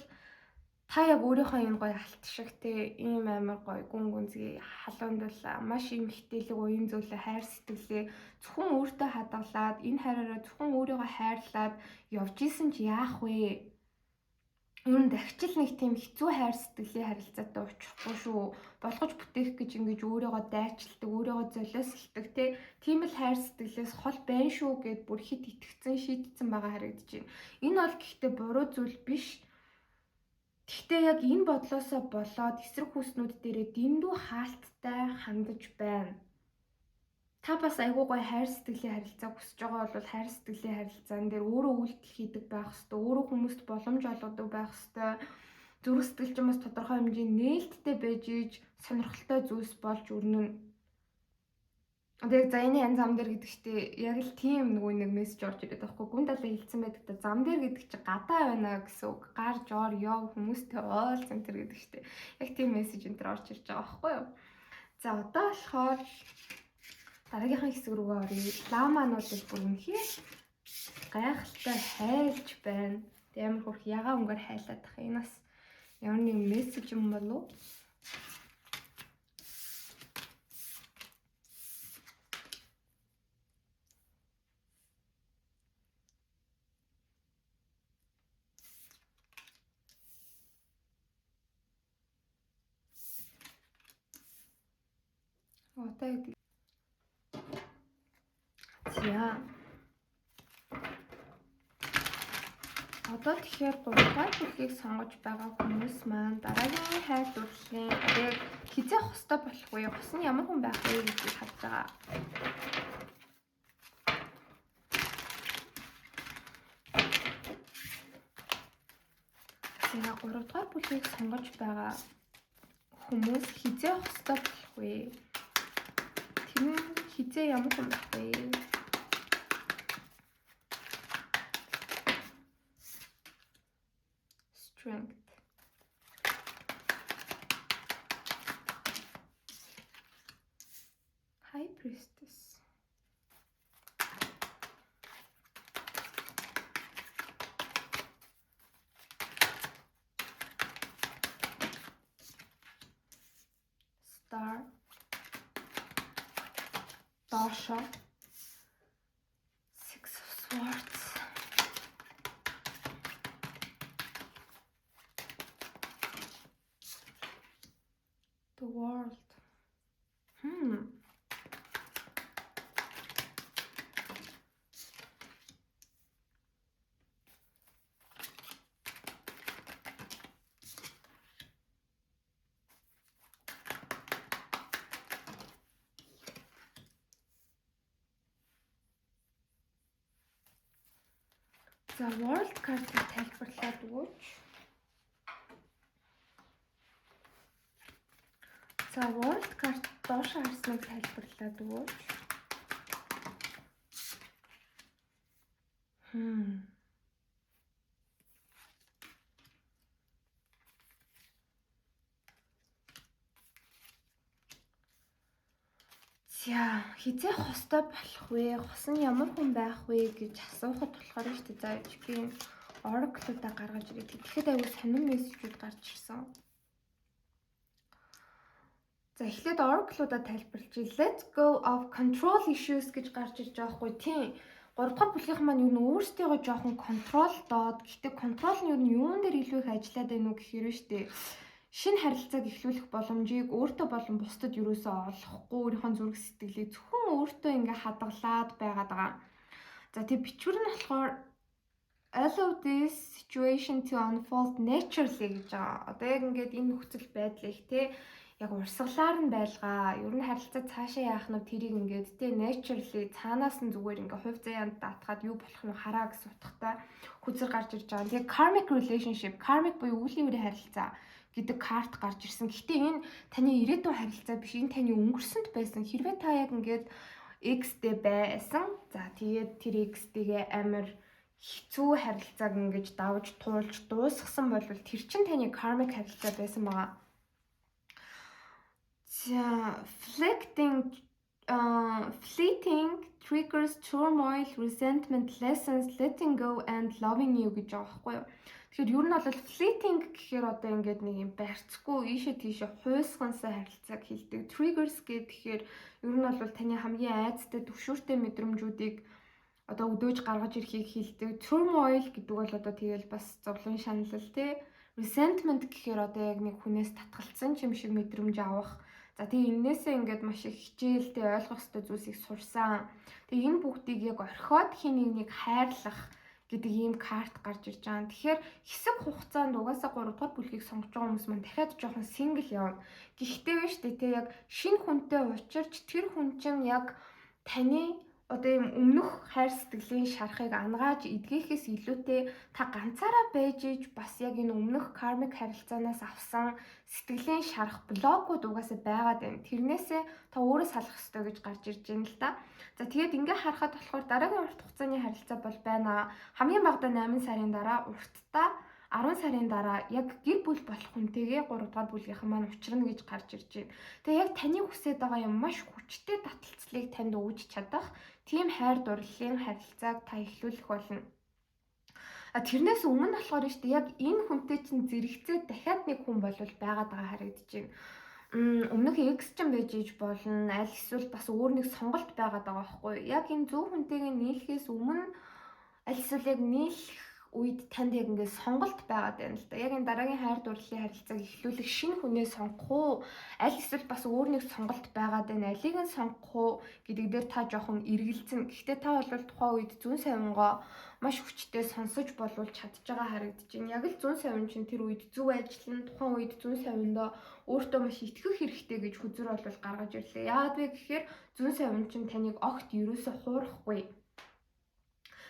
та яг өөрийнхөө энэ гоё алт шиг те ийм амар гоё гүн гүнзгий халуунд бол маш юм хитэлэг уян зүйлээ хайр сэтгэлээ зөвхөн өөртөө хадгалаад энэ хайраараа зөвхөн өөрийгөө хайрлаад явж исэн ч яах вэ? Ер нь дахичил нэг тийм хэцүү хайр сэтгэлийн харилцаатай очихгүй шүү. Болгож бүтээх гэж ингэж өөрийгөө дайчилдаг, өөрийгөө золиослдог тийм л хайр сэтгэлээс хол байна шүү гэд бүр хит итгэцэн шийдсэн байгаа харагдаж байна. Энэ бол гэхдээ буруу зүйл биш. Гэхдээ яг энэ бодлоосоо болоод эсрэг хүснүүд дээрээ дэндүү хаалттай хандаж байна. Та бас айгүй гоё хайр сэтгэлийн харилцаа хүсэж байгаа бол хайр сэтгэлийн харилцаан дээр өөрөө үйлдэл хийдэг байх хэвээр, өөрөө хүмүүст боломж олгодог байх хэвээр, зүрх сэтгэл чинь бас тодорхой хэмжээнд нээлттэй байж иж сонирхолтой зүйлс болж өрнөн. Одоо за энэ янз зам дээр гэдэг чтэй яг л тийм нэг мессеж орж ирээд байхгүй гүн талаа хэлсэн байдаг та зам дээр гэдэг чи гадаа байна гэсэн үг. Гарч ор яв хүмүүстэй оол центр гэдэг чтэй. Яг тийм мессеж энэ төр орж ирж байгаа байхгүй юу? За одоо болохоор дараагийнхаа хэсэг рүүгээ оръё. Ламанууд бүр үнэхээр гайхалтай хайлж байна. Тэг амар хөрх ягаа өнгөөр хайлаад тах. Энэ бас ямар нэг мессеж юм болов уу? Одоо яа. Одоо тэгэхээр 3-р бүлгийг сонгож байгаа хүмүүс маань дараагийн хайр дурлалын яг хизээх хөстэй болох вэ? Хос нь ямар хүн байх вэ гэдгийг харж байгаа. За 3-р бүлгийг сонгож байгаа хүмүүс хизээх хөстэй болох вэ? Тэр хизээ ямар хүн байх вэ? Strength. High Priestess. Star. Dasha. Six of Swords. The World. За World card-ыг тайлбарлаад өгөөч. За World card доош харсныг тайлбарлаад өгөөч. За хизээх хостой болох вэ? Хос нь ямар хүн байх вэ гэж асуухад болохоор шүү дээ. За би Oracle-уудаа гаргаж ирээд тэгэхэд аюул сонирн мессежүүд гарч ирсэн. За эхлээд Oracle-уудаа тайлбарлаж Let's go of control issues гэж гарч ирж байгаа хгүй тийм. 3-р бүлгийнх маань юу н өөрсдийгөө жоохон контрол доод. Гэхдээ контрол нь юу н юун дээр илүү их ажиллаад байна уу гэхээр шүү дээ. Шинэ харилцааг эхлүүлэх боломжийг өөртөө болон бусдад юусоо олохгүй өөрийнхөө зүрх сэтгэлийг зөвхөн өөртөө ингээ хадгалаад байгаад байгаа. За тэг бичвэр нь болохоор allow this situation to unfold naturally гэж байгаа. Одоо яг ингээд энэ нөхцөл байдлыг те яг урсгалаар нь байлгаа. Ер нь харилцаа цаашаа яах нь тэрийг ингээд тэ naturally цаанаас нь зүгээр ингээд хувь заяанд даатгаад юу болох нь хараа гэсэн утгатай хүзэр гарч ирж байгаа. Тэгээ karmic relationship, karmic буюу үеийн үеийн харилцаа гэдэг карт гарч ирсэн. Гэхдээ энэ таны ирээдүйн харилцаа биш, энэ таны өнгөрсөнд байсан. Хэрвээ та яг ингээд X-тэй байсан. За тэгээд тэр X-тэйгээ амар хэцүү харилцааг ингэж давж туулж дуусгасан бол тэр чинь таны karmic харилцаа байсан байгаа. За fleeting triggers turmoil, resentment, lessons, letting go and loving you гэж байгаа байхгүй юу. Тэгэхээр ер нь бол fleeting гэхээр одоо ингээд нэг юм барьцгүй ийшээ тийшээ хуйсгансан харилцааг хэлдэг. Triggers гэхээр ер нь бол таны хамгийн айцтай төвшөөртэй мэдрэмжүүдийг одоо өдөөж гаргаж ирэхийг хэлдэг. Turmoil гэдэг бол одоо тэгэл бас зовлон шаналл тий. Resentment гэхээр одоо яг нэг хүнээс татгалцсан юм шиг мэдрэмж авах. За тэгээ энээсээ ингээд маш их хичээлтэй ойлгох ёстой зүйлсийг сурсан. Тэгээ энэ бүгдийг яг орхиод хин нэг хайрлах гэдэг ийм карт гарч ирж байгаа. Тэгэхээр хэсэг хугацаанд угаасаа 3 дугаар бүлгийг сонгож байгаа хүмүүс маань дахиад жоохон сингл явна. Гэхдээ биш тий яг шинэ хүнтэй уулзч тэр хүн чинь яг таны одоо юм өмнөх хайр сэтгэлийн шарахыг ангааж эдгэхээс илүүтэй та ганцаараа байж иж бас яг энэ өмнөх кармик харилцаанаас авсан сэтгэлийн шарах блокууд угаасаа байгаад байна. Тэрнээсээ та өөрөө салах ёстой гэж гарч ирж байна л да. За тэгээд ингээ харахад болохоор дараагийн урт хугацааны харилцаа бол байна. Хамгийн багадаа 8 сарын дараа, урттаа 10 сарын дараа яг гэр бүл болох хүнтэйгээ 3 дугаар бүлгийнхэн маань уулзрна гэж гарч ирж байна. Тэгээ яг таны хүсэж байгаа юм маш хүчтэй таталцлыг танд өгж чадах тийм хайр дурлалын харилцааг та эхлүүлэх болно. Тэрнээс өмнө болохоор шүү дээ яг энэ хүнтэй чинь зэрэгцээ дахиад нэг хүн болвол байгаад байгаа харагдаж байна. Өмнөх X ч юм байж иж болно. Аль эсвэл бас өөр нэг сонголт байгаад байгаа байхгүй. Яг энэ зөв хүнтэйгээ нийлэхээс өмнө аль эсвэл яг нийлэх үед танд яг ингээд сонголт байгаад байна л да. Яг энэ дараагийн хайр дурлалын харилцааг эхлүүлэх шинэ хүнээ сонгох уу? Аль эсвэл бас өөр нэг сонголт байгаад байна. Алийг нь сонгох уу гэдэг дээр та жоохон эргэлзэн. Гэхдээ та бол тухайн үед зүүн савингоо маш хүчтэй сонсож болвол чадж байгаа харагдаж байна. Яг л зүүн савин чинь тэр үед зөв ажиллана. Тухайн үед зүүн савиндоо өөртөө маш итгэх хэрэгтэй гэж хүзэр бол гаргаж ирлээ. Яагаад вэ гэхээр зүүн савин чинь таныг огт ерөөсө хуурахгүй.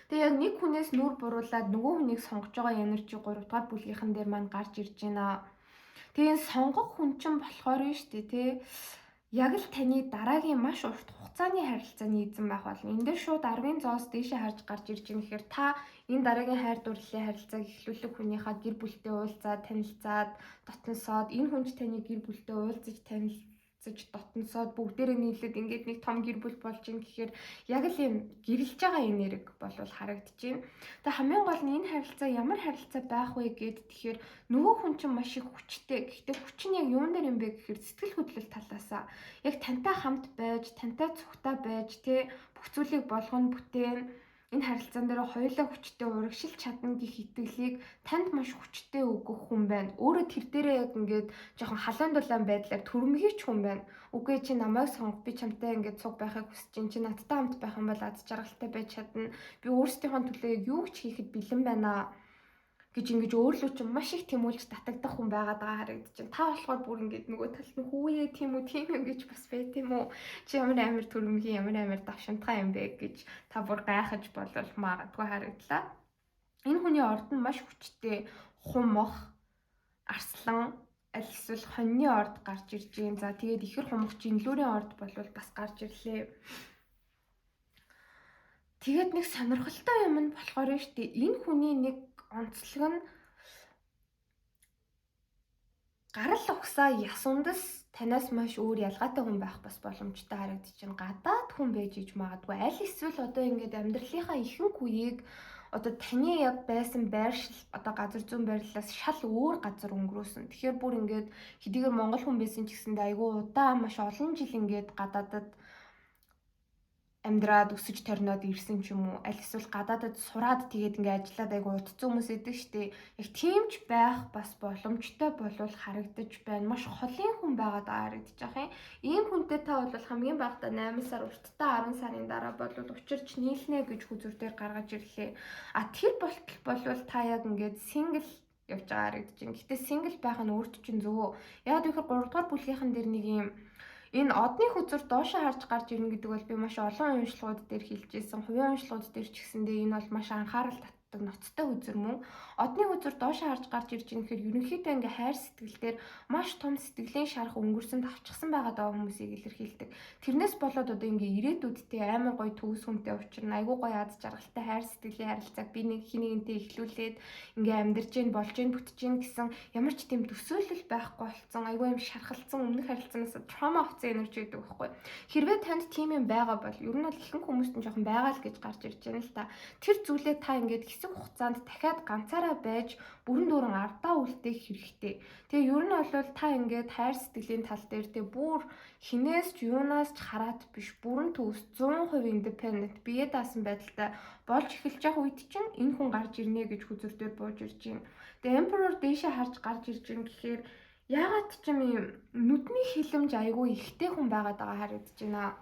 Тэгээ яг нэг хүнээс нүур буруулаад нөгөө хүнийг сонгож байгаа энержи 3 дугаар бүлгийнхэн дээр маань гарч ирж байна. Тэгээ сонгох хүн чинь болохоор нь шүү дээ тий. Яг л таны дараагийн маш урт хугацааны харилцааны эзэн байх болно. Энд дээр шууд 10-ын зоос дээшээ харж гарч ирж байгаа гэхээр та энэ дараагийн хайр дурлалын харилцааг эхлүүлэх хүнийхээ гэр бүлтэй уулзаад танилцаад дотносоод энэ хүнч таны гэр бүлтэй уулзаж танилцаж дотносоод бүгдээрээ нийлээд ингээд нэг том гэр бүл болж ийн гэхээр яг л юм гэрэлж байгаа энерги болвол харагдаж байна. Тэгээ хамгийн гол нь энэ харилцаа ямар харилцаа байх вэ гэд тэгэхээр нөгөө хүн чинь маш их хүчтэй. Гэхдээ хүч нь яг юун дээр юм бэ гэхээр сэтгэл хөдлөл талаасаа яг тантай хамт байж, тантай цугтаа байж, тэ бүх зүйлийг болгоно бүтээн энэ харилцаан дээр хоёулаа хүчтэй урагшилж чадна гэх итгэлийг танд маш хүчтэй өгөх хүн байна. Өөрөө тэр дээрээ яг ингээд жоохон халуун дулаан байдлаар түрмгийч хүн байна. Үгүй чи намайг сонго, би чамтай ингээд цуг байхыг хүсэж чинь чи надтай хамт байх юм бол аз жаргалтай байж чадна. Би өөрсдийнхөө төлөө юу ч хийхэд бэлэн байна гэж ингэж өөрлөө чинь маш их тэмүүлж татагдах хүн байгаад байгаа харагдаж байна. Та болохоор бүр ингэж нөгөө талд нь хүүе тийм үү тийм юм гэж бас бай тийм үү. Чи ямар амар төрөмгийн ямар амар давшинтгай юм бэ гэж та бүр гайхаж болол магадгүй харагдлаа. Энэ хүний орд нь маш хүчтэй хумох, арслан, аль эсвэл хоньны орд гарч ирж байна. За тэгээд ихэр хумох жинлүүрийн орд болвол бас гарч ирлээ. Тэгээд нэг сонирхолтой юм нь болохоор нь шүү дээ. Энэ хүний нэг онцлог нь гарал угсаа ясундас танаас маш өөр ялгаатай хүн байх бас боломжтой харагдаж байна. Гадаад хүн байж иж магадгүй. Аль эсвэл одоо ингээд амьдралынхаа ихэнх үеийг одоо таны яг байсан байршил одоо газар зүүн байрлалаас шал өөр газар өнгөрөөсөн. Тэгэхээр бүр ингээд хэдийгээр монгол хүн байсан ч гэсэндээ айгүй удаа маш олон жил ингээд гадаадад амьдраад өсөж торноод ирсэн ч юм уу. Аль эсвэл гадаадад сураад тэгээд ингээд ажиллаад айгүй утцсан хүмүүс идэг штеп. Яг тиймч байх бас боломжтой болвол харагдаж байна. Маш холын хүн байгаад харагдаж байгаа юм. Ийм хүнтэй та бол хамгийн багадаа 8 сар урттаа 10 сарын дараа болвол учирч нийлнэ гэж хүзүр дээр гаргаж ирлээ. А тэр болтол болвол та яг ингээд сингл явж байгаа харагдаж байна. Гэтэ single байх нь өөрт чинь зөв. Яг тэгэхээр 3 дугаар бүлгийнхэн дээр нэг юм энэ одны хүзэр доошоо харж гарч ирнэ гэдэг бол би маш олон уншлагууд дээр хэлж ирсэн. Хувийн уншлагууд дээр ч гэсэндээ энэ бол маш анхаарал татдаг ноцтой хүзэр мөн. Одны хүзэр доошоо харж гарч ирж байгаа гэхээр ерөнхийдөө ингээ хайр сэтгэлдэр маш том сэтгэлийн шарах өнгөрсөн тавчсан байгаа даа хүмүүсийг илэрхийлдэг. Тэрнээс болоод одоо ингээ ирээдүйдтэй амар гоё төгс хүнтэй учрна. Айгуу гоё аз жаргалтай хайр сэтгэлийн харилцааг би нэг хинэгэнтэй эхлүүлээд ингээ амьдарч гин болж гин бүтэж гин гэсэн ямар ч тийм төсөөлөл байхгүй болсон. Айгуу юм шархалцсан өмнөх харилцаанаас trauma авсан энерги гэдэг байхгүй. Хэрвээ танд тийм юм байгаа бол ер нь бол ихэнх хүмүүст нь жоохон байгаа л гэж гарч ирж байна л та. Тэр зүйлээ та ингээд хэсэг хугацаанд дахиад ганцаараа байж бүрэн дүүрэн ардаа үлдээх хэрэгтэй. Тэгээ ер нь бол та ингээд хайр сэтгэлийн тал дээр тэг бүр хинээс ч юунаас ч хараат биш бүрэн төгс 100% independent бие даасан байдалтай болж эхэлж явах үед чинь энэ хүн гарч ирнэ гэж хүзэр дээр бууж ирж байна. Тэгээ Emperor дээшээ харж гарч ирж байна гэхээр ягаад ч юм нүдний хилэмж айгүй ихтэй хүн байгаад байгаа харагдаж байна.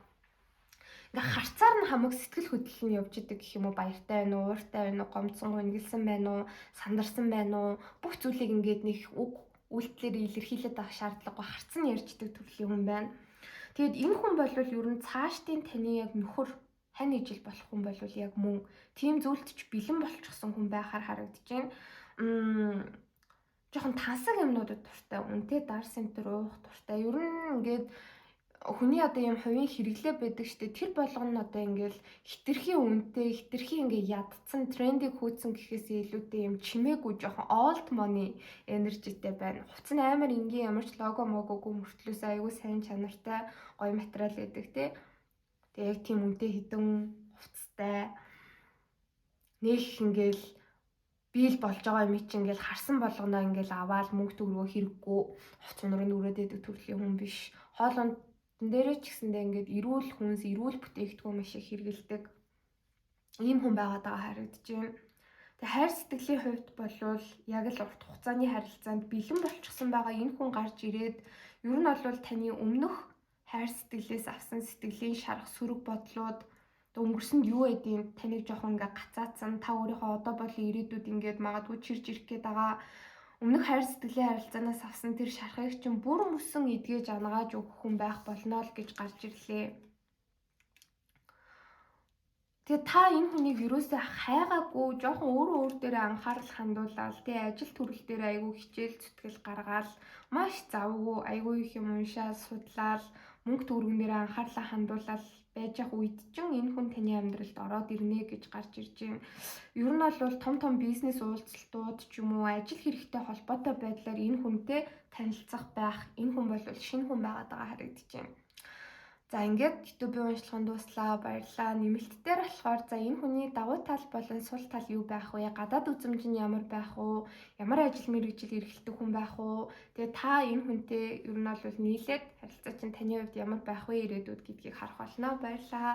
Ингээ харцаар нь хамаг сэтгэл хөдлөл нь явж идэг гэх юм уу, баяртай байна уу, ууртай байна уу, гомцсон гүнгэлсэн байна уу, сандарсан байна уу, бүх зүйлийг ингээд нэг үг үйлдэлээр илэрхийлээд авах шаардлагагүй харцсан ярьждаг төрлийн хүн байна. Тэгэд энэ хүн бол ер нь цаашдын таны яг нөхөр хань ижил болох хүн бол яг мөн тийм зүйлд ч бэлэн болчихсон хүн байхаар харагдаж байна. Жохон тансаг юмнуудад дуртай, үнтэй дар центр уух дуртай. Ер нь ингээд хүний одоо юм хувийн хэрэглээ байдаг штэ, тэр болгоно нь одоо ингээл хитрхи үнэтэй, хитрхи ингээ ядцсан, трендийг хөөцсөн гэхээсээ илүүтэй юм чимээгүй жоохон old money энержитэй байна. Хувц нь амар энгийн ямар ч лого могогүй мөртлөөс аягүй сайн чанартай гоё материал байдаг тий. Тэгээ яг тийм үнэтэй хідэн хувцтай нэг ингээл бийл болж байгаа юм чи ингээл харсан болгоноо ингээл аваад мөнгө төгрөгөө хэрэггүй хувц өнөр нь өрөөд идэг төрлийн хүн биш. Хоолонд дээрээ ч гэсэндээ ингээд эрүүл хүнс, эрүүл бүтээгдэхүүн маш их хэрэгэлдэг ийм хүн байгаад байгаа харагдаж байна. Тэгээ хайр сэтгэлийн хувьд болвол яг л урт хугацааны харилцаанд бэлэн болчихсон байгаа энэ хүн гарч ирээд ер нь бол таны өмнөх хайр сэтгэлээс авсан сэтгэлийн шарах сөрөг бодлууд өнгөрсөнд юу байдیں۔ Таныг жоохон ингээ гацаацсан, та өөрийнхөө одоо болон ирээдүйд ингээд магадгүй чирж ирэх гээд байгаа өмнөх хайр сэтгэлийн харилцаанаас авсан тэр шархыг чинь бүр мөсөн эдгэж ангааж өгөх хүн байх болно л гэж гарч ирлээ. Тэгээ та энэ хүнийг юусаа хайгаагүй, жоохон өөрөө өөр дээрээ анхаарал хандуулаад тий ажил төрөл дээр айгүй хичээл зүтгэл гаргаал, маш завгүй айгүй их юм уншаал, судлаал, мөнгө төгрөгөн дээр анхаарлаа хандуулаад байж явах үед чинь энэ хүн таны амьдралд ороод ирнэ гэж гарч ирж байна. Ер нь бол том бизнес уулзалтууд ч юм уу, ажил хэрэгтэй холбоотой байдлаар энэ хүнтэй танилцах байх, энэ хүн бол шинэ хүн байгаад байгаа харагдаж байна. За ингээд YouTube-ийн уншлагын дуслаа, баярлалаа. Нэмэлт дээр болохоор за энэ хүний давуу тал болон сул тал юу байх вэ? Гадаад үзмж нь ямар байх вэ? Ямар ажил мэргэжил эрхэлдэг хүн байх вэ? Тэгээ та энэ хүнтэй ер нь бол нийлээд харилцаа чинь таны хувьд ямар байх вэ ирээдүйд гэдгийг харах болно. Баярлалаа.